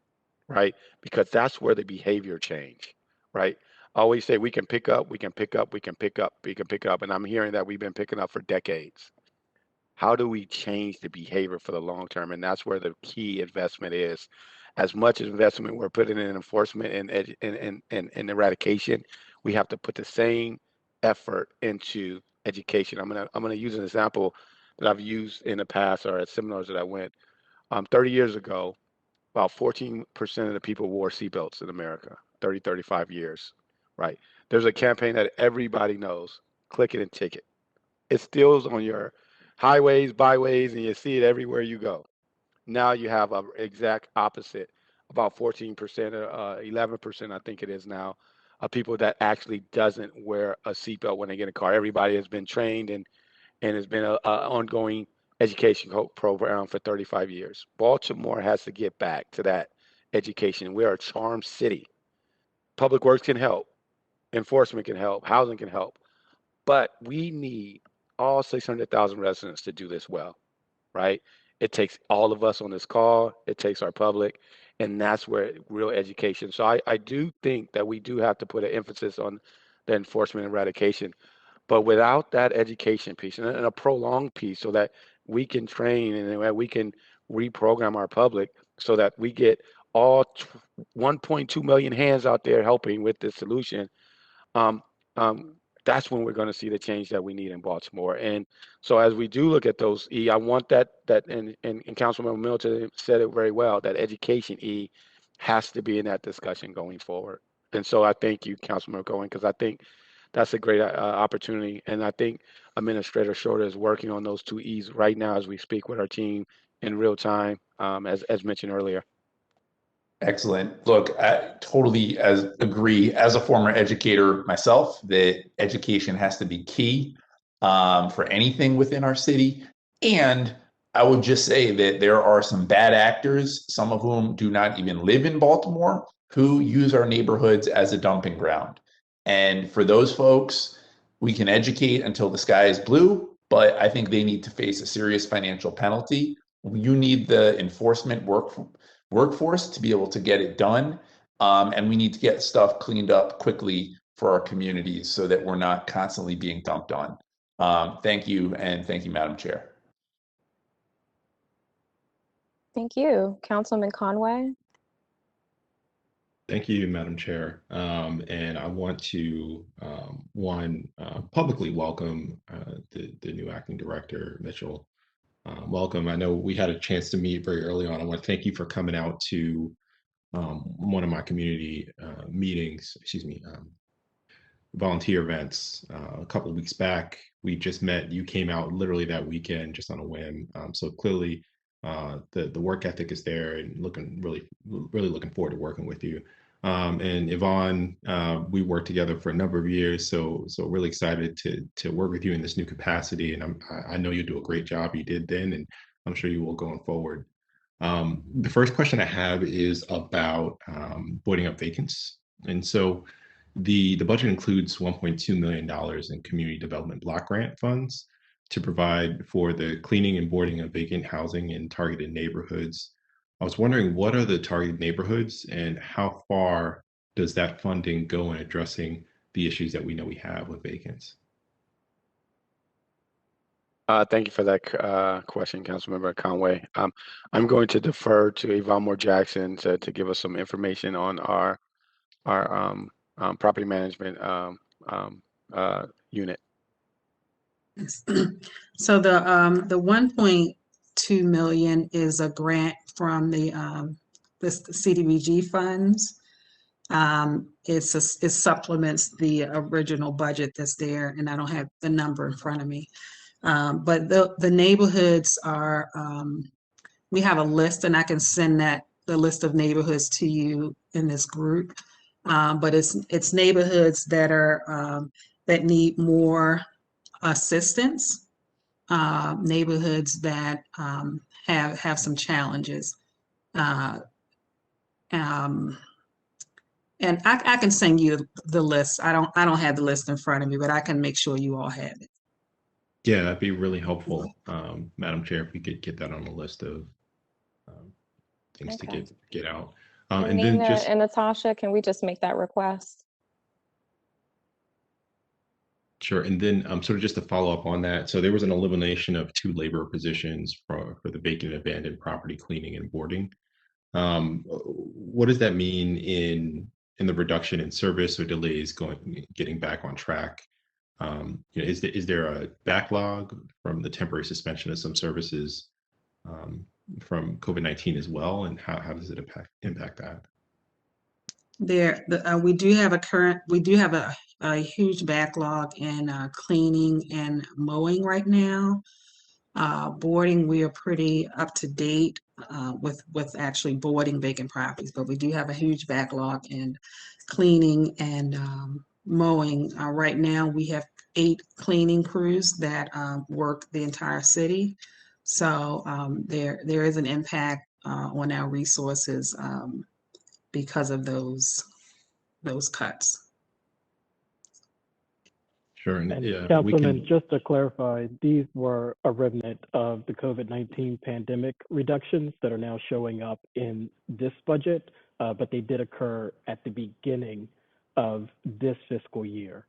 right? Because that's where the behavior change, right? I always say we can pick up, we can pick up, we can pick up, we can pick up. And I'm hearing that we've been picking up for decades. How do we change the behavior for the long term? And that's where the key investment is. As much investment we're putting in enforcement and eradication, we have to put the same effort into education. I'm gonna use an example that I've used in the past or at seminars that I went. 30 years ago, about 14% of the people wore seatbelts in America. 35 years, right? There's a campaign that everybody knows: click it and ticket. It still's on your highways, byways, and you see it everywhere you go. Now you have an exact opposite. About 14%, 11%, I think it is now, of people that actually doesn't wear a seatbelt when they get in a car. Everybody has been trained, and it's been an ongoing education program for 35 years. Baltimore has to get back to that education. We are a charm city. Public Works can help. Enforcement can help. Housing can help. But we need all 600,000 residents to do this well, right? It takes all of us on this call. It takes our public, and that's where real education. So I do think that we do have to put an emphasis on the enforcement and eradication, but without that education piece and a prolonged piece, so that we can train and that we can reprogram our public, so that we get all 1.2 million hands out there helping with this solution. Um, that's when we're going to see the change that we need in Baltimore. And so as we do look at those E, I want that and Councilmember Middleton said it very well, that education E has to be in that discussion going forward. And so I thank you, Councilmember Cohen, because I think that's a great opportunity. And I think Administrator Shorter is working on those two E's right now as we speak with our team in real time, as mentioned earlier. Excellent. Look, I totally agree as a former educator myself that education has to be key for anything within our city. And I would just say that there are some bad actors, some of whom do not even live in Baltimore, who use our neighborhoods as a dumping ground. And for those folks, we can educate until the sky is blue, but I think they need to face a serious financial penalty. You need the enforcement workforce to be able to get it done. And we need to get stuff cleaned up quickly for our communities so that we're not constantly being dumped on. Thank you, and thank you, Madam Chair. Thank you. Councilman Conway? Thank you, Madam Chair. And I want to, publicly welcome the new acting director, Mitchell. Welcome. I know we had a chance to meet very early on. I want to thank you for coming out to one of my community meetings, volunteer events a couple of weeks back. We just met. You came out literally that weekend just on a whim. So clearly the work ethic is there, and really looking forward to working with you. And Yvonne, we worked together for a number of years, so really excited to work with you in this new capacity. And I know you'll do a great job. You did then, and I'm sure you will going forward. The first question I have is about voiding up vacants. And so the budget includes $1.2 million in community development block grant funds to provide for the cleaning and boarding of vacant housing in targeted neighborhoods. I was wondering, what are the targeted neighborhoods, and how far does that funding go in addressing the issues that we know we have with vacants? Thank you for that question, Councilmember Conway. I'm going to defer to Yvonne Moore Jackson to give us some information on our property management unit. So the 1.2 million is a grant from the CDBG funds. It supplements the original budget that's there, and I don't have the number in front of me. But the neighborhoods are, we have a list, and I can send the list of neighborhoods to you in this group. But it's neighborhoods that are that need more assistance, neighborhoods that have some challenges. And I can send you the list. I don't have the list in front of me, but I can make sure you all have it. Yeah, that'd be really helpful, Madam Chair, if we could get that on the list of things to get out. And then Nina just and Natasha, can we just make that request? Sure. And then sort of just to follow up on that, so there was an elimination of 2 labor positions for the vacant and abandoned property cleaning and boarding. What does that mean in the reduction in service or delays getting back on track? Is there a backlog from the temporary suspension of some services from COVID-19 as well, and how does it impact that? We do have a huge backlog in cleaning and mowing right now. Boarding, we are pretty up to date with actually boarding vacant properties, but we do have a huge backlog in cleaning and mowing. Right now, we have 8 cleaning crews that work the entire city. So there is an impact on our resources because of those cuts. Sure. And yeah, Councilman, just to clarify, these were a remnant of the COVID-19 pandemic reductions that are now showing up in this budget, but they did occur at the beginning of this fiscal year.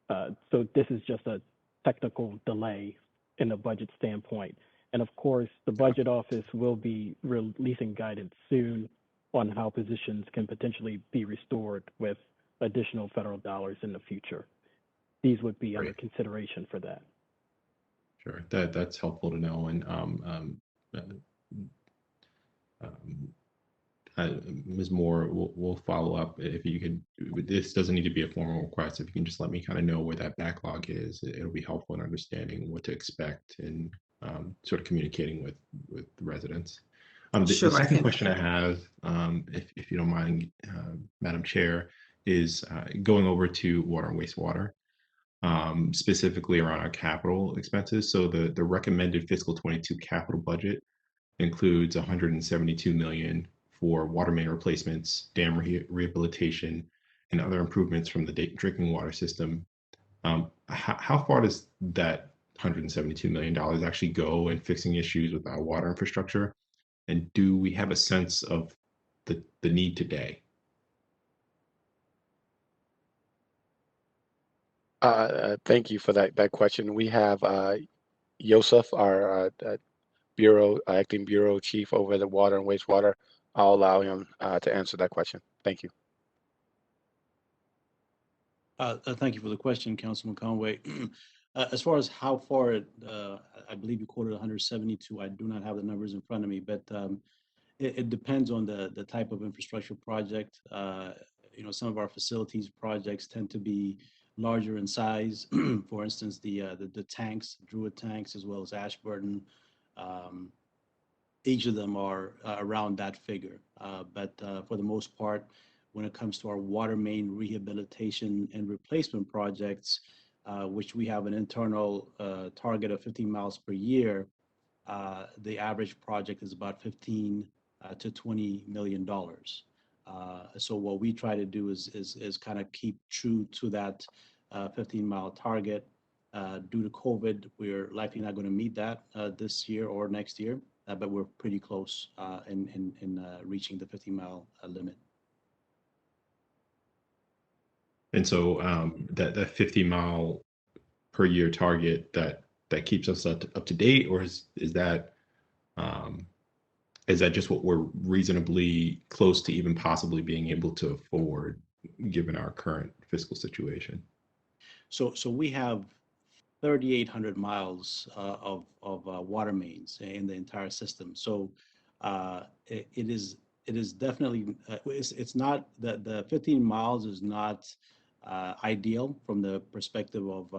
So this is just a technical delay in a budget standpoint. And of course, the budget office will be releasing guidance soon on how positions can potentially be restored with additional federal dollars in the future. These would be under consideration for that. Sure, that's helpful to know. And Ms. Moore, we'll follow up if you could. This doesn't need to be a formal request. If you can just let me kind of know where that backlog is, it'll be helpful in understanding what to expect and sort of communicating with the residents. The second question I have, if you don't mind, Madam Chair, is going over to water and wastewater, specifically around our capital expenses. So the recommended fiscal 22 capital budget includes $172 million for water main replacements, dam rehabilitation, and other improvements from the drinking water system. How far does that $172 million actually go in fixing issues with our water infrastructure? And do we have a sense of the need today? Thank you for that question. We have Yosef, our acting bureau chief over the water and wastewater. I'll allow him to answer that question. Thank you. Thank you for the question, Councilman Conway. As far as how far I believe you quoted 172. I do not have the numbers in front of me, but it depends on the type of infrastructure project. Some of our facilities projects tend to be larger in size. For instance, the tanks, Druid tanks, as well as Ashburton. Each of them are around that figure. But for the most part, when it comes to our water main rehabilitation and replacement projects, which we have an internal target of 15 miles per year, the average project is about $15 to $20 million. So what we try to do is kind of keep true to that 15-mile target. Due to COVID, we're likely not going to meet that this year or next year, but we're pretty close in reaching the 15-mile limit. And so that 50-mile per year target that keeps us up to date, or is that just what we're reasonably close to even possibly being able to afford given our current fiscal situation? So we have 3,800 miles of water mains in the entire system. So it is definitely it's not the 15 miles is not ideal from the perspective of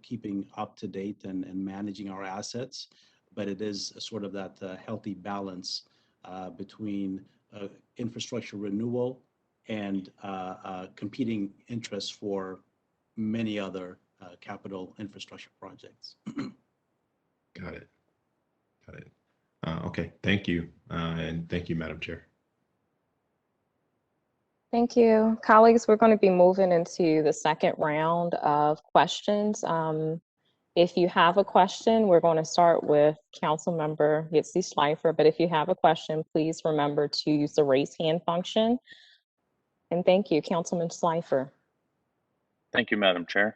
keeping up to date and managing our assets, but it is sort of that healthy balance between infrastructure renewal and competing interests for many other capital infrastructure projects. Got it. Okay, thank you. And thank you, Madam Chair. Thank you. Colleagues, we're going to be moving into the second round of questions. If you have a question, we're going to start with Councilmember Yitzi Schleifer, but if you have a question, please remember to use the raise hand function. And thank you, Councilman Schleifer. Thank you, Madam Chair.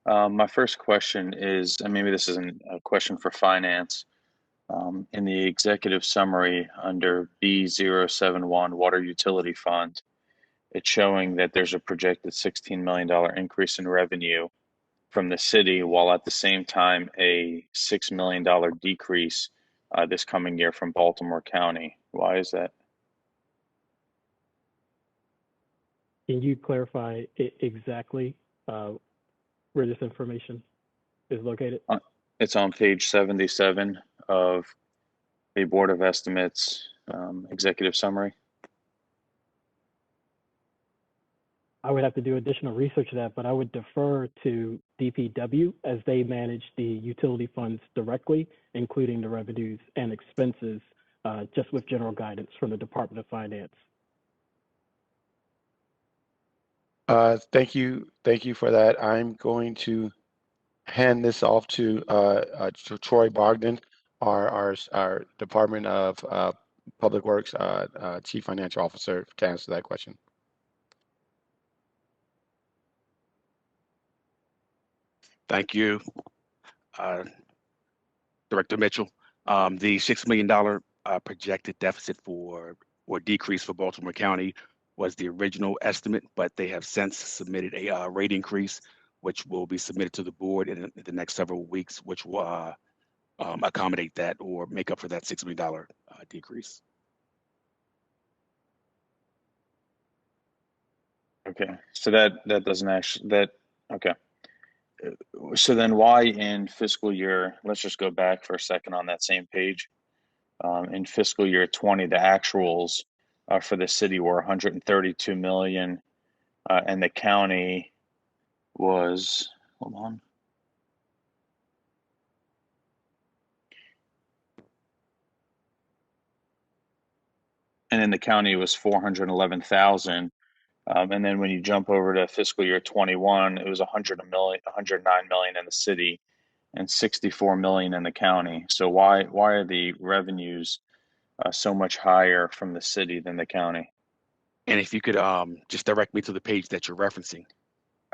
My first question is, and maybe this isn't a question for finance, in the executive summary under B071 Water Utility Fund, it's showing that there's a projected $16 million increase in revenue from the city, while at the same time a $6 million decrease this coming year from Baltimore County. Why is that? Can you clarify exactly where this information is located? It's on page 77 of a Board of Estimates executive summary. I would have to do additional research of that, but I would defer to DPW as they manage the utility funds directly, including the revenues and expenses, just with general guidance from the Department of Finance. Thank you for that. I'm going to hand this off to Troy Bogdan, our Department of Public Works Chief Financial Officer, to answer that question. Thank you, Director Mitchell. The $6 million projected deficit or decrease for Baltimore County was the original estimate, but they have since submitted a rate increase, which will be submitted to the board in the next several weeks, which will accommodate that or make up for that $6 million decrease. Okay, so that doesn't actually, okay. So then why in fiscal year, let's just go back for a second on that same page. In fiscal year 20, the actuals for the city were 132 million and the county was, hold on. and in the county it was 411,000. And then when you jump over to fiscal year 21, it was 109 million in the city and 64 million in the county. So why are the revenues so much higher from the city than the county? And if you could just direct me to the page that you're referencing.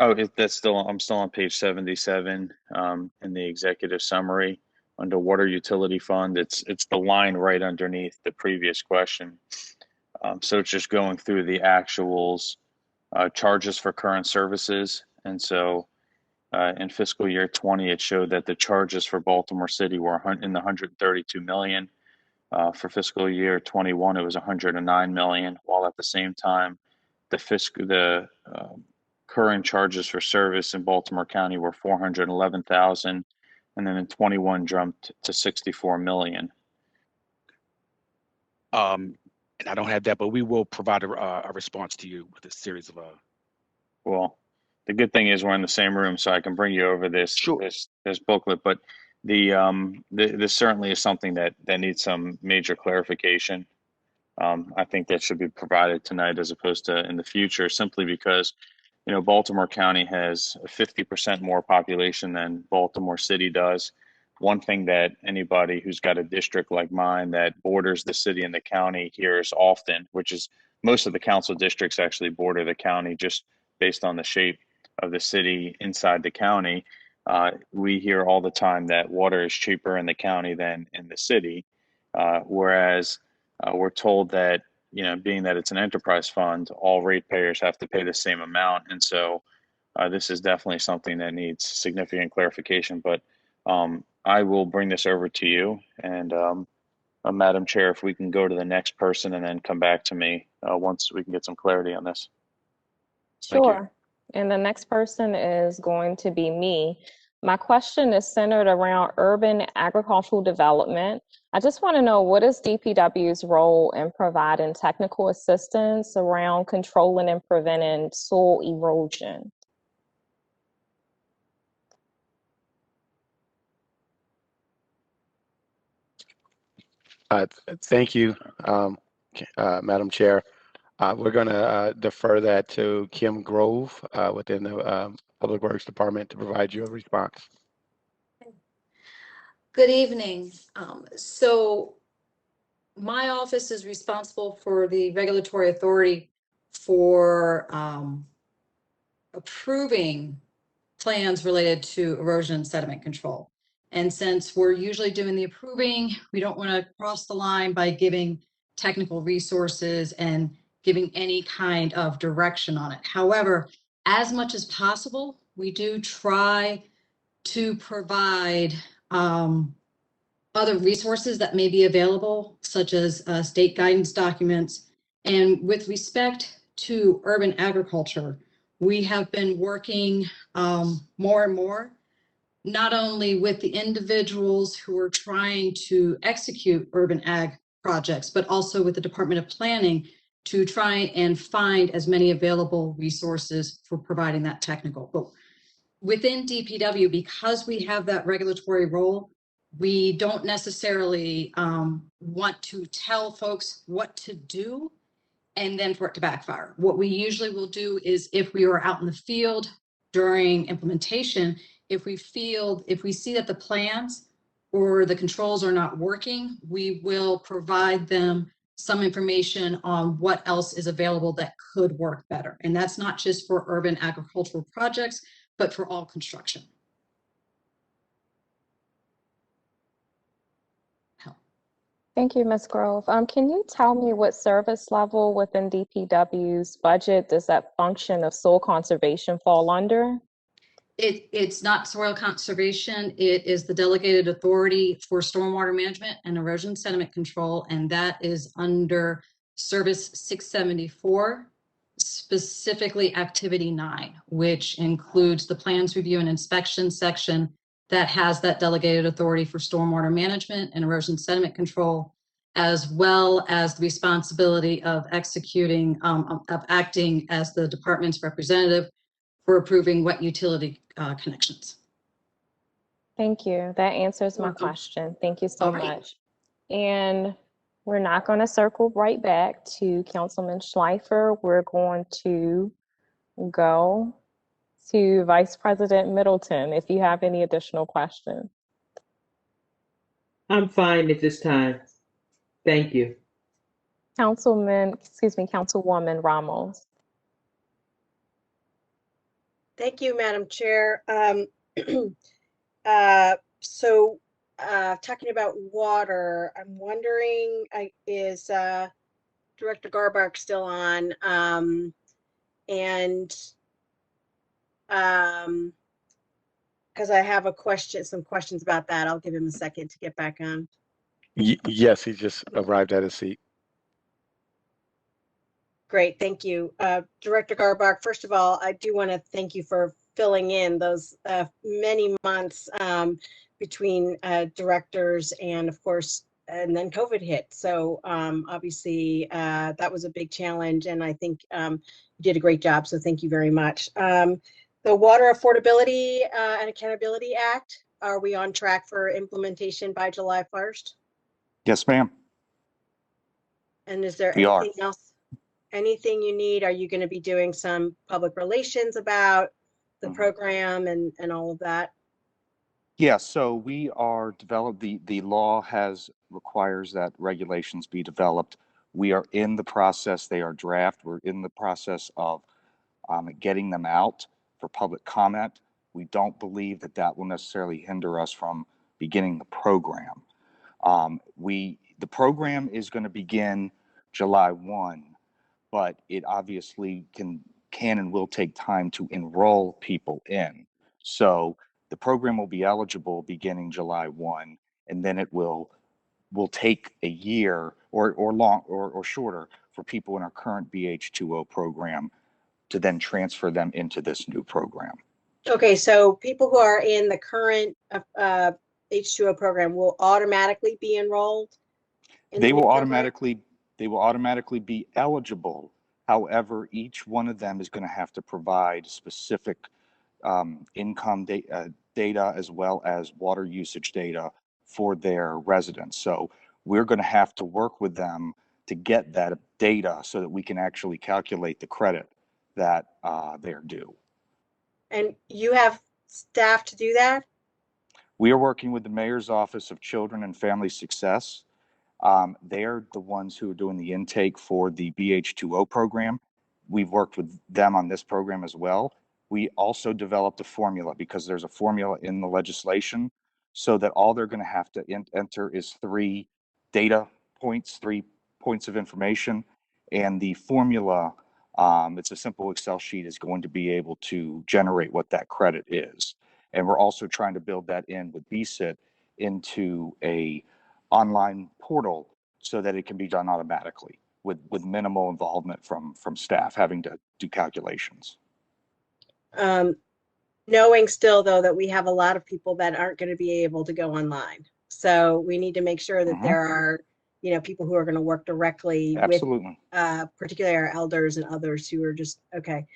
Oh, I'm still on page 77 in the executive summary under water utility fund. It's the line right underneath the previous question. So it's just going through the actuals, charges for current services. And so in fiscal year 20, it showed that the charges for Baltimore City were in the 132 million. For fiscal year 21, it was 109 million, while at the same time, the current charges for service in Baltimore County were 411,000, and then in 21 jumped to 64 million. And I don't have that, but we will provide a response to you with a series of. Well, the good thing is we're in the same room, so I can bring you over this this booklet. But this certainly is something that needs some major clarification. I think that should be provided tonight as opposed to in the future, simply because, you know, Baltimore County has 50% more population than Baltimore City does. One thing that anybody who's got a district like mine that borders the city and the county hears often, which is most of the council districts actually border the county just based on the shape of the city inside the county. We hear all the time that water is cheaper in the county than in the city, whereas we're told that, you know, being that it's an enterprise fund, all ratepayers have to pay the same amount. And so this is definitely something that needs significant clarification. But I will bring this over to you. And Madam Chair, if we can go to the next person and then come back to me once we can get some clarity on this. Sure. And the next person is going to be me. My question is centered around urban agricultural development. I just want to know, what is DPW's role in providing technical assistance around controlling and preventing soil erosion? Thank you, Madam Chair. We're going to defer that to Kim Grove within the Public Works Department to provide you a response. Good evening. So my office is responsible for the regulatory authority for approving plans related to erosion and sediment control. And since we're usually doing the approving, we don't want to cross the line by giving technical resources and giving any kind of direction on it. However, as much as possible, we do try to provide other resources that may be available, such as state guidance documents. And with respect to urban agriculture, we have been working more and more, not only with the individuals who are trying to execute urban ag projects, but also with the Department of Planning to try and find as many available resources for providing that technical. But within DPW, because we have that regulatory role, we don't necessarily want to tell folks what to do and then for it to backfire. What we usually will do is, if we are out in the field during implementation, if we see that the plans or the controls are not working, we will provide them some information on what else is available that could work better. And that's not just for urban agricultural projects, but for all construction. Thank you, Ms. Grove. Can you tell me what service level within DPW's budget does that function of soil conservation fall under? It's not soil conservation. It is the delegated authority for stormwater management and erosion sediment control, and that is under Service 674, specifically Activity 9, which includes the plans review and inspection section that has that delegated authority for stormwater management and erosion sediment control, as well as the responsibility of executing, of acting as the department's representative for approving wet utility connections. Thank you. That answers my question. Thank you so much. And we're not going to circle right back to Councilman Schleifer. We're going to go to Vice President Middleton if you have any additional questions. I'm fine at this time. Thank you. Councilwoman Ramos. Thank you, Madam Chair. Talking about water, I'm wondering, is Director Garbark still on? Because I have some questions about that. I'll give him a second to get back on. Yes, he just arrived at his seat. Great, thank you. Director Garbark, first of all, I do want to thank you for filling in those many months between directors and, of course, and then COVID hit. So obviously that was a big challenge, and I think you did a great job. So thank you very much. The Water Affordability and Accountability Act, are we on track for implementation by July 1st? Yes, ma'am. And is there We are. anything else? Anything you need? Are you going to be doing some public relations about the program and all of that? Yeah, so we are the law requires that regulations be developed. We are in the process, they are draft. We're in the process of getting them out for public comment. We don't believe that will necessarily hinder us from beginning the program. The program is going to begin July 1, but it obviously can and will take time to enroll people in. So the program will be eligible beginning July 1, and then it will take a year or shorter for people in our current BH2O program to then transfer them into this new program. Okay, so people who are in the current H2O program will automatically be enrolled? They will automatically be eligible. However, each one of them is going to have to provide specific income data as well as water usage data for their residents. So we're going to have to work with them to get that data so that we can actually calculate the credit that they're due. And you have staff to do that? We are working with the Mayor's Office of Children and Family Success. They're the ones who are doing the intake for the BH2O program. We've worked with them on this program as well. We also developed a formula because there's a formula in the legislation so that all they're going to have to enter is 3 data points, 3 points of information. And the formula, it's a simple Excel sheet, is going to be able to generate what that credit is. And we're also trying to build that in with BSIT into a online portal so that it can be done automatically with minimal involvement from staff having to do calculations. Knowing still though that we have a lot of people that aren't going to be able to go online. So we need to make sure that there are, people who are going to work directly Absolutely. with particularly our elders and others who are just, okay.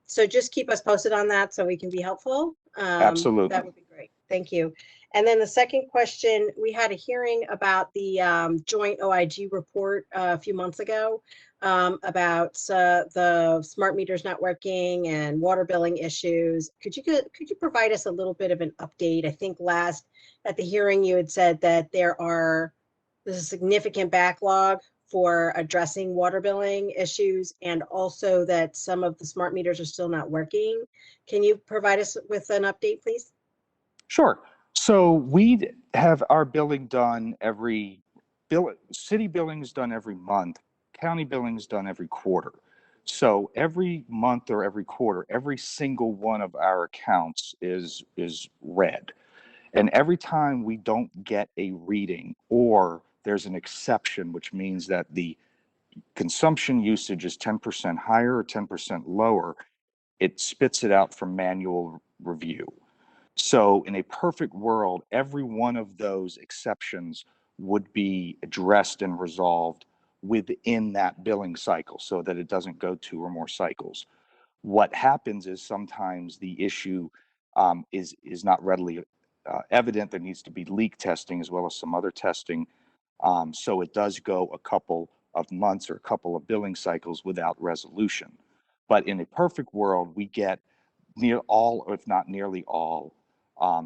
So just keep us posted on that so we can be helpful. Absolutely. That would be great. Thank you. And then the second question, we had a hearing about the joint OIG report a few months ago about the smart meters not working and water billing issues. Could you provide us a little bit of an update? I think last at the hearing you had said that there's a significant backlog for addressing water billing issues and also that some of the smart meters are still not working. Can you provide us with an update, please? Sure. So we have our billing done city billing is done every month, county billing is done every quarter. So every month or every quarter, every single one of our accounts is red. And every time we don't get a reading or there's an exception, which means that the consumption usage is 10% higher or 10% lower, it spits it out for manual review. So in a perfect world, every one of those exceptions would be addressed and resolved within that billing cycle so that it doesn't go 2 or more cycles. What happens is sometimes the issue is not readily evident. There needs to be leak testing as well as some other testing So it does go a couple of months or a couple of billing cycles without resolution. But in a perfect world, we get near all, if not nearly all,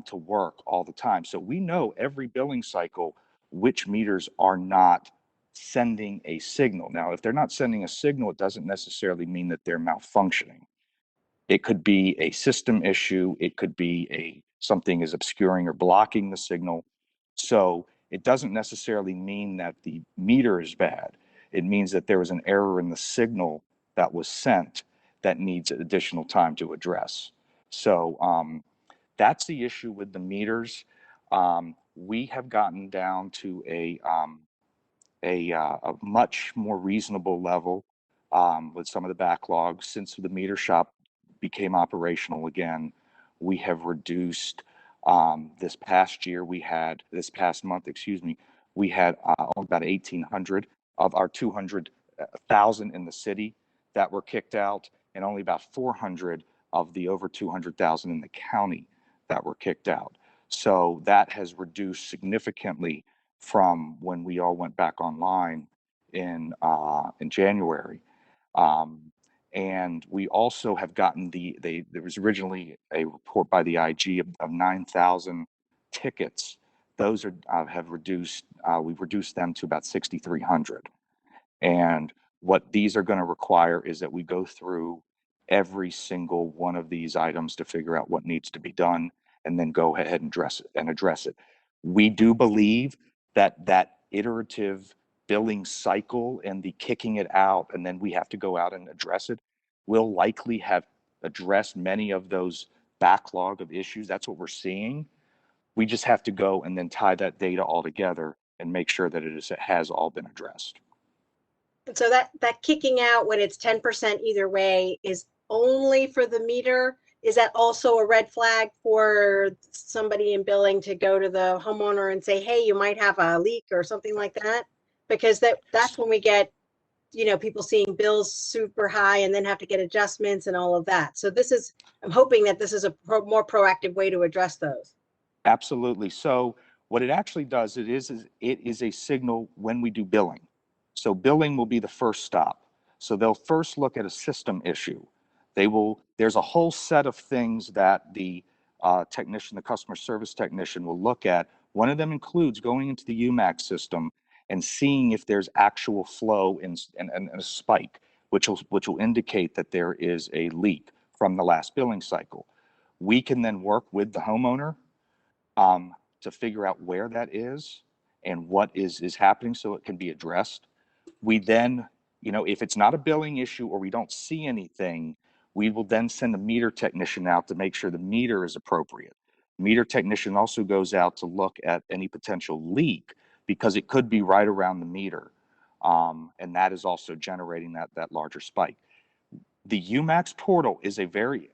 to work all the time. So we know every billing cycle which meters are not sending a signal. Now, if they're not sending a signal, it doesn't necessarily mean that they're malfunctioning. It could be a system issue. It could be something is obscuring or blocking the signal. So it doesn't necessarily mean that the meter is bad. It means that there was an error in the signal that was sent that needs additional time to address. So that's the issue with the meters. We have gotten down to a much more reasonable level with some of the backlogs. Since the meter shop became operational again, we have reduced this past month, we had about 1,800 of our 200,000 in the city that were kicked out, and only about 400 of the over 200,000 in the county that were kicked out. So that has reduced significantly from when we all went back online in January. And we also have gotten there was originally a report by the IG of 9,000 tickets. Those have reduced, we've reduced them to about 6,300. And what these are going to require is that we go through every single one of these items to figure out what needs to be done and then go ahead and address it. We do believe that iterative billing cycle and the kicking it out and then we have to go out and address it will likely have addressed many of those backlog of issues. That's what we're seeing. We just have to go and then tie that data all together and make sure that it has all been addressed. And so that kicking out when it's 10% either way is only for the meter. Is that also a red flag for somebody in billing to go to the homeowner and say, hey, you might have a leak or something like that? Because that's when we get, people seeing bills super high and then have to get adjustments and all of that. So I'm hoping that this is a more proactive way to address those. Absolutely. So what it actually does, it is a signal when we do billing. So billing will be the first stop. So they'll first look at a system issue. There's a whole set of things that the technician, the customer service technician will look at. One of them includes going into the UMAX system and seeing if there's actual flow and a spike, which will indicate that there is a leak from the last billing cycle. We can then work with the homeowner to figure out where that is and what is happening so it can be addressed. We then, if it's not a billing issue or we don't see anything, we will then send a meter technician out to make sure the meter is appropriate. Meter technician also goes out to look at any potential leak because it could be right around the meter. And that is also generating that larger spike. The UMAX portal is a very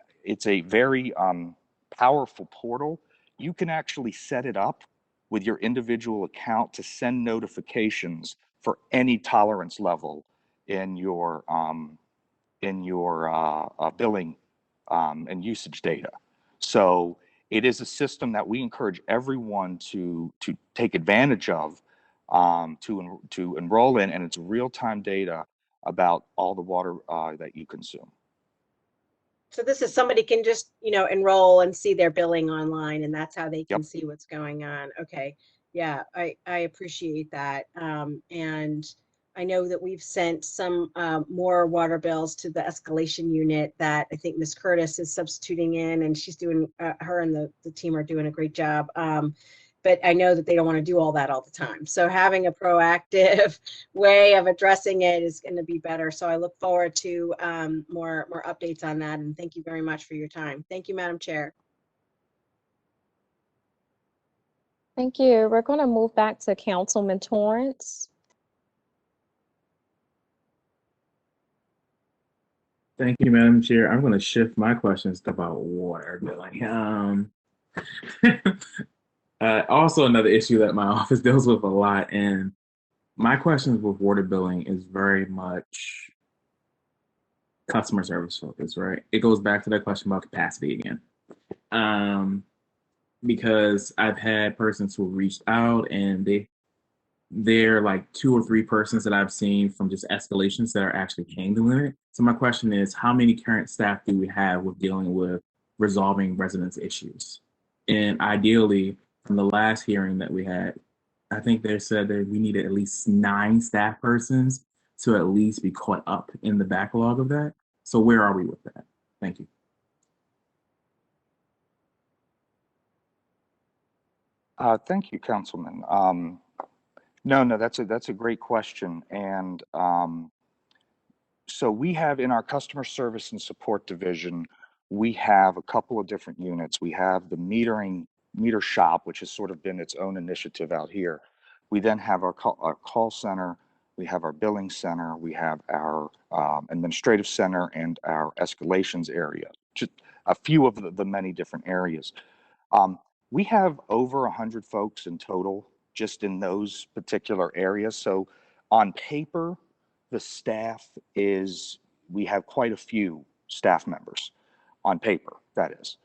powerful portal. You can actually set it up with your individual account to send notifications for any tolerance level in your billing and usage data. So it is a system that we encourage everyone to take advantage of, to enroll in, and it's real-time data about all the water that you consume. So this is somebody can just, enroll and see their billing online, and that's how they can see what's going on. Okay. Yeah, I appreciate that. And I know that we've sent some more water bills to the escalation unit that I think Ms. Curtis is substituting in, and she's doing, her and the team are doing a great job. But I know that they don't want to do all that all the time. So having a proactive way of addressing it is going to be better. So I look forward to more updates on that. And thank you very much for your time. Thank you, Madam Chair. Thank you. We're going to move back to Councilman Torrance. Thank you, Madam Chair. I'm going to shift my questions to about water billing. Also, another issue that my office deals with a lot, and my questions with water billing is very much customer service focused, right? It goes back to that question about capacity again. Because I've had persons who reached out and there are like 2 or 3 persons that I've seen from just escalations that are actually handling it. So my question is, how many current staff do we have with dealing with resolving residents' issues? And ideally, from the last hearing that we had, I think they said that we needed at least 9 staff persons to at least be caught up in the backlog of that. So where are we with that? Thank you. Thank you, Councilman. No, that's a great question. And so we have in our customer service and support division, we have a couple of different units. We have the meter shop, which has sort of been its own initiative out here. We then have our call center, we have our billing center, we have our administrative center, and our escalations area. Just a few of the many different areas. We have over 100 folks in total just in those particular areas. So on paper, the staff we have quite a few staff members on paper, that is.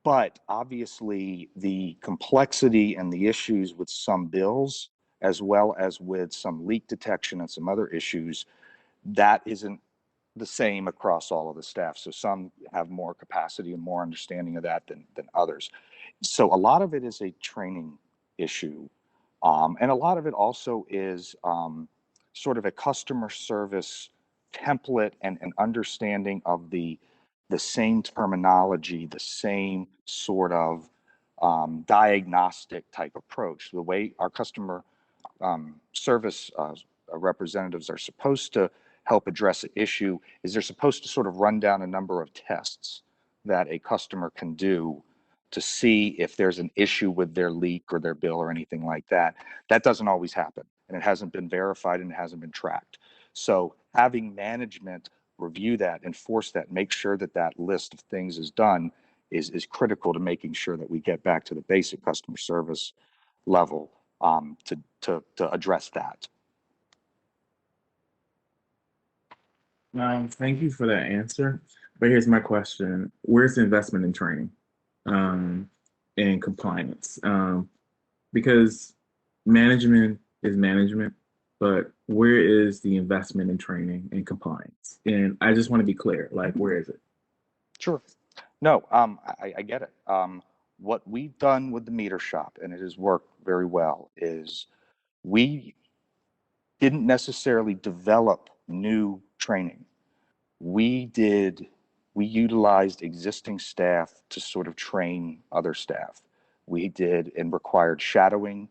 But obviously the complexity and the issues with some bills, as well as with some leak detection and some other issues, that isn't the same across all of the staff. So some have more capacity and more understanding of that than others. So a lot of it is a training issue. And a lot of it also is sort of a customer service template and an understanding of the same terminology, the same sort of diagnostic type approach. The way our customer service representatives are supposed to help address an issue is they're supposed to sort of run down a number of tests that a customer can do to see if there's an issue with their leak or their bill or anything like that. That doesn't always happen, and it hasn't been verified and it hasn't been tracked. So having management review that, enforce that, make sure that that list of things is done is critical to making sure that we get back to the basic customer service level to address that. Thank you for that answer. But here's my question. Where's the investment in training and compliance? Because management is management, but where is the investment in training and compliance? And I just want to be clear, like, where is it? Sure. No, I get it. What we've done with the meter shop, and it has worked very well, is we didn't necessarily develop new training. We utilized existing staff to sort of train other staff. We did and required shadowing.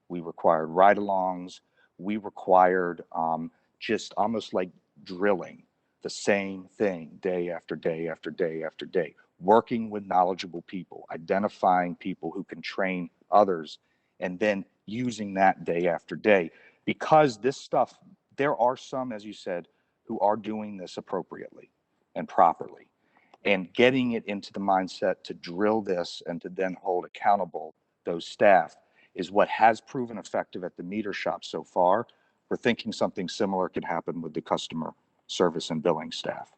We required ride-alongs. We required just almost like drilling the same thing day after day after day after day, working with knowledgeable people, identifying people who can train others, and then using that day after day. Because this stuff, there are some, as you said, who are doing this appropriately and properly, and getting it into the mindset to drill this and to then hold accountable those staff is what has proven effective at the meter shop so far. We're thinking something similar could happen with the customer service and billing staff.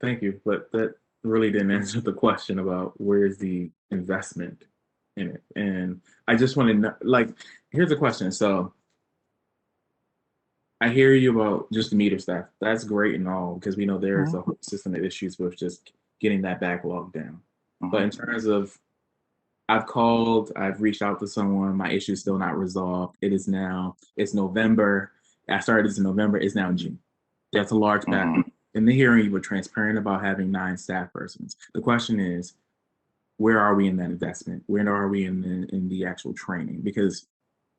Thank you, but that really didn't answer the question about where's the investment in it. And I just want to know, like, here's the question. So I hear you about just the meter staff. That's great and all, because we know there's a whole system of issues with just getting that backlog down. But in terms of, I've called, I've reached out to someone, my issue is still not resolved. It's November. I started this in November, it's now June. That's a large backlog. In the hearing, you were transparent about having 9 staff persons. The question is, where are we in that investment? Where are we in the actual training? Because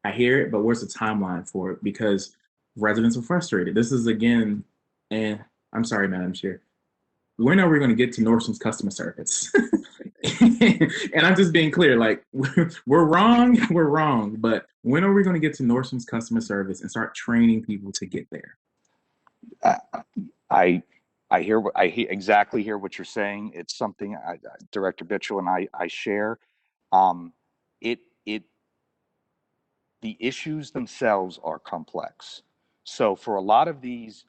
I hear it, but where's the timeline for it? Because residents are frustrated. This is again, and I'm sorry, Madam Chair, when are we going to get to Nordstrom's customer service? And I'm just being clear, like, we're wrong, but when are we going to get to Nordstrom's customer service and start training people to get there? I exactly hear what you're saying. It's something Director Bitchell and I share. The issues themselves are complex. So for a lot of these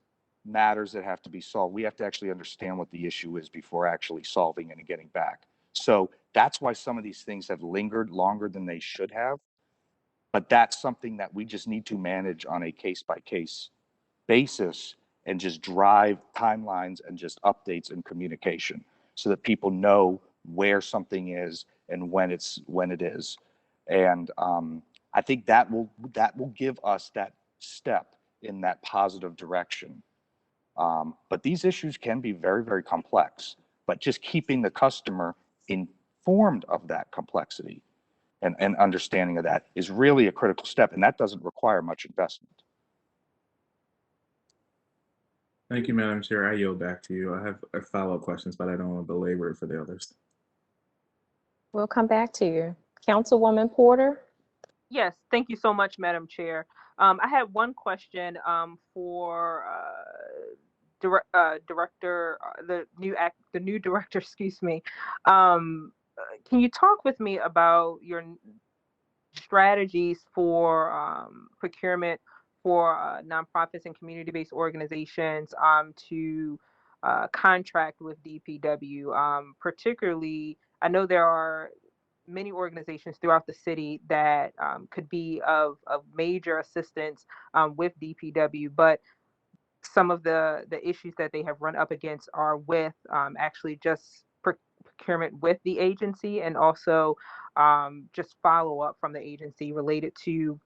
matters that have to be solved, we have to actually understand what the issue is before actually solving it and getting back. So that's why some of these things have lingered longer than they should have. But that's something that we just need to manage on a case by case basis and just drive timelines and just updates and communication so that people know where something is and when it is. And I think that will give us that step in that positive direction. But these issues can be very, very complex, but just keeping the customer informed of that complexity and understanding of that is really a critical step, and that doesn't require much investment. Thank you, Madam Chair. I yield back to you. I have follow-up questions, but I don't want to belabor it for the others. We'll come back to you. Councilwoman Porter? Yes, thank you so much, Madam Chair. I had one question for director, the new director, excuse me. Can you talk with me about your strategies for procurement for nonprofits and community-based organizations to contract with DPW? Particularly, I know there are many organizations throughout the city that could be of major assistance with DPW, but some of the issues that they have run up against are with actually just procurement with the agency, and also just follow up from the agency related to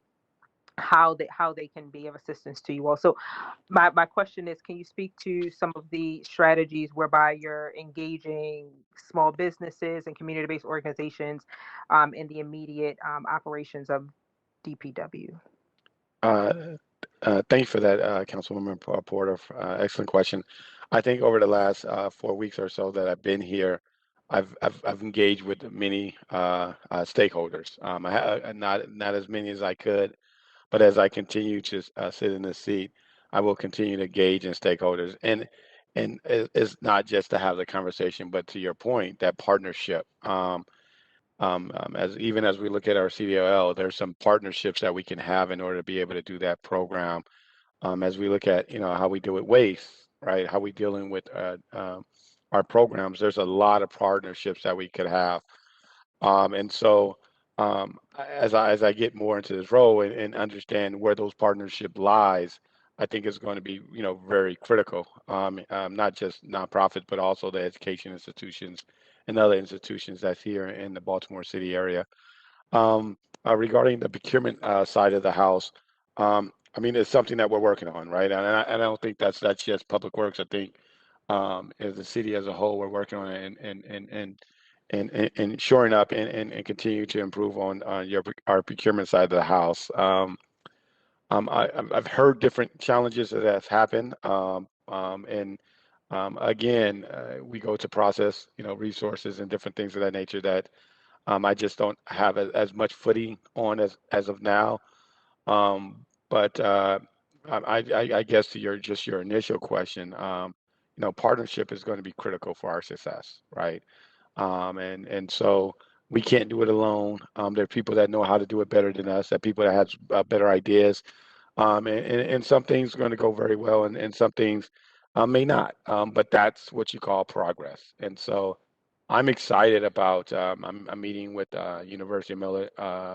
how they can be of assistance to you all. So my question is, can you speak to some of the strategies whereby you're engaging small businesses and community-based organizations in the immediate operations of DPW? Thank you for that, Councilwoman Porter. Excellent question. I think over the last 4 weeks or so that I've been here, I've engaged with many stakeholders. Not as many as I could, but as I continue to sit in this seat, I will continue to engage in stakeholders. And it's not just to have the conversation, but to your point, that partnership. As we look at our CDOL, there's some partnerships that we can have in order to be able to do that program. As we look at how we deal with waste, right? How we dealing with our programs. There's a lot of partnerships that we could have. And so as I get more into this role and understand where those partnership lies, I think it's going to be very critical. Not just nonprofits, but also the education institutions and other institutions that's here in the Baltimore City area. Regarding the procurement side of the house, I mean, it's something that we're working on, right? And I don't think that's just Public Works. I think as the city as a whole, we're working on it and shoring up and continue to improve on our procurement side of the house. I've heard different challenges that have happened, again, we go to process, resources and different things of that nature that I just don't have as much footing on as of now. But I guess to your initial question, partnership is going to be critical for our success, right? And so we can't do it alone. There are people that know how to do it better than us. There are people that have better ideas. And some things are going to go very well, and some things may not. But that's what you call progress. And so I'm excited about. I'm meeting with University of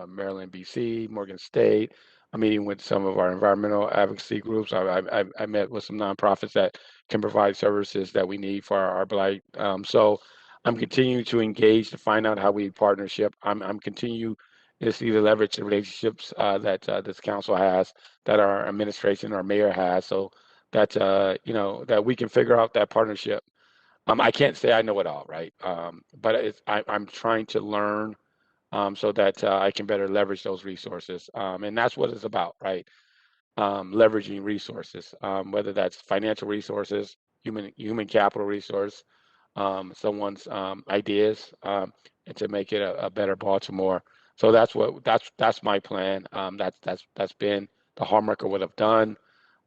Maryland, BC, Morgan State. I'm meeting with some of our environmental advocacy groups. I met with some nonprofits that can provide services that we need for our blight. So I'm continuing to engage to find out how we partnership. I'm continue to see the leverage the relationships that this council has, that our administration, our mayor has, so that that we can figure out that partnership. I can't say I know it all, right? But I'm trying to learn so that I can better leverage those resources, and that's what it's about, right? Leveraging resources, whether that's financial resources, human capital resource, someone's ideas, and to make it a better Baltimore. So that's my plan. That's been the hallmark of what I've done,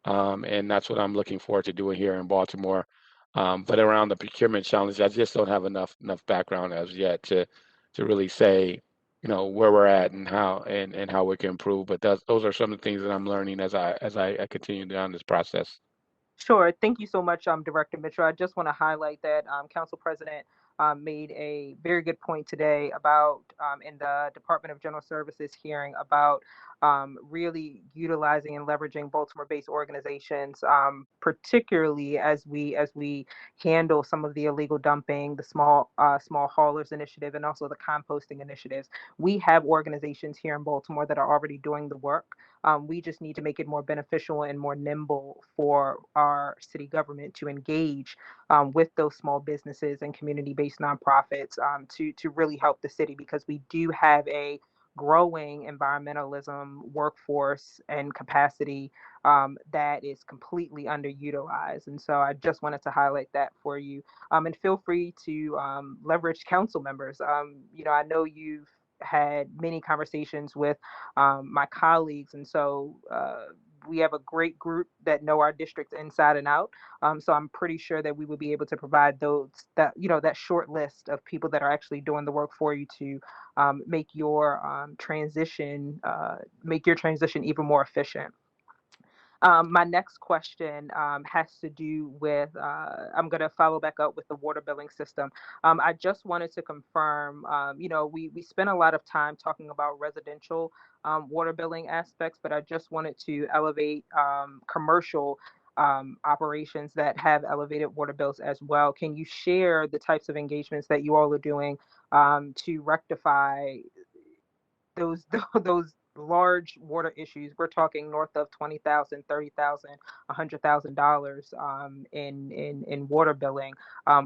and that's what I'm looking forward to doing here in Baltimore. But around the procurement challenge, I just don't have enough background as yet to really say, where we're at and how we can improve. But those are some of the things that I'm learning as I continue down this process. Sure. Thank you so much, Director Mitchell. I just want to highlight that Council President made a very good point today about in the Department of General Services hearing about really utilizing and leveraging Baltimore-based organizations, particularly as we handle some of the illegal dumping, the small haulers initiative, and also the composting initiatives. We have organizations here in Baltimore that are already doing the work. We just need to make it more beneficial and more nimble for our city government to engage with those small businesses and community-based nonprofits to really help the city, because we do have a growing environmentalism workforce and capacity that is completely underutilized. And so I just wanted to highlight that for you. And feel free to leverage council members. I know you've had many conversations with my colleagues, and so we have a great group that know our districts inside and out. So I'm pretty sure that we would be able to provide that short list of people that are actually doing the work for you to make your transition even more efficient. My next question has to do with, I'm going to follow back up with the water billing system. I just wanted to confirm, we spent a lot of time talking about residential water billing aspects, but I just wanted to elevate commercial operations that have elevated water bills as well. Can you share the types of engagements that you all are doing to rectify those those large water issues? We're talking north of $20,000, $30,000, $100,000 in water billing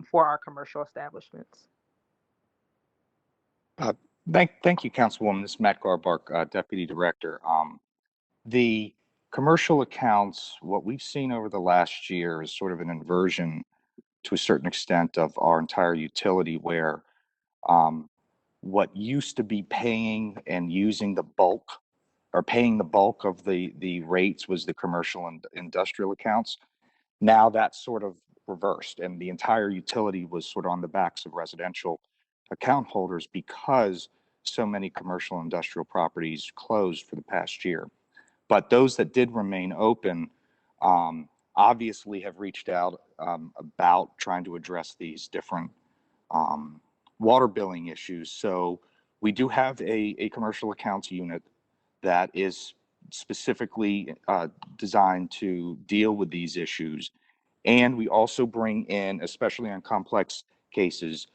for our commercial establishments. Thank you, Councilwoman. This is Matt Garbark, Deputy Director. The commercial accounts, what we've seen over the last year is sort of an inversion to a certain extent of our entire utility, where what used to be paying and using the bulk, or paying the bulk of the rates, was the commercial and industrial accounts. Now that's sort of reversed, and the entire utility was sort of on the backs of residential account holders, because so many commercial and industrial properties closed for the past year. But those that did remain open obviously have reached out about trying to address these different water billing issues. So we do have a commercial accounts unit that is specifically designed to deal with these issues. And we also bring in, especially on complex cases,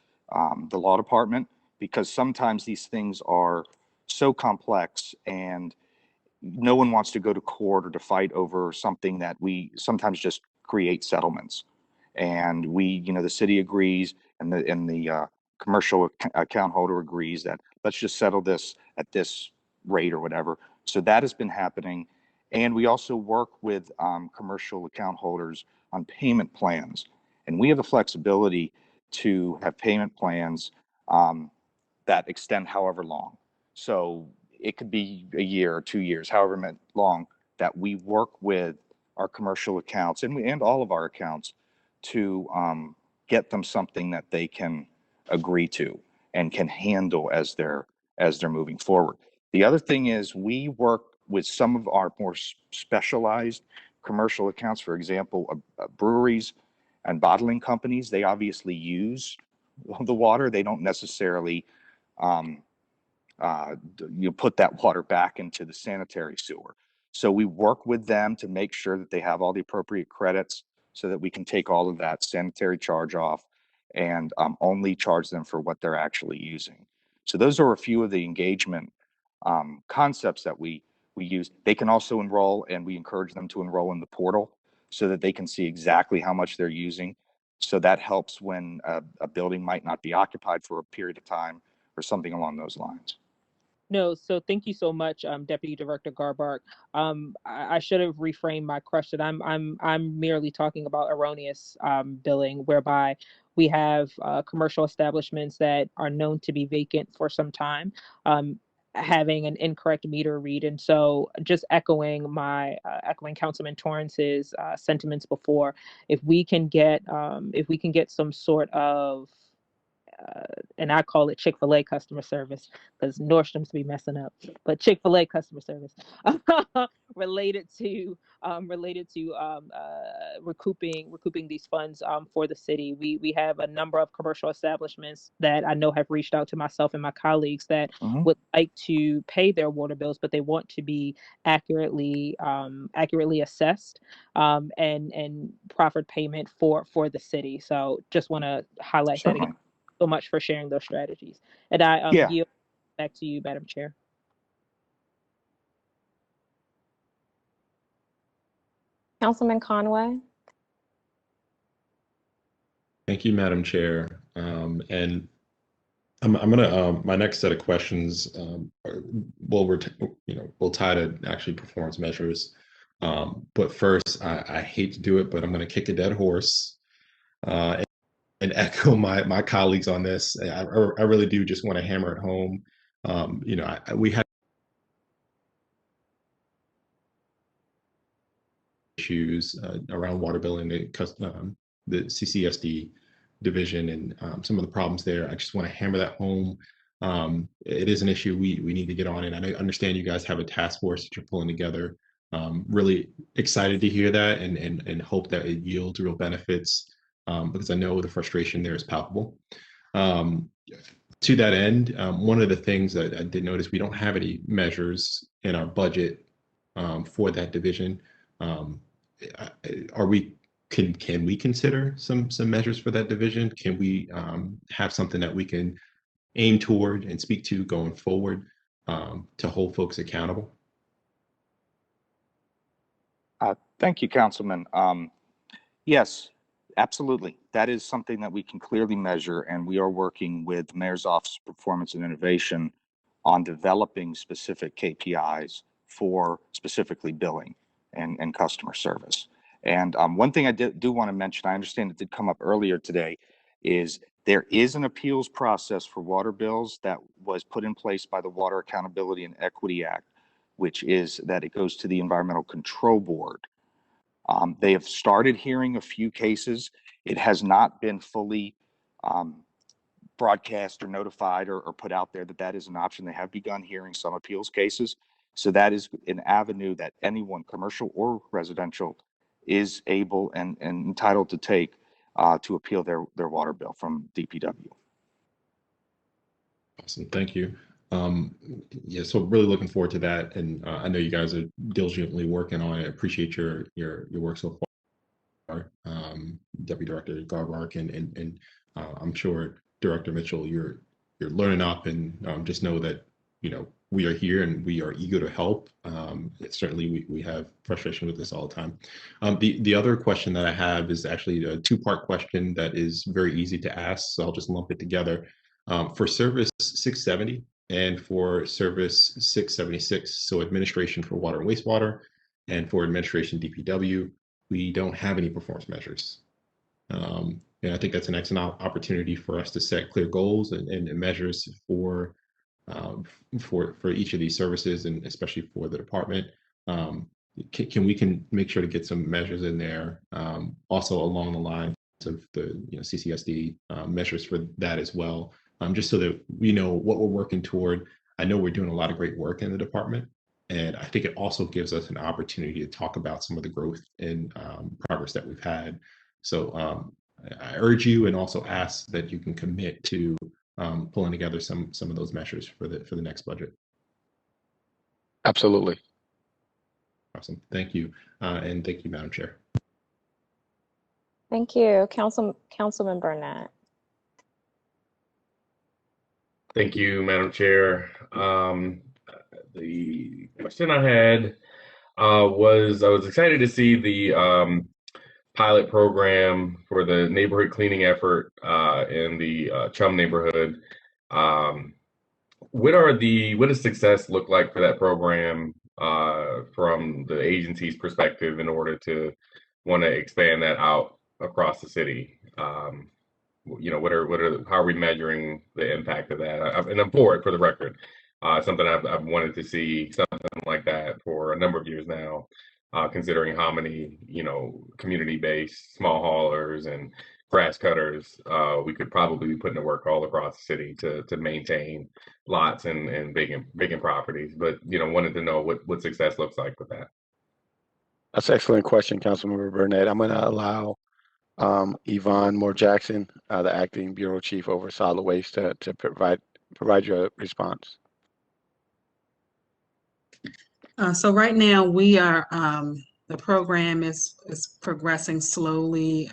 the law department, because sometimes these things are so complex and no one wants to go to court or to fight over something, that we sometimes just create settlements. And the city agrees, and the commercial account holder agrees that let's just settle this at this rate or whatever. So that has been happening. And we also work with commercial account holders on payment plans. And we have the flexibility to have payment plans that extend however long. So it could be a year or 2 years, however long, that we work with our commercial accounts and all of our accounts to get them something that they can agree to and can handle as they're moving forward. The other thing is, we work with some of our more specialized commercial accounts. For example, breweries and bottling companies, they obviously use the water. They don't necessarily put that water back into the sanitary sewer. So we work with them to make sure that they have all the appropriate credits, so that we can take all of that sanitary charge off and only charge them for what they're actually using. So those are a few of the engagement concepts that we use. They can also enroll, and we encourage them to enroll in the portal so that they can see exactly how much they're using. So that helps when a building might not be occupied for a period of time or something along those lines. No, so thank you so much, Deputy Director Garbark. I should have reframed my question. I'm merely talking about erroneous billing, whereby we have commercial establishments that are known to be vacant for some time, having an incorrect meter read. And so, just echoing Councilman Torrance's sentiments before, if we can get some sort of and I call it Chick-fil-A customer service because Nordstrom's be messing up, but Chick-fil-A customer service related to recouping these funds for the city. We have a number of commercial establishments that I know have reached out to myself and my colleagues that would like to pay their water bills, but they want to be accurately assessed and proffered payment for the city. So just want to highlight that again. So much for sharing those strategies. And I yield back to you, Madam Chair. Councilman Conway. Thank you, Madam Chair. And I'm gonna my next set of questions will tie to actually performance measures. But first, I hate to do it, but I'm gonna kick a dead horse and echo my colleagues on this. I really do just want to hammer it home. We had issues around water billing, the CCSD division, and some of the problems there. I just want to hammer that home. It is an issue we need to get on, and I understand you guys have a task force that you're pulling together. Really excited to hear that, and hope that it yields real benefits, because I know the frustration there is palpable. To that end, one of the things that I did notice, we don't have any measures in our budget for that division. Can we consider some measures for that division? Can we have something that we can aim toward and speak to going forward to hold folks accountable? Thank you, Councilman. Yes, absolutely. That is something that we can clearly measure, and we are working with the Mayor's Office of Performance and Innovation on developing specific KPIs for specifically billing and customer service. And one thing I do want to mention, I understand it did come up earlier today, is there is an appeals process for water bills that was put in place by the Water Accountability and Equity Act, which is that it goes to the Environmental Control Board. They have started hearing a few cases. It has not been fully broadcast or notified or put out there that that is an option. They have begun hearing some appeals cases. So that is an avenue that anyone, commercial or residential, is able and entitled to take to appeal their water bill from DPW. Awesome, thank you. Yeah, so really looking forward to that, and I know you guys are diligently working on it. I appreciate your work so far, Deputy Director Garbark, and I'm sure Director Mitchell, you're learning up, and just know that we are here and we are eager to help. Certainly we have frustration with this all the time. The other question that I have is actually a two-part question that is very easy to ask, so I'll just lump it together. For Service 670 and for Service 676, so Administration for Water and Wastewater, and for Administration DPW, we don't have any performance measures. And I think that's an excellent opportunity for us to set clear goals and measures for each of these services, and especially for the department. Can we make sure to get some measures in there, also along the lines of the CCSD measures for that as well, just so that we know what we're working toward. I know we're doing a lot of great work in the department, and I think it also gives us an opportunity to talk about some of the growth and progress that we've had. So I urge you, and also ask that you can commit to pulling together some of those measures for the next budget. Absolutely. Awesome, thank you, and thank you, Madam Chair. Thank you, Councilman Burnett. Thank you, Madam Chair. The question I had was, I was excited to see the pilot program for the neighborhood cleaning effort in the Chum neighborhood. What does success look like for that program from the agency's perspective in order to want to expand that out across the city? How are we measuring the impact of that? And I'm for it, for the record. Something I've wanted to see something like that for a number of years now, considering how many community-based small haulers and grass cutters, we could probably be putting to work all across the city to maintain lots and vacant properties. But, wanted to know what success looks like with that. That's an excellent question, Councilmember Burnett. I'm going to allow Yvonne Moore Jackson, the acting bureau chief over solid waste, to provide your response. So right now we are, the program is progressing slowly.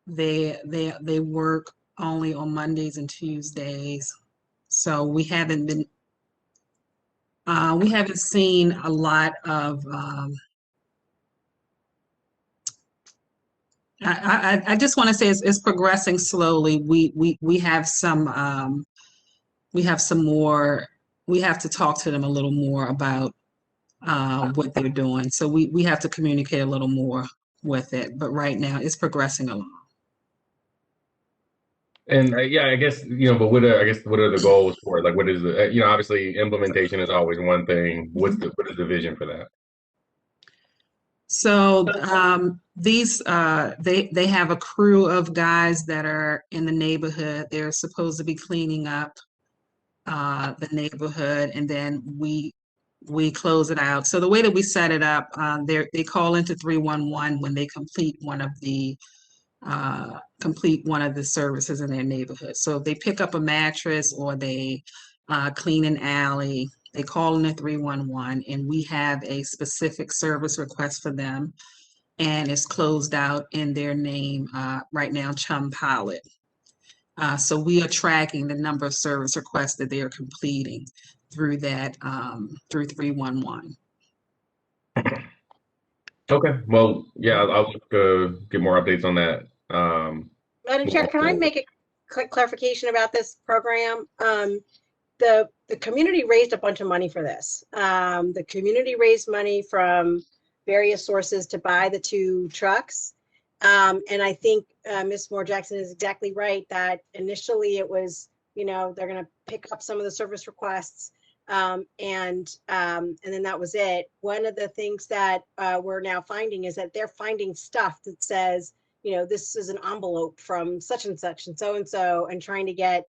They work only on Mondays and Tuesdays. So we haven't seen a lot of, I just want to say it's progressing slowly. We have some more, we have to talk to them a little more about what they're doing. So we have to communicate a little more with it, but right now it's progressing along. And yeah, I guess, but what are the goals for it? Like, what is the, obviously implementation is always one thing. What is the vision for that? So these they have a crew of guys that are in the neighborhood. They're supposed to be cleaning up the neighborhood, and then we close it out. So the way that we set it up, they call into 311 when they complete one of the services in their neighborhood. So if they pick up a mattress or they clean an alley, they call in the 311, and we have a specific service request for them, and it's closed out in their name right now, Chum Pilot. So we are tracking the number of service requests that they are completing through that, through 311. Okay, well, yeah, I'll look to get more updates on that. Madam Chair, can I make a quick clarification about this program? The community raised a bunch of money for this. The community raised money from various sources to buy the 2 trucks. And I think Ms. Moore Jackson is exactly right that initially it was, they're going to pick up some of the service requests, and then that was it. One of the things that we're now finding is that they're finding stuff that says, this is an envelope from such and such and so, and trying to get,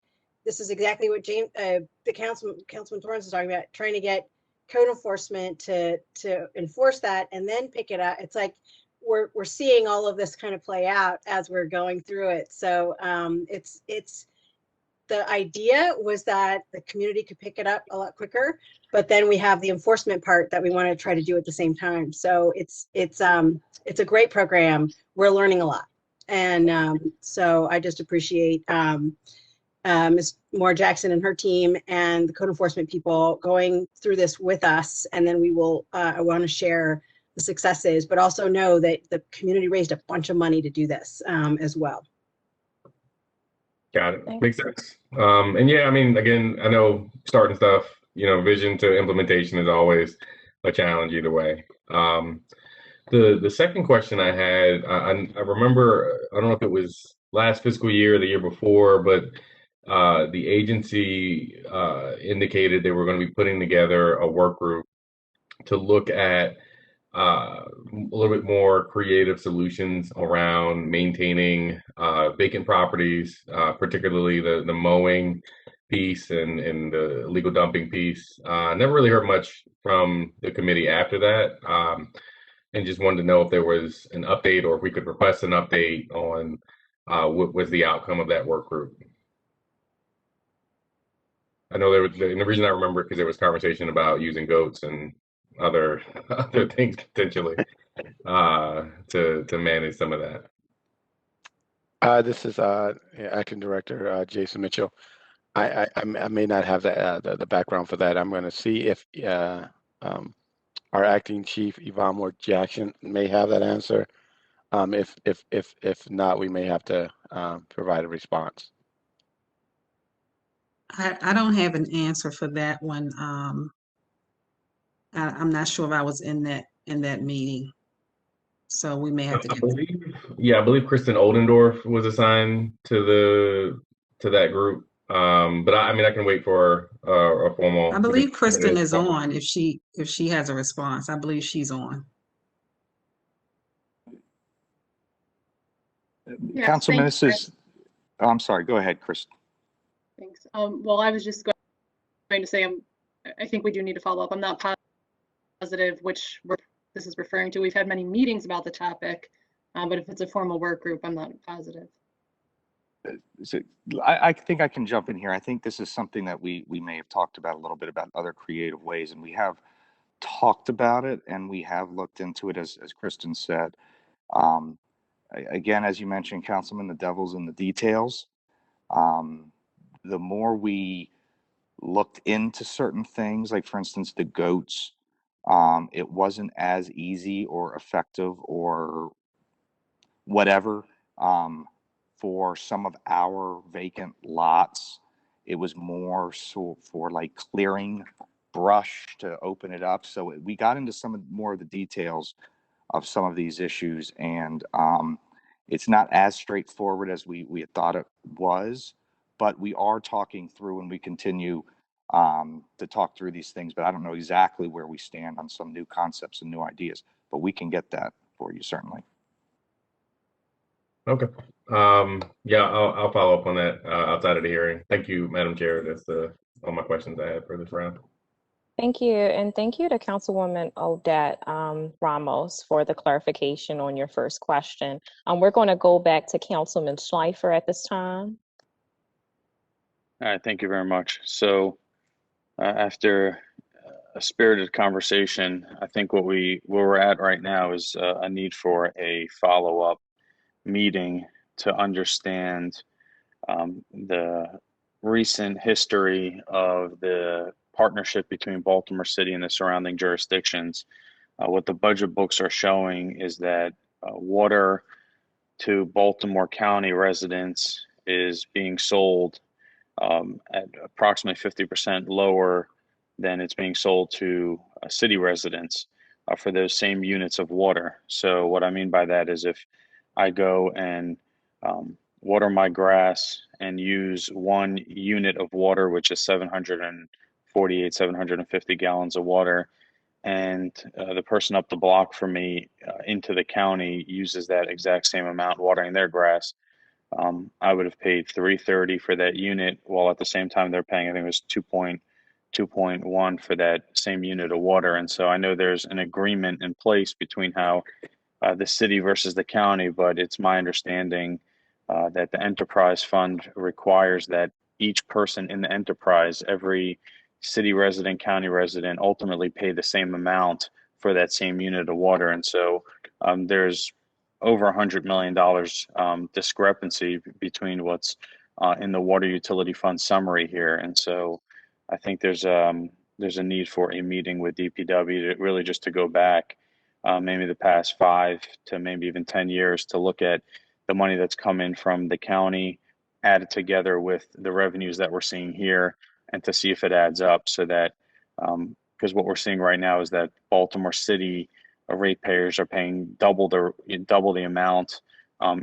this is exactly what the Councilman Torrance is talking about, trying to get code enforcement to enforce that and then pick it up. It's like we're seeing all of this kind of play out as we're going through it. So it's the idea was that the community could pick it up a lot quicker, but then we have the enforcement part that we want to try to do at the same time. So it's a great program. We're learning a lot, and so I just appreciate Ms. Moore Jackson and her team and the code enforcement people going through this with us, and then we will. I want to share the successes, but also know that the community raised a bunch of money to do this as well. Got it. Makes sense. And yeah, I mean, again, I know starting stuff, vision to implementation is always a challenge either way. The second question I had, I remember, I don't know if it was last fiscal year or the year before, but the agency indicated they were going to be putting together a work group to look at a little bit more creative solutions around maintaining vacant properties, particularly the mowing piece and the illegal dumping piece. Never really heard much from the committee after that, and just wanted to know if there was an update or if we could request an update on what was the outcome of that work group. I know there was, and the reason I remember it because there was conversation about using goats and other things potentially to manage some of that. This is Acting Director Jason Mitchell. I may not have the background for that. I'm going to see if our Acting Chief Yvonne Moore Jackson may have that answer. If not, we may have to provide a response. I don't have an answer for that one. I'm not sure if I was in that meeting, so we may have to get. I believe Kristen Oldendorf was assigned to that group. But I mean, I can wait for a formal. I believe Kristen is on. If she has a response, I believe she's on. Councilman, thanks. this is, oh, I'm sorry, go ahead, Chris. Thanks. Well, I was just going to say, I think we do need to follow up. I'm not positive which this is referring to. We've had many meetings about the topic, but if it's a formal work group, I'm not positive. So I think I can jump in here. I think this is something that we may have talked about a little bit about other creative ways, and we have talked about it and we have looked into it, as Kristen said. Again, as you mentioned, Councilman, the devil's in the details. The more we looked into certain things, like for instance, the goats, it wasn't as easy or effective or whatever for some of our vacant lots. It was more so for like clearing brush to open it up. So we got into more of the details of some of these issues, and it's not as straightforward as we had thought it was, but we are talking through and we continue to talk through these things. But I don't know exactly where we stand on some new concepts and new ideas, but we can get that for you certainly. Okay. Yeah, I'll follow up on that outside of the hearing. Thank you, Madam Chair. That's all my questions I had for this round. Thank you. And thank you to Councilwoman Odette Ramos for the clarification on your first question. We're going to go back to Councilman Schleifer at this time. All right, thank you very much. So after a spirited conversation, I think where we're at right now is a need for a follow-up meeting to understand the recent history of the partnership between Baltimore City and the surrounding jurisdictions. What the budget books are showing is that water to Baltimore County residents is being sold at approximately 50% lower than it's being sold to city residents for those same units of water. So what I mean by that is if I go and water my grass and use 1 unit of water, which is 750 gallons of water, and the person up the block from me into the county uses that exact same amount watering their grass, I would have paid $3.30 for that unit, while at the same time they're paying, I think it was 2.1 for that same unit of water. And so I know there's an agreement in place between how the city versus the county, but it's my understanding that the enterprise fund requires that each person in the enterprise, every city resident, county resident, ultimately pay the same amount for that same unit of water. And so there's over $100 million discrepancy between what's in the water utility fund summary here. And so I think there's a need for a meeting with DPW to really just to go back maybe the past 5 to maybe even 10 years to look at the money that's come in from the county, added together with the revenues that we're seeing here, and to see if it adds up, so that because what we're seeing right now is that Baltimore City ratepayers are paying double the amount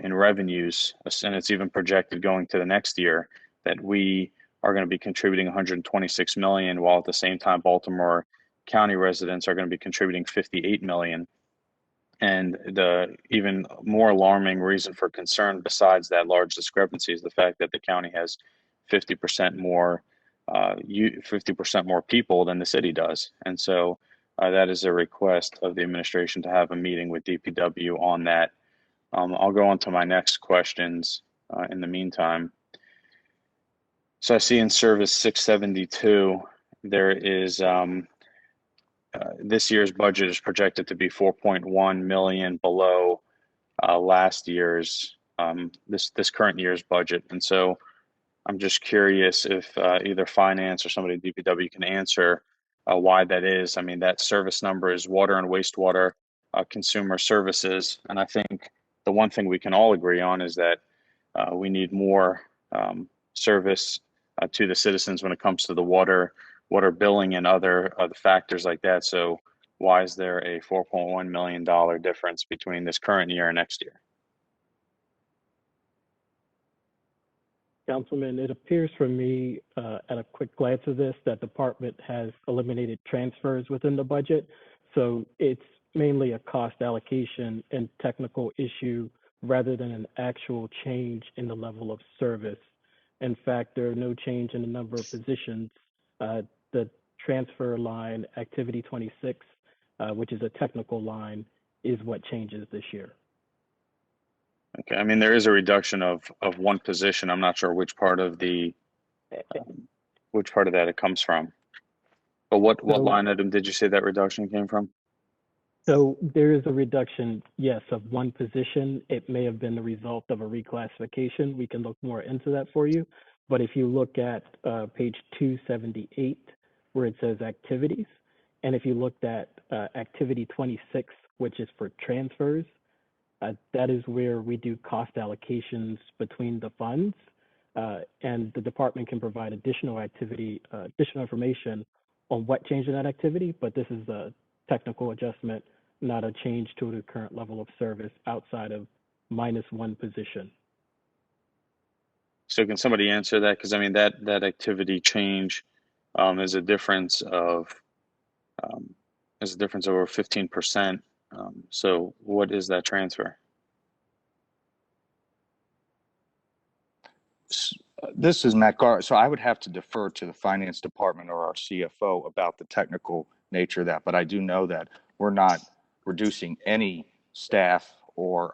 in revenues, and it's even projected going to the next year that we are going to be contributing 126 million, while at the same time Baltimore County residents are going to be contributing 58 million. And the even more alarming reason for concern, besides that large discrepancy, is the fact that the county has 50% more 50% more people than the city does. And so that is a request of the administration to have a meeting with DPW on that. I'll go on to my next questions in the meantime. So I see in service 672, there is this year's budget is projected to be 4.1 million below last year's this current year's budget. And so I'm just curious if either finance or somebody at DPW can answer why that is. I mean, that service number is water and wastewater consumer services. And I think the one thing we can all agree on is that we need more service to the citizens when it comes to the water billing and other factors like that. So why is there a $4.1 million difference between this current year and next year? Councilman, it appears from me at a quick glance of this that the department has eliminated transfers within the budget. So it's mainly a cost allocation and technical issue rather than an actual change in the level of service. In fact, there are no change in the number of positions. The transfer line, activity 26, which is a technical line, is what changes this year. Okay, I mean, there is a reduction of one position. I'm not sure which part of the that it comes from. But what line item did you say that reduction came from? So there is a reduction, yes, of one position. It may have been the result of a reclassification. We can look more into that for you. But if you look at page 278, where it says activities, and if you looked at activity 26, which is for transfers, that is where we do cost allocations between the funds, and the department can provide additional information on what changed in that activity, but this is a technical adjustment, not a change to the current level of service outside of minus one position. So can somebody answer that? Because I mean, that activity change is a difference of over 15%. So what is that transfer? This is Matt Gar. So I would have to defer to the finance department or our CFO about the technical nature of that. But I do know that we're not reducing any staff or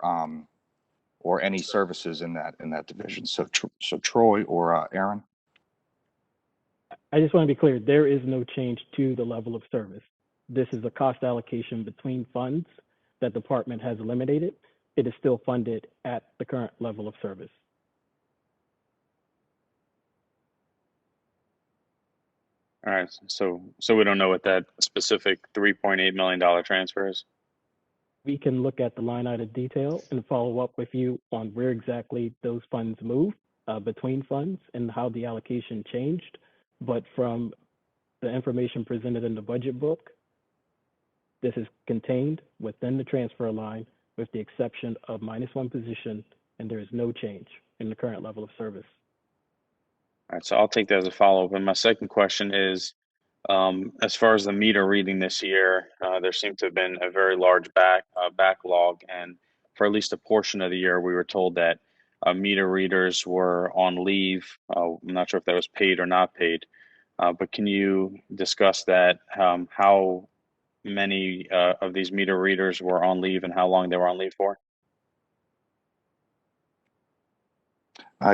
any services in that division. So Troy or Aaron. I just want to be clear, there is no change to the level of service. This is a cost allocation between funds that the department has eliminated. It is still funded at the current level of service. All right, so we don't know what that specific $3.8 million transfer is? We can look at the line item detail and follow up with you on where exactly those funds move between funds and how the allocation changed. But from the information presented in the budget book, this is contained within the transfer line with the exception of minus one position, and there is no change in the current level of service. All right, so I'll take that as a follow-up. And my second question is, as far as the meter reading this year, there seemed to have been a very large backlog, and for at least a portion of the year, we were told that meter readers were on leave. I'm not sure if that was paid or not paid, but can you discuss that? How many of these meter readers were on leave and how long they were on leave for?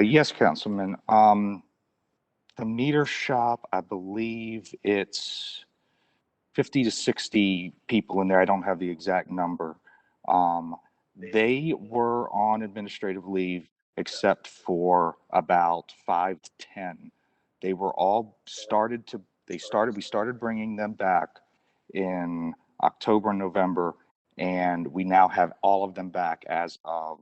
Yes, Councilman. The meter shop, I believe it's 50 to 60 people in there. I don't have the exact number. They were on administrative leave except for about 5 to 10. They were all we started bringing them back in October and November, and we now have all of them back as of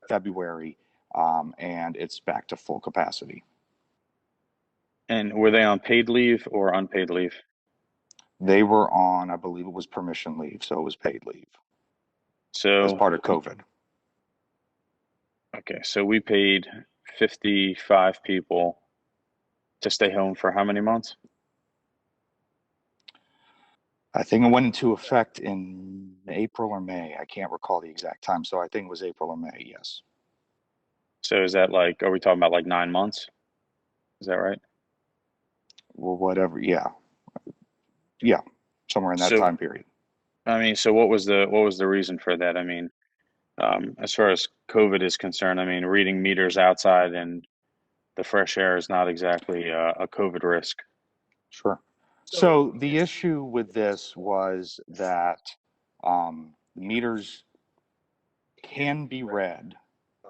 February, and it's back to full capacity. And were they on paid leave or unpaid leave? They were on, I believe it was permission leave, so it was paid leave. So as part of COVID. Okay, so we paid 55 people to stay home for how many months? I think it went into effect in April or May. I can't recall the exact time, so I think it was April or May, yes. So is that like, are we talking about like 9 months? Is that right? Well, whatever, yeah. Yeah, somewhere in that time period. I mean, so what was the reason for that? I mean, as far as COVID is concerned, I mean, reading meters outside and the fresh air is not exactly a COVID risk. Sure. So the issue with this was that meters can be read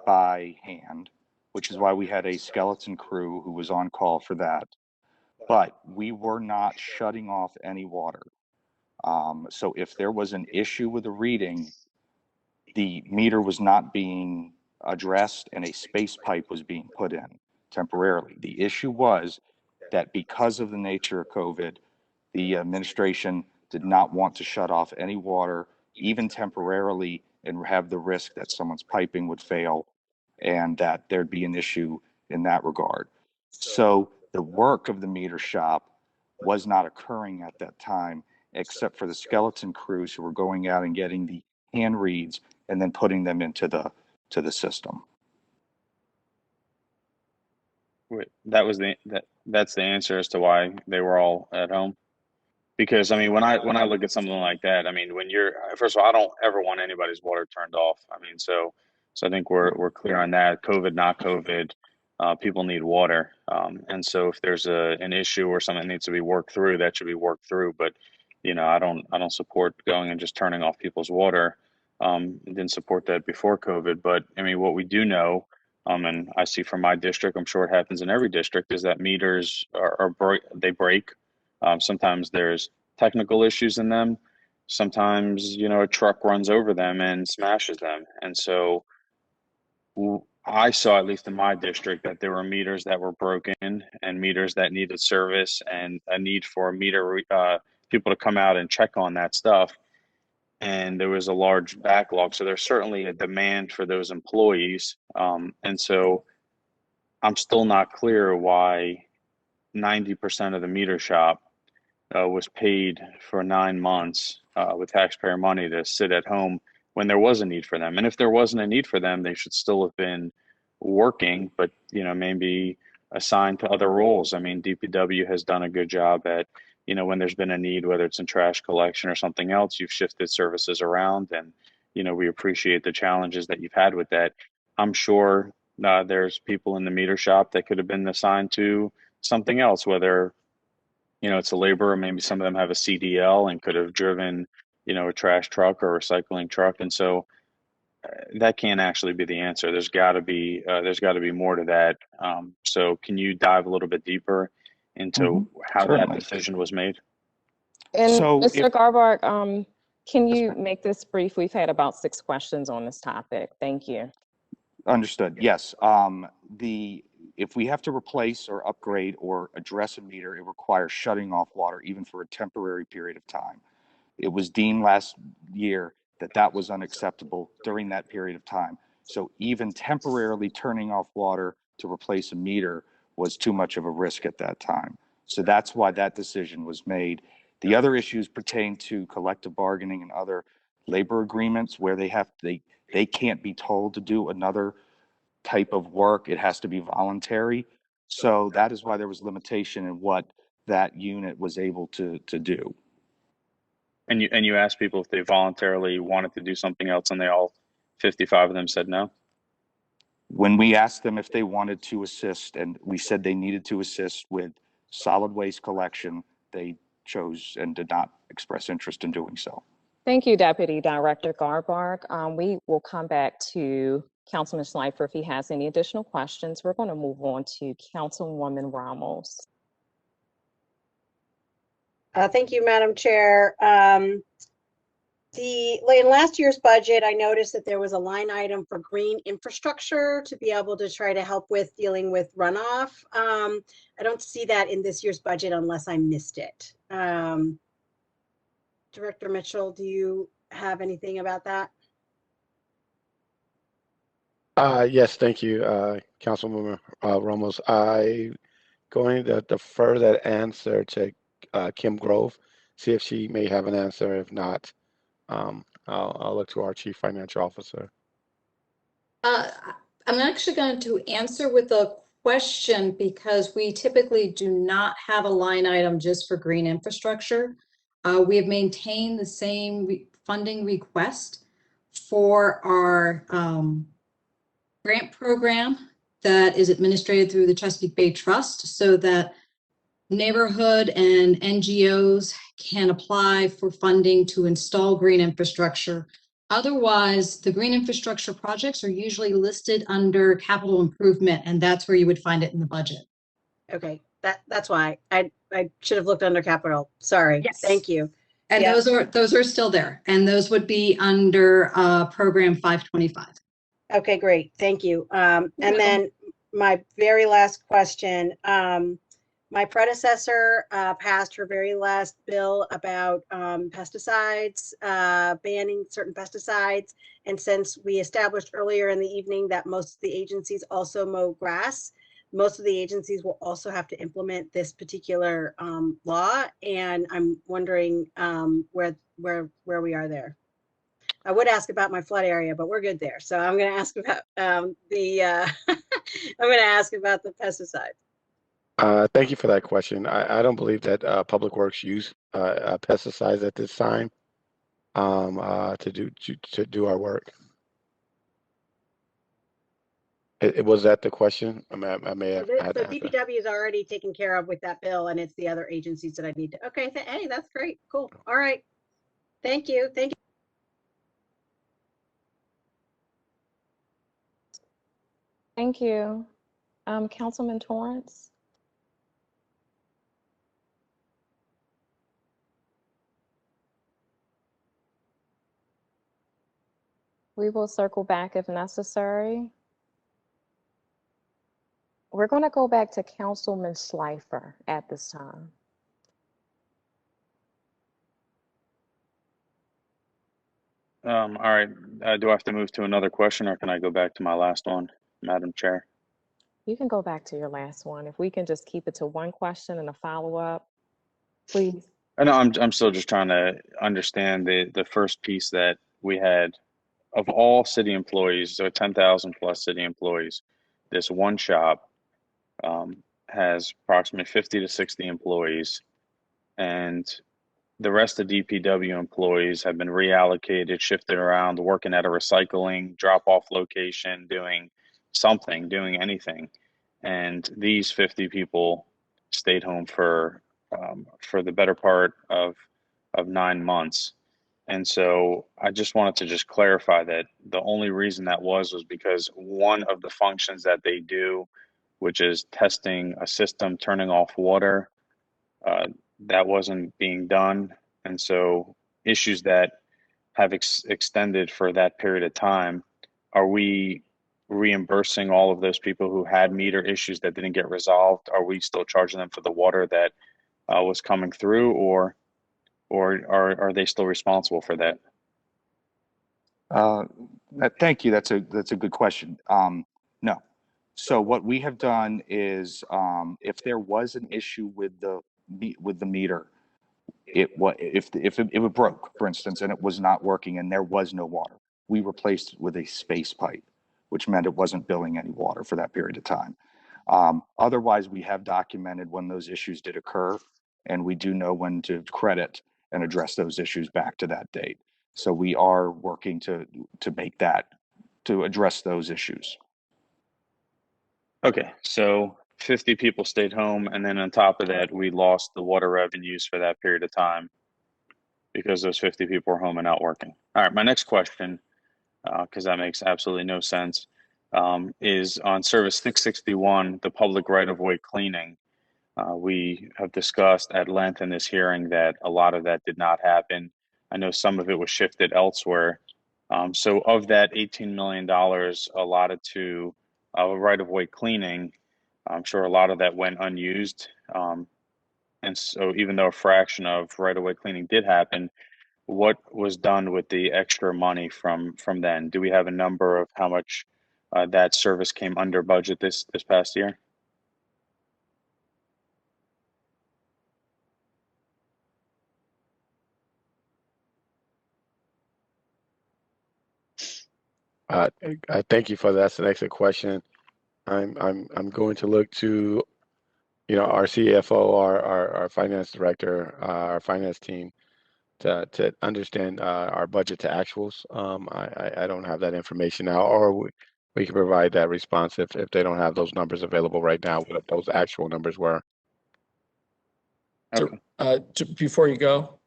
by hand, which is why we had a skeleton crew who was on call for that. But we were not shutting off any water. So if there was an issue with the reading, the meter was not being addressed and a space pipe was being put in temporarily. The issue was that because of the nature of COVID, the administration did not want to shut off any water, even temporarily, and have the risk that someone's piping would fail and that there'd be an issue in that regard. So the work of the meter shop was not occurring at that time, except for the skeleton crews who were going out and getting the hand reads and then putting them into the to the system. That was that's the answer as to why they were all at home. Because I mean, when I look at something like that, I mean, when you're first of all, I don't ever want anybody's water turned off. I mean, so I think we're clear on that. COVID, not COVID, people need water, and so if there's an issue or something that needs to be worked through, that should be worked through. But I don't support going and just turning off people's water. Didn't support that before COVID, but I mean, what we do know. And I see from my district, I'm sure it happens in every district, is that meters they break. Sometimes there's technical issues in them. Sometimes, a truck runs over them and smashes them. And so I saw, at least in my district, that there were meters that were broken and meters that needed service and a need for people to come out and check on that stuff. And there was a large backlog. So there's certainly a demand for those employees. And so I'm still not clear why 90% of the meter shop was paid for 9 months with taxpayer money to sit at home when there was a need for them. And if there wasn't a need for them, they should still have been working, but maybe assigned to other roles. I mean, DPW has done a good job at, when there's been a need, whether it's in trash collection or something else, you've shifted services around, and we appreciate the challenges that you've had with that. I'm sure there's people in the meter shop that could have been assigned to something else, whether it's a laborer. Maybe some of them have a CDL and could have driven, a trash truck or recycling truck. And so that can't actually be the answer. There's got to be more to that. So can you dive a little bit deeper into how Certainly. that decision was made? And So Mr. Garbark, can you make this brief? We've had about 6 questions on this topic. Thank you. Understood. Yes. If we have to replace or upgrade or address a meter, it requires shutting off water even for a temporary period of time. It was deemed last year that was unacceptable during that period of time. So even temporarily turning off water to replace a meter was too much of a risk at that time. So that's why that decision was made. The other issues pertain to collective bargaining and other labor agreements where they can't be told to do another type of work. It has to be voluntary. So that is why there was limitation in what that unit was able to do. And you asked people if they voluntarily wanted to do something else, and they all 55 of them said no. When we asked them if they wanted to assist, and we said they needed to assist with solid waste collection, they chose and did not express interest in doing so. Thank you, Deputy Director Garbark. We will come back to Councilman Schleifer if he has any additional questions. We're going to move on to Councilwoman Ramos. Thank you, Madam Chair. In last year's budget, I noticed that there was a line item for green infrastructure to be able to try to help with dealing with runoff. I don't see that in this year's budget unless I missed it. Director Mitchell, do you have anything about that? Yes, thank you, Councilwoman Ramos. I'm going to defer that answer to Kim Grove, see if she may have an answer. If not, I'll look to our Chief Financial Officer. I'm actually going to answer with a question because we typically do not have a line item just for green infrastructure. We have maintained the same funding request for our grant program that is administered through the Chesapeake Bay Trust, so that neighborhood and NGOs can apply for funding to install green infrastructure. Otherwise, the green infrastructure projects are usually listed under capital improvement, and that's where you would find it in the budget. Okay, that's why I should have looked under capital. Sorry. Yes. Thank you. And Yeah. those are still there, and those would be under program 525. Okay, great. Thank you. And then my very last question. My predecessor passed her very last bill about pesticides, banning certain pesticides. And since we established earlier in the evening that most of the agencies also mow grass, most of the agencies will also have to implement this particular law. And I'm wondering where we are there. I would ask about my flood area, but we're good there. So I'm going to ask about I'm going to ask about the pesticides. Thank you for that question. I don't believe that Public Works use pesticides at this time to do our work. Was that the question? I may have had So to answer. DPW is already taken care of with that bill, and it's the other agencies that I need to. Okay, hey, that's great. Cool. All right. Thank you. Thank you. Thank you. Councilman Torrance? We will circle back if necessary. We're going to go back to Councilman Schleifer at this time. All right. Do I have to move to another question, or can I go back to my last one, Madam Chair? You can go back to your last one. If we can just keep it to one question and a follow-up, please. I know I'm still just trying to understand the first piece that we had of all city employees, so 10,000 plus city employees. This one shop has approximately 50 to 60 employees, and the rest of DPW employees have been reallocated, shifted around, working at a recycling drop-off location, doing something, doing anything. And these 50 people stayed home for the better part of 9 months. And so I just wanted to just clarify that the only reason that was because one of the functions that they do, which is testing a system, turning off water, that wasn't being done. And so issues that have extended for that period of time, are we reimbursing all of those people who had meter issues that didn't get resolved? Are we still charging them for the water that was coming through, or are they still responsible for that? Thank you. That's a good question. No. So what we have done is, if there was an issue with the meter, if it broke, for instance, and it was not working and there was no water, we replaced it with a space pipe, which meant it wasn't billing any water for that period of time. Otherwise, we have documented when those issues did occur, and we do know when to credit and address those issues back to that date. So we are working to address those issues. Okay, so 50 people stayed home, and then on top of that, we lost the water revenues for that period of time because those 50 people were home and not working. All right, my next question, because that makes absolutely no sense, is on Service 661, the public right-of-way cleaning. We have discussed at length in this hearing that a lot of that did not happen. I know some of it was shifted elsewhere. So of that $18 million allotted to right-of-way cleaning, I'm sure a lot of that went unused. And so even though a fraction of right-of-way cleaning did happen, what was done with the extra money from then? Do we have a number of how much that service came under budget this past year? I thank you for that. That's an excellent question. I'm going to look to, our CFO, our finance director, our finance team to understand our budget to actuals. I don't have that information now, or we can provide that response if they don't have those numbers available right now, what those actual numbers were. Okay. Before you go,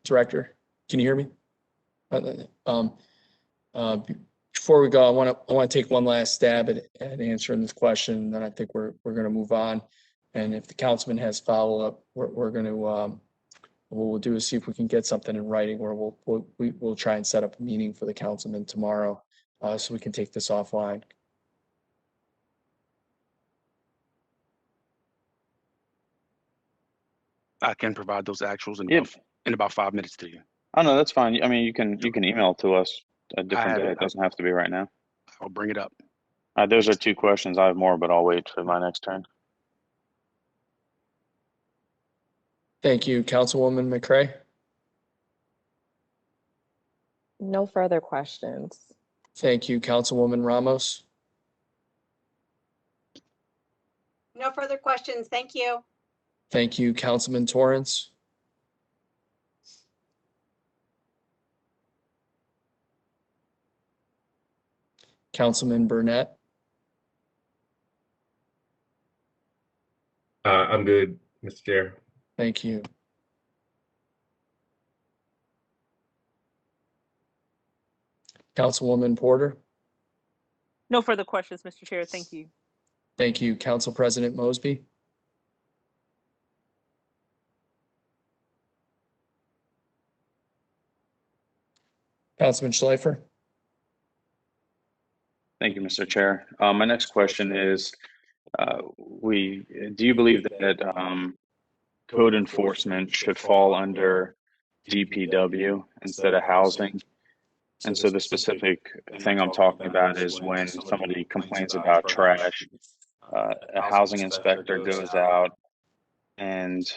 Director, can you hear me? Before we go, I want to take one last stab at answering this question, and then I think we're going to move on. And if the councilman has follow up, we're going to what we'll do is see if we can get something in writing, where we'll try and set up a meeting for the councilman tomorrow, so we can take this offline. I can provide those actuals in about 5 minutes to you. Oh no, that's fine. I mean, you can email it to us a different day. it. It doesn't have to be right now. I'll bring it up. Those are 2 questions. I have more, but I'll wait for my next turn. Thank you, Councilwoman McCray. No further questions. Thank you, Councilwoman Ramos. No further questions. Thank you. Thank you, Councilman Torrance. Councilman Burnett. I'm good, Mr. Chair. Thank you. Councilwoman Porter. No further questions, Mr. Chair. Thank you. Thank you, Council President Mosby. Councilman Schleifer. Thank you, Mr. Chair. My next question is, do you believe that code enforcement should fall under DPW instead of housing? And so the specific thing I'm talking about is when somebody complains about trash, a housing inspector goes out and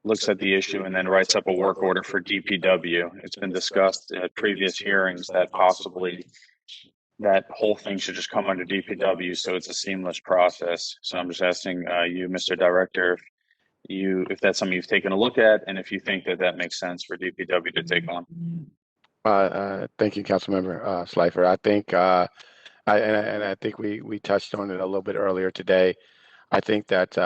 looks at the issue and then writes up a work order for DPW. It's been discussed at previous hearings that possibly that whole thing should just come under DPW, so it's a seamless process. So I'm just asking you, Mr. Director, if that's something you've taken a look at, and if you think that makes sense for DPW to take on. Thank you, Councilmember Schleifer. I think I think we touched on it a little bit earlier today. I think that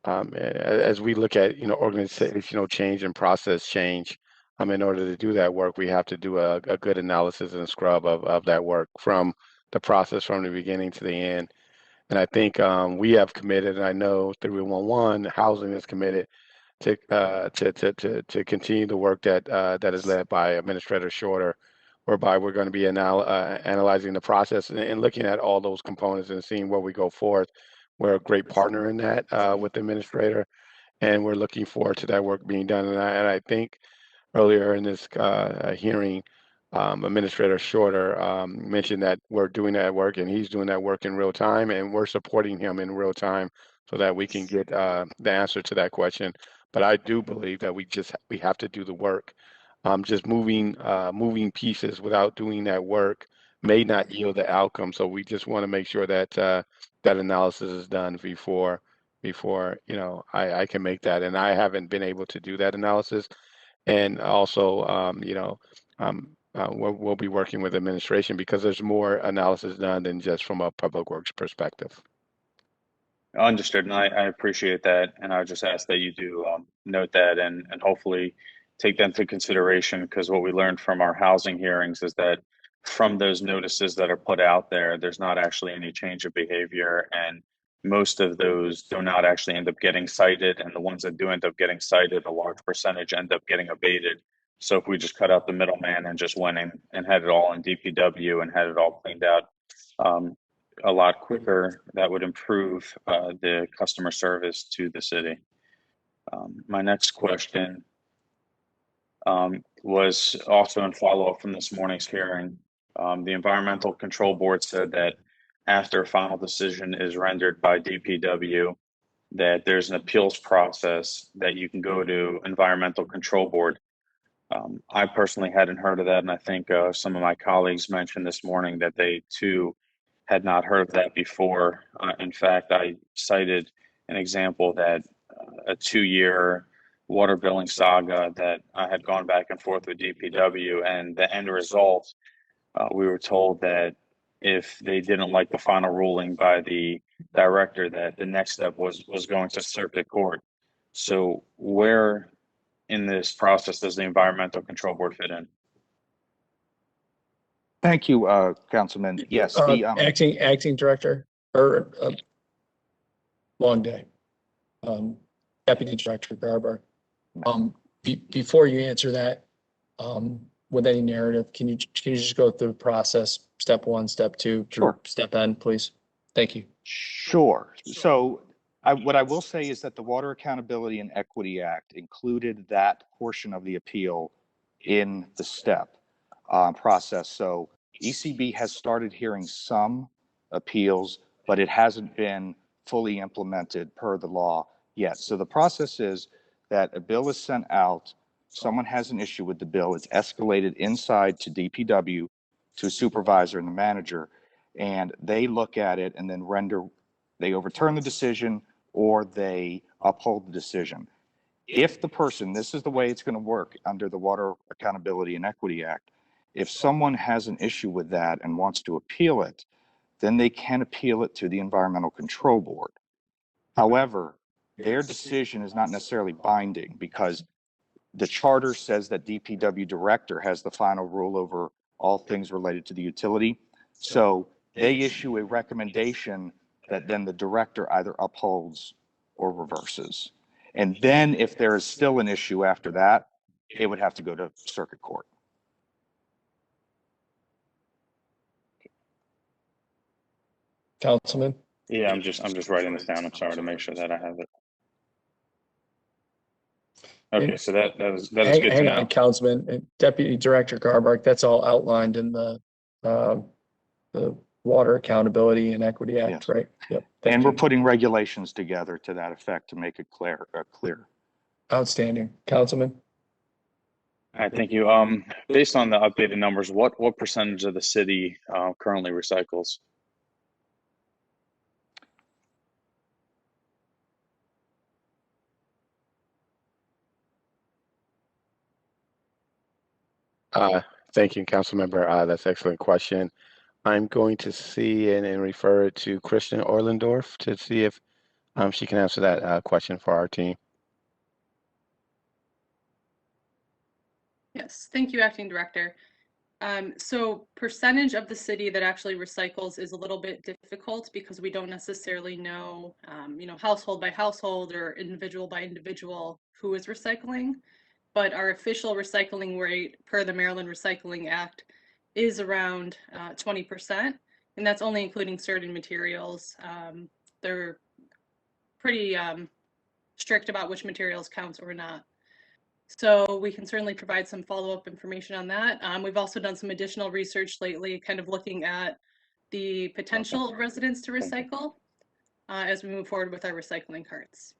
as we look at organizational change and process change, in order to do that work, we have to do a good analysis and scrub of that work from the process from the beginning to the end. And I think we have committed, and I know 3111 Housing is committed to continue the work that is led by Administrator Shorter, whereby we're going to be analyzing the process and looking at all those components and seeing where we go forth. We're a great partner in that with the Administrator, and we're looking forward to that work being done. And I think earlier in this hearing, Administrator Shorter mentioned that we're doing that work and he's doing that work in real time, and we're supporting him in real time so that we can get the answer to that question. But I do believe that we have to do the work. Just moving pieces without doing that work may not yield the outcome. So we just want to make sure that that analysis is done before I can make that. And I haven't been able to do that analysis. And also, we'll be working with administration because there's more analysis done than just from a public works perspective. Understood, and I appreciate that, and I would just ask that you do note that and hopefully take that into consideration, because what we learned from our housing hearings is that from those notices that are put out there, there's not actually any change of behavior, and most of those do not actually end up getting cited, and the ones that do end up getting cited, a large percentage end up getting abated. So if we just cut out the middleman and just went in and had it all in DPW and had it all cleaned out a lot quicker, that would improve the customer service to the city. My next question was also in follow-up from this morning's hearing. The Environmental Control Board said that after a final decision is rendered by DPW, that there's an appeals process that you can go to Environmental Control Board. I personally hadn't heard of that, and I think some of my colleagues mentioned this morning that they too had not heard of that before. In fact, I cited an example that a 2-year water billing saga that I had gone back and forth with DPW, and the end result, we were told that if they didn't like the final ruling by the director, that the next step was going to circuit court. So where in this process does the Environmental Control Board fit in? Thank you, Councilman. Yes, the Acting Director, or long day. Deputy Director Garber. Before you answer that, with any narrative, can you just go through the process, step 1, step 2, Sure. Step N, please? Thank you. Sure. So what I will say is that the Water Accountability and Equity Act included that portion of the appeal in the step process. So ECB has started hearing some appeals, but it hasn't been fully implemented per the law yet. So the process is that a bill is sent out someone has an issue with the bill, it's escalated inside to DPW, to a supervisor and the manager, and they look at it and then they overturn the decision or they uphold the decision. If the person, this is the way it's going to work under the Water Accountability and Equity Act, if someone has an issue with that and wants to appeal it, then they can appeal it to the Environmental Control Board. However, their decision is not necessarily binding because the charter says that DPW director has the final rule over all things related to the utility. So they issue a recommendation that then the director either upholds or reverses. And then if there is still an issue after that, it would have to go to circuit court. Councilman? Yeah, I'm just writing this down. I'm sorry to make sure that I have it. Okay, so that is good to Hang know. on, Councilman. Deputy Director Garbark, that's all outlined in the Water Accountability and Equity Act, Yes. right? Yep. And we're putting regulations together to that effect to make it clear. Outstanding. Councilman? All right, thank you. Based on the updated numbers, what percentage of the city currently recycles? Thank you, Councilmember. That's an excellent question. I'm going to see and refer it to Kristen Orlandorf to see if she can answer that question for our team. Yes, thank you, Acting Director. So percentage of the city that actually recycles is a little bit difficult because we don't necessarily know, household by household or individual by individual who is recycling. But our official recycling rate per the Maryland Recycling Act is around 20%, and that's only including certain materials. They're pretty strict about which materials count or not. So we can certainly provide some follow-up information on that. We've also done some additional research lately, kind of looking at the potential of residents to recycle as we move forward with our recycling carts.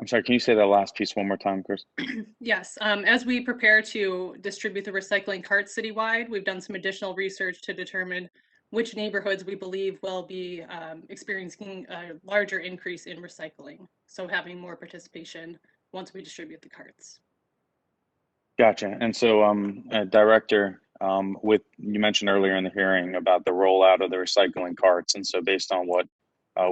I'm sorry, can you say that last piece one more time, Chris? Yes, as we prepare to distribute the recycling carts citywide, we've done some additional research to determine which neighborhoods we believe will be experiencing a larger increase in recycling. So having more participation once we distribute the carts. Gotcha. And so, Director, you mentioned earlier in the hearing about the rollout of the recycling carts. And so based on what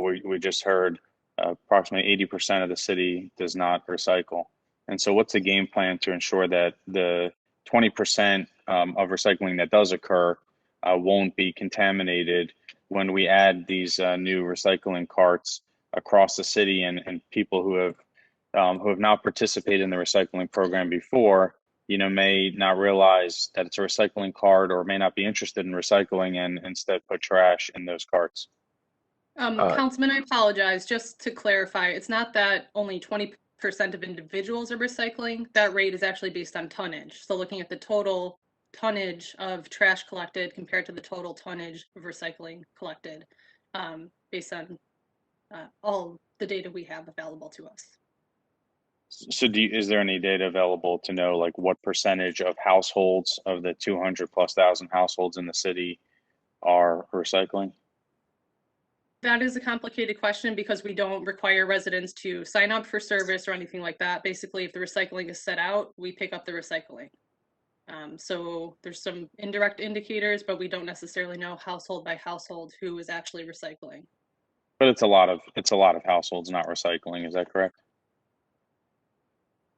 we just heard, approximately 80% of the city does not recycle. And so what's the game plan to ensure that the 20% of recycling that does occur won't be contaminated when we add these new recycling carts across the city, and people who have not participated in the recycling program before, may not realize that it's a recycling cart or may not be interested in recycling and instead put trash in those carts? Councilman, I apologize. Just to clarify, it's not that only 20% of individuals are recycling. That rate is actually based on tonnage. So looking at the total tonnage of trash collected compared to the total tonnage of recycling collected, based on all the data we have available to us. So is there any data available to know like what percentage of households of the 200,000+ households in the city are recycling? That is a complicated question because we don't require residents to sign up for service or anything like that. Basically, if the recycling is set out, we pick up the recycling. So there's some indirect indicators, but we don't necessarily know household by household who is actually recycling. But it's a lot of households not recycling. Is that correct?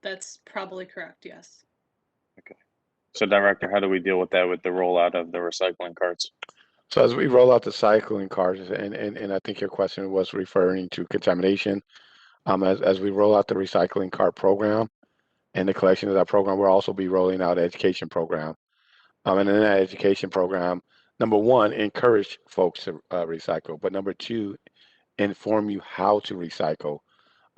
That's probably correct, yes. Okay. So Director, how do we deal with that with the rollout of the recycling carts? So as we roll out the cycling carts, and I think your question was referring to contamination, as we roll out the recycling cart program and the collection of that program, we'll also be rolling out an education program. And in that education program, number one, encourage folks to recycle, but number two, inform you how to recycle.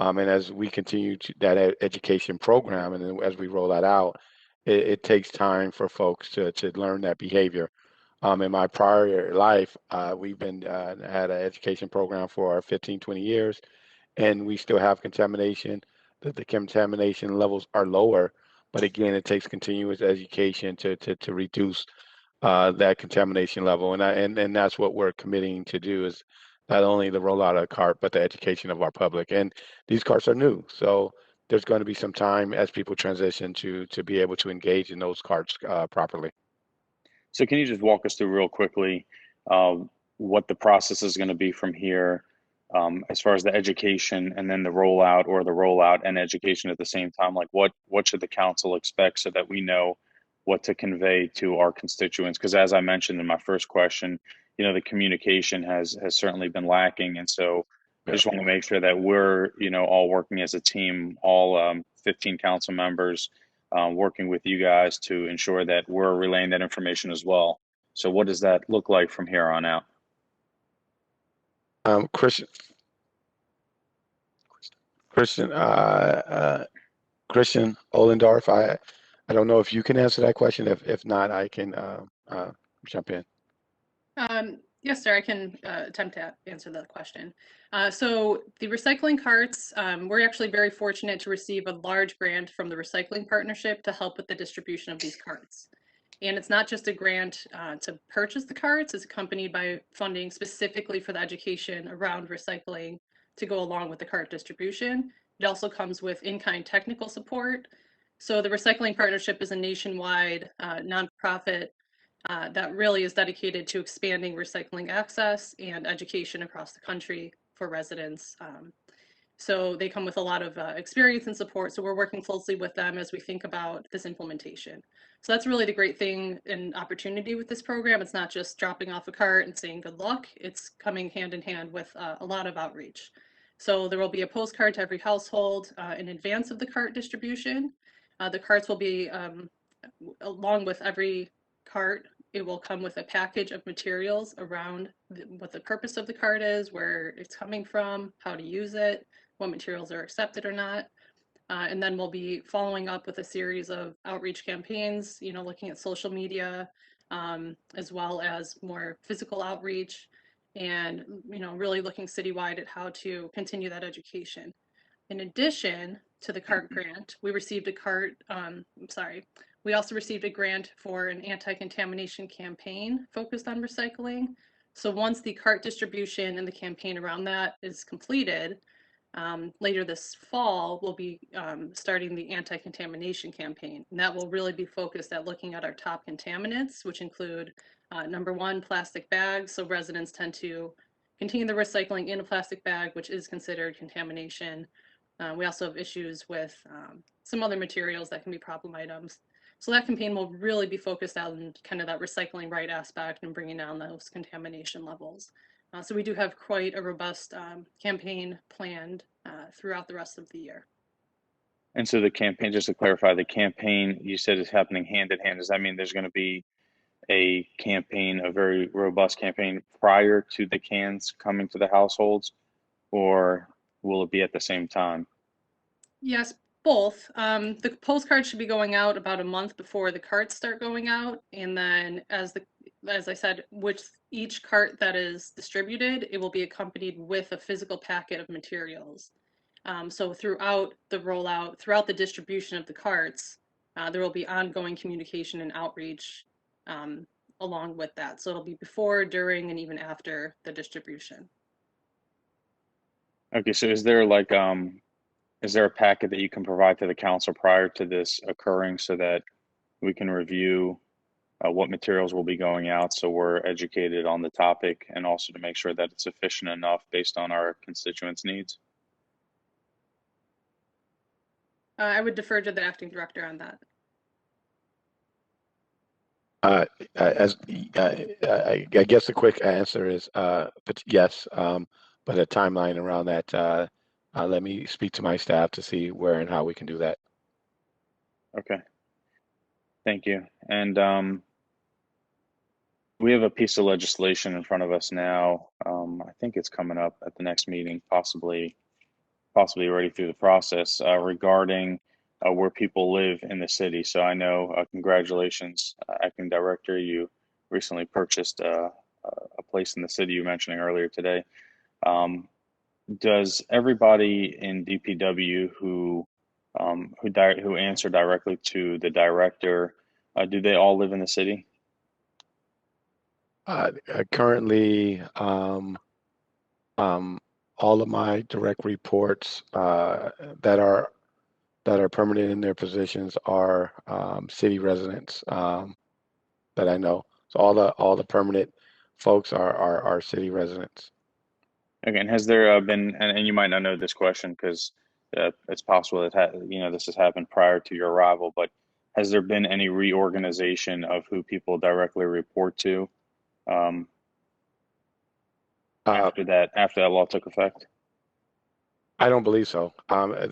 And as we continue that education program, and then as we roll that out, it takes time for folks to learn that behavior. In my prior life, we've been had an education program for 15, 20 years, and we still have contamination. the contamination levels are lower. But again, it takes continuous education to reduce that contamination level, and that's what we're committing to do, is not only the rollout of the cart, but the education of our public. And these carts are new, so there's going to be some time as people transition to be able to engage in those carts properly. So can you just walk us through real quickly what the process is going to be from here, as far as the education and then the rollout, or the rollout and education at the same time? Like what should the council expect so that we know what to convey to our constituents? Because as I mentioned in my first question, you know, the communication has certainly been lacking. And so I just want to make sure that we're, you know, all working as a team, all 15 council members, working with you guys to ensure that we're relaying that information as well. So what does that look like from here on out? Christian, Christian Ollendorf, I don't know if you can answer that question. If not, I can jump in. Yes, sir, I can attempt to answer that question. So the recycling carts, we're actually very fortunate to receive a large grant from the Recycling Partnership to help with the distribution of these carts. And it's not just a grant to purchase the carts, it's accompanied by funding specifically for the education around recycling to go along with the cart distribution. It also comes with in-kind technical support. So the Recycling Partnership is a nationwide nonprofit that really is dedicated to expanding recycling access and education across the country for residents. So they come with a lot of experience and support. So we're working closely with them as we think about this implementation. So that's really the great thing and opportunity with this program. It's not just dropping off a cart and saying good luck. It's coming hand in hand with a lot of outreach. So there will be a postcard to every household in advance of the cart distribution. The carts will be, along with every cart, it will come with a package of materials around what the purpose of the cart is, where it's coming from, how to use it, what materials are accepted or not. And then we'll be following up with a series of outreach campaigns, you know, looking at social media, as well as more physical outreach, and, you know, really looking citywide at how to continue that education. In addition to the CART grant, we received a we also received a grant for an anti-contamination campaign focused on recycling. So once the CART distribution and the campaign around that is completed, later this fall, we'll be starting the anti-contamination campaign. And that will really be focused at looking at our top contaminants, which include number one, plastic bags. So residents tend to continue the recycling in a plastic bag, which is considered contamination. We also have issues with some other materials that can be problem items. So that campaign will really be focused on kind of that recycling right aspect and bringing down those contamination levels. So we do have quite a robust campaign planned throughout the rest of the year. And so the campaign, just to clarify, the campaign you said is happening hand in hand. Does that mean there's going to be a campaign, a very robust campaign prior to the cans coming to the households, or will it be at the same time? Yes, both. The postcards should be going out about a month before the carts start going out, and then as I said, with each cart that is distributed, it will be accompanied with a physical packet of materials. So throughout the rollout, throughout the distribution of the carts, there will be ongoing communication and outreach along with that. So it'll be before, during, and even after the distribution. Okay, so is there like is there a packet that you can provide to the council prior to this occurring so that we can review what materials will be going out, so we're educated on the topic, and also to make sure that it's sufficient enough based on our constituents' needs? I would defer to the acting director on that. I guess the quick answer is but yes, but a timeline around that. Let me speak to my staff to see where and how we can do that. Okay. Thank you. And we have a piece of legislation in front of us now. I think it's coming up at the next meeting, possibly already through the process, regarding where people live in the city. So I know, congratulations, Acting Director, you recently purchased a place in the city you were mentioning earlier today. Does everybody in DPW who who answer directly to the director, do they all live in the city? Currently, all of my direct reports that are permanent in their positions are city residents that I know. So all the permanent folks are city residents. Okay, and has there been, and you might not know this question because it's possible that this has happened prior to your arrival, but has there been any reorganization of who people directly report to after that law took effect? I don't believe so.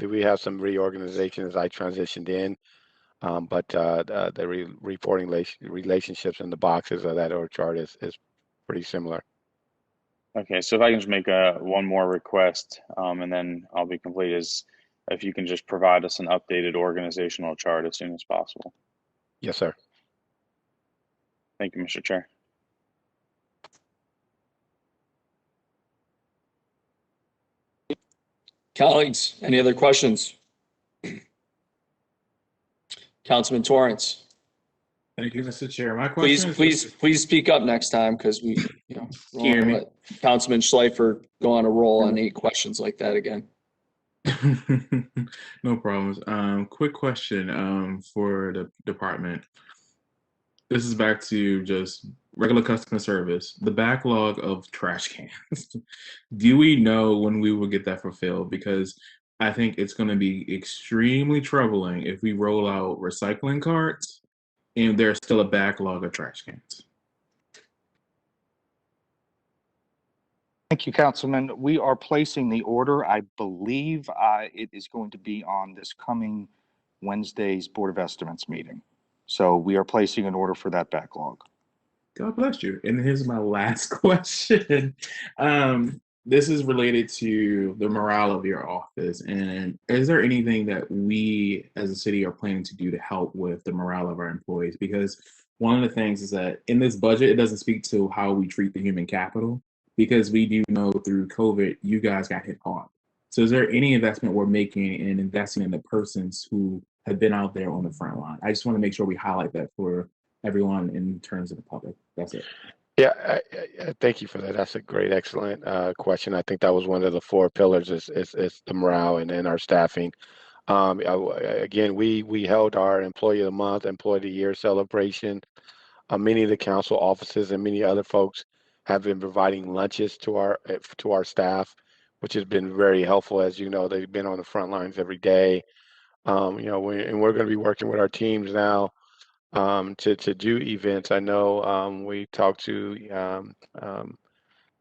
We have some reorganization as I transitioned in, but the reporting relationships in the boxes of that org chart is pretty similar. Okay, so if I can just make one more request, and then I'll be complete, is if you can just provide us an updated organizational chart as soon as possible. Yes, sir. Thank you, Mr. Chair. Colleagues, any other questions? Councilman Torrance. Thank you, Mr. Chair. My question Please speak up next time because we don't want to let Councilman Schleifer go on a roll on 8 questions like that again. No problems. Quick question for the department. This is back to just regular customer service. The backlog of trash cans. Do we know when we will get that fulfilled? Because I think it's going to be extremely troubling if we roll out recycling carts and there's still a backlog of trash cans. Thank you, Councilman. We are placing the order. I believe it is going to be on this coming Wednesday's Board of Estimates meeting. So we are placing an order for that backlog. God bless you. And here's my last question. This is related to the morale of your office. And is there anything that we as a city are planning to do to help with the morale of our employees? Because one of the things is that in this budget, it doesn't speak to how we treat the human capital, because we do know through COVID, you guys got hit hard. So is there any investment we're making in investing in the persons who have been out there on the front line? I just want to make sure we highlight that for everyone in terms of the public. That's it. Yeah, thank you for that. That's a great, excellent question. I think that was one of the 4 pillars is the morale and our staffing. Again, we held our Employee of the Month, Employee of the Year celebration. Many of the council offices and many other folks have been providing lunches to our staff, which has been very helpful. As you know, they've been on the front lines every day. We're going to be working with our teams now to do events. I know we talked to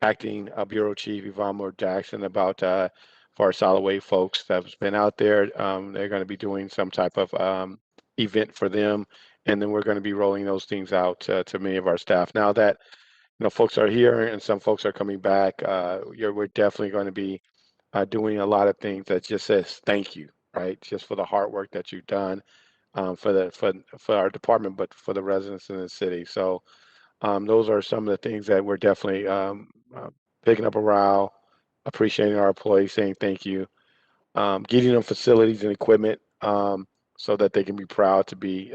acting Bureau Chief Yvonne Moore Jackson about for our solid waste folks that's been out there. They're going to be doing some type of event for them, and then we're going to be rolling those things out to many of our staff. Now that folks are here and some folks are coming back, we're definitely going to be doing a lot of things that just says thank you, right? Just for the hard work that you've done. For our department, but for the residents in the city. So those are some of the things that we're definitely picking up morale, appreciating our employees, saying thank you, getting them facilities and equipment so that they can be proud to be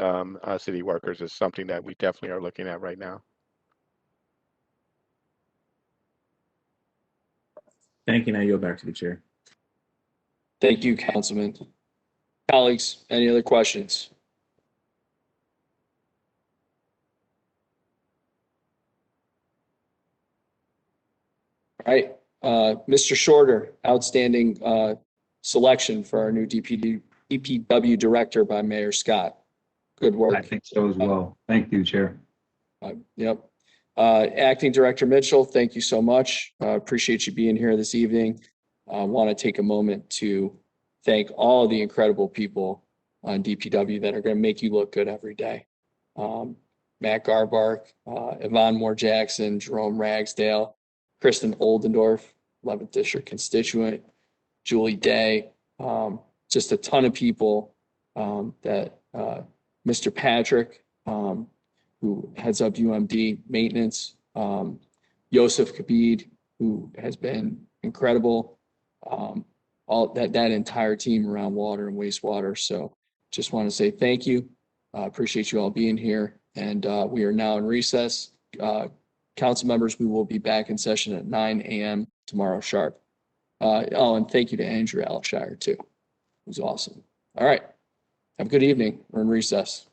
city workers is something that we definitely are looking at right now. Thank you. Now you're back to the chair. Thank you, Councilman. Colleagues, any other questions? All right, Mr. Shorter, outstanding selection for our new DPW director by Mayor Scott. Good work. I think so as well. Thank you, Chair. Yep. Acting Director Mitchell, thank you so much. Appreciate you being here this evening. I want to take a moment to thank all of the incredible people on DPW that are going to make you look good every day. Matt Garbark, Yvonne Moore Jackson, Jerome Ragsdale, Kristen Oldendorf, 11th District constituent, Julie Day, just a ton of people that Mr. Patrick, who heads up UMD maintenance, Yosef Kabid, who has been incredible, all all that entire team around water and wastewater. So just want to say thank you. Appreciate you all being here. And we are now in recess. Council members, we will be back in session at 9 a.m. tomorrow sharp. And thank you to Andrew Alshire too. It was awesome. All right. Have a good evening. We're in recess.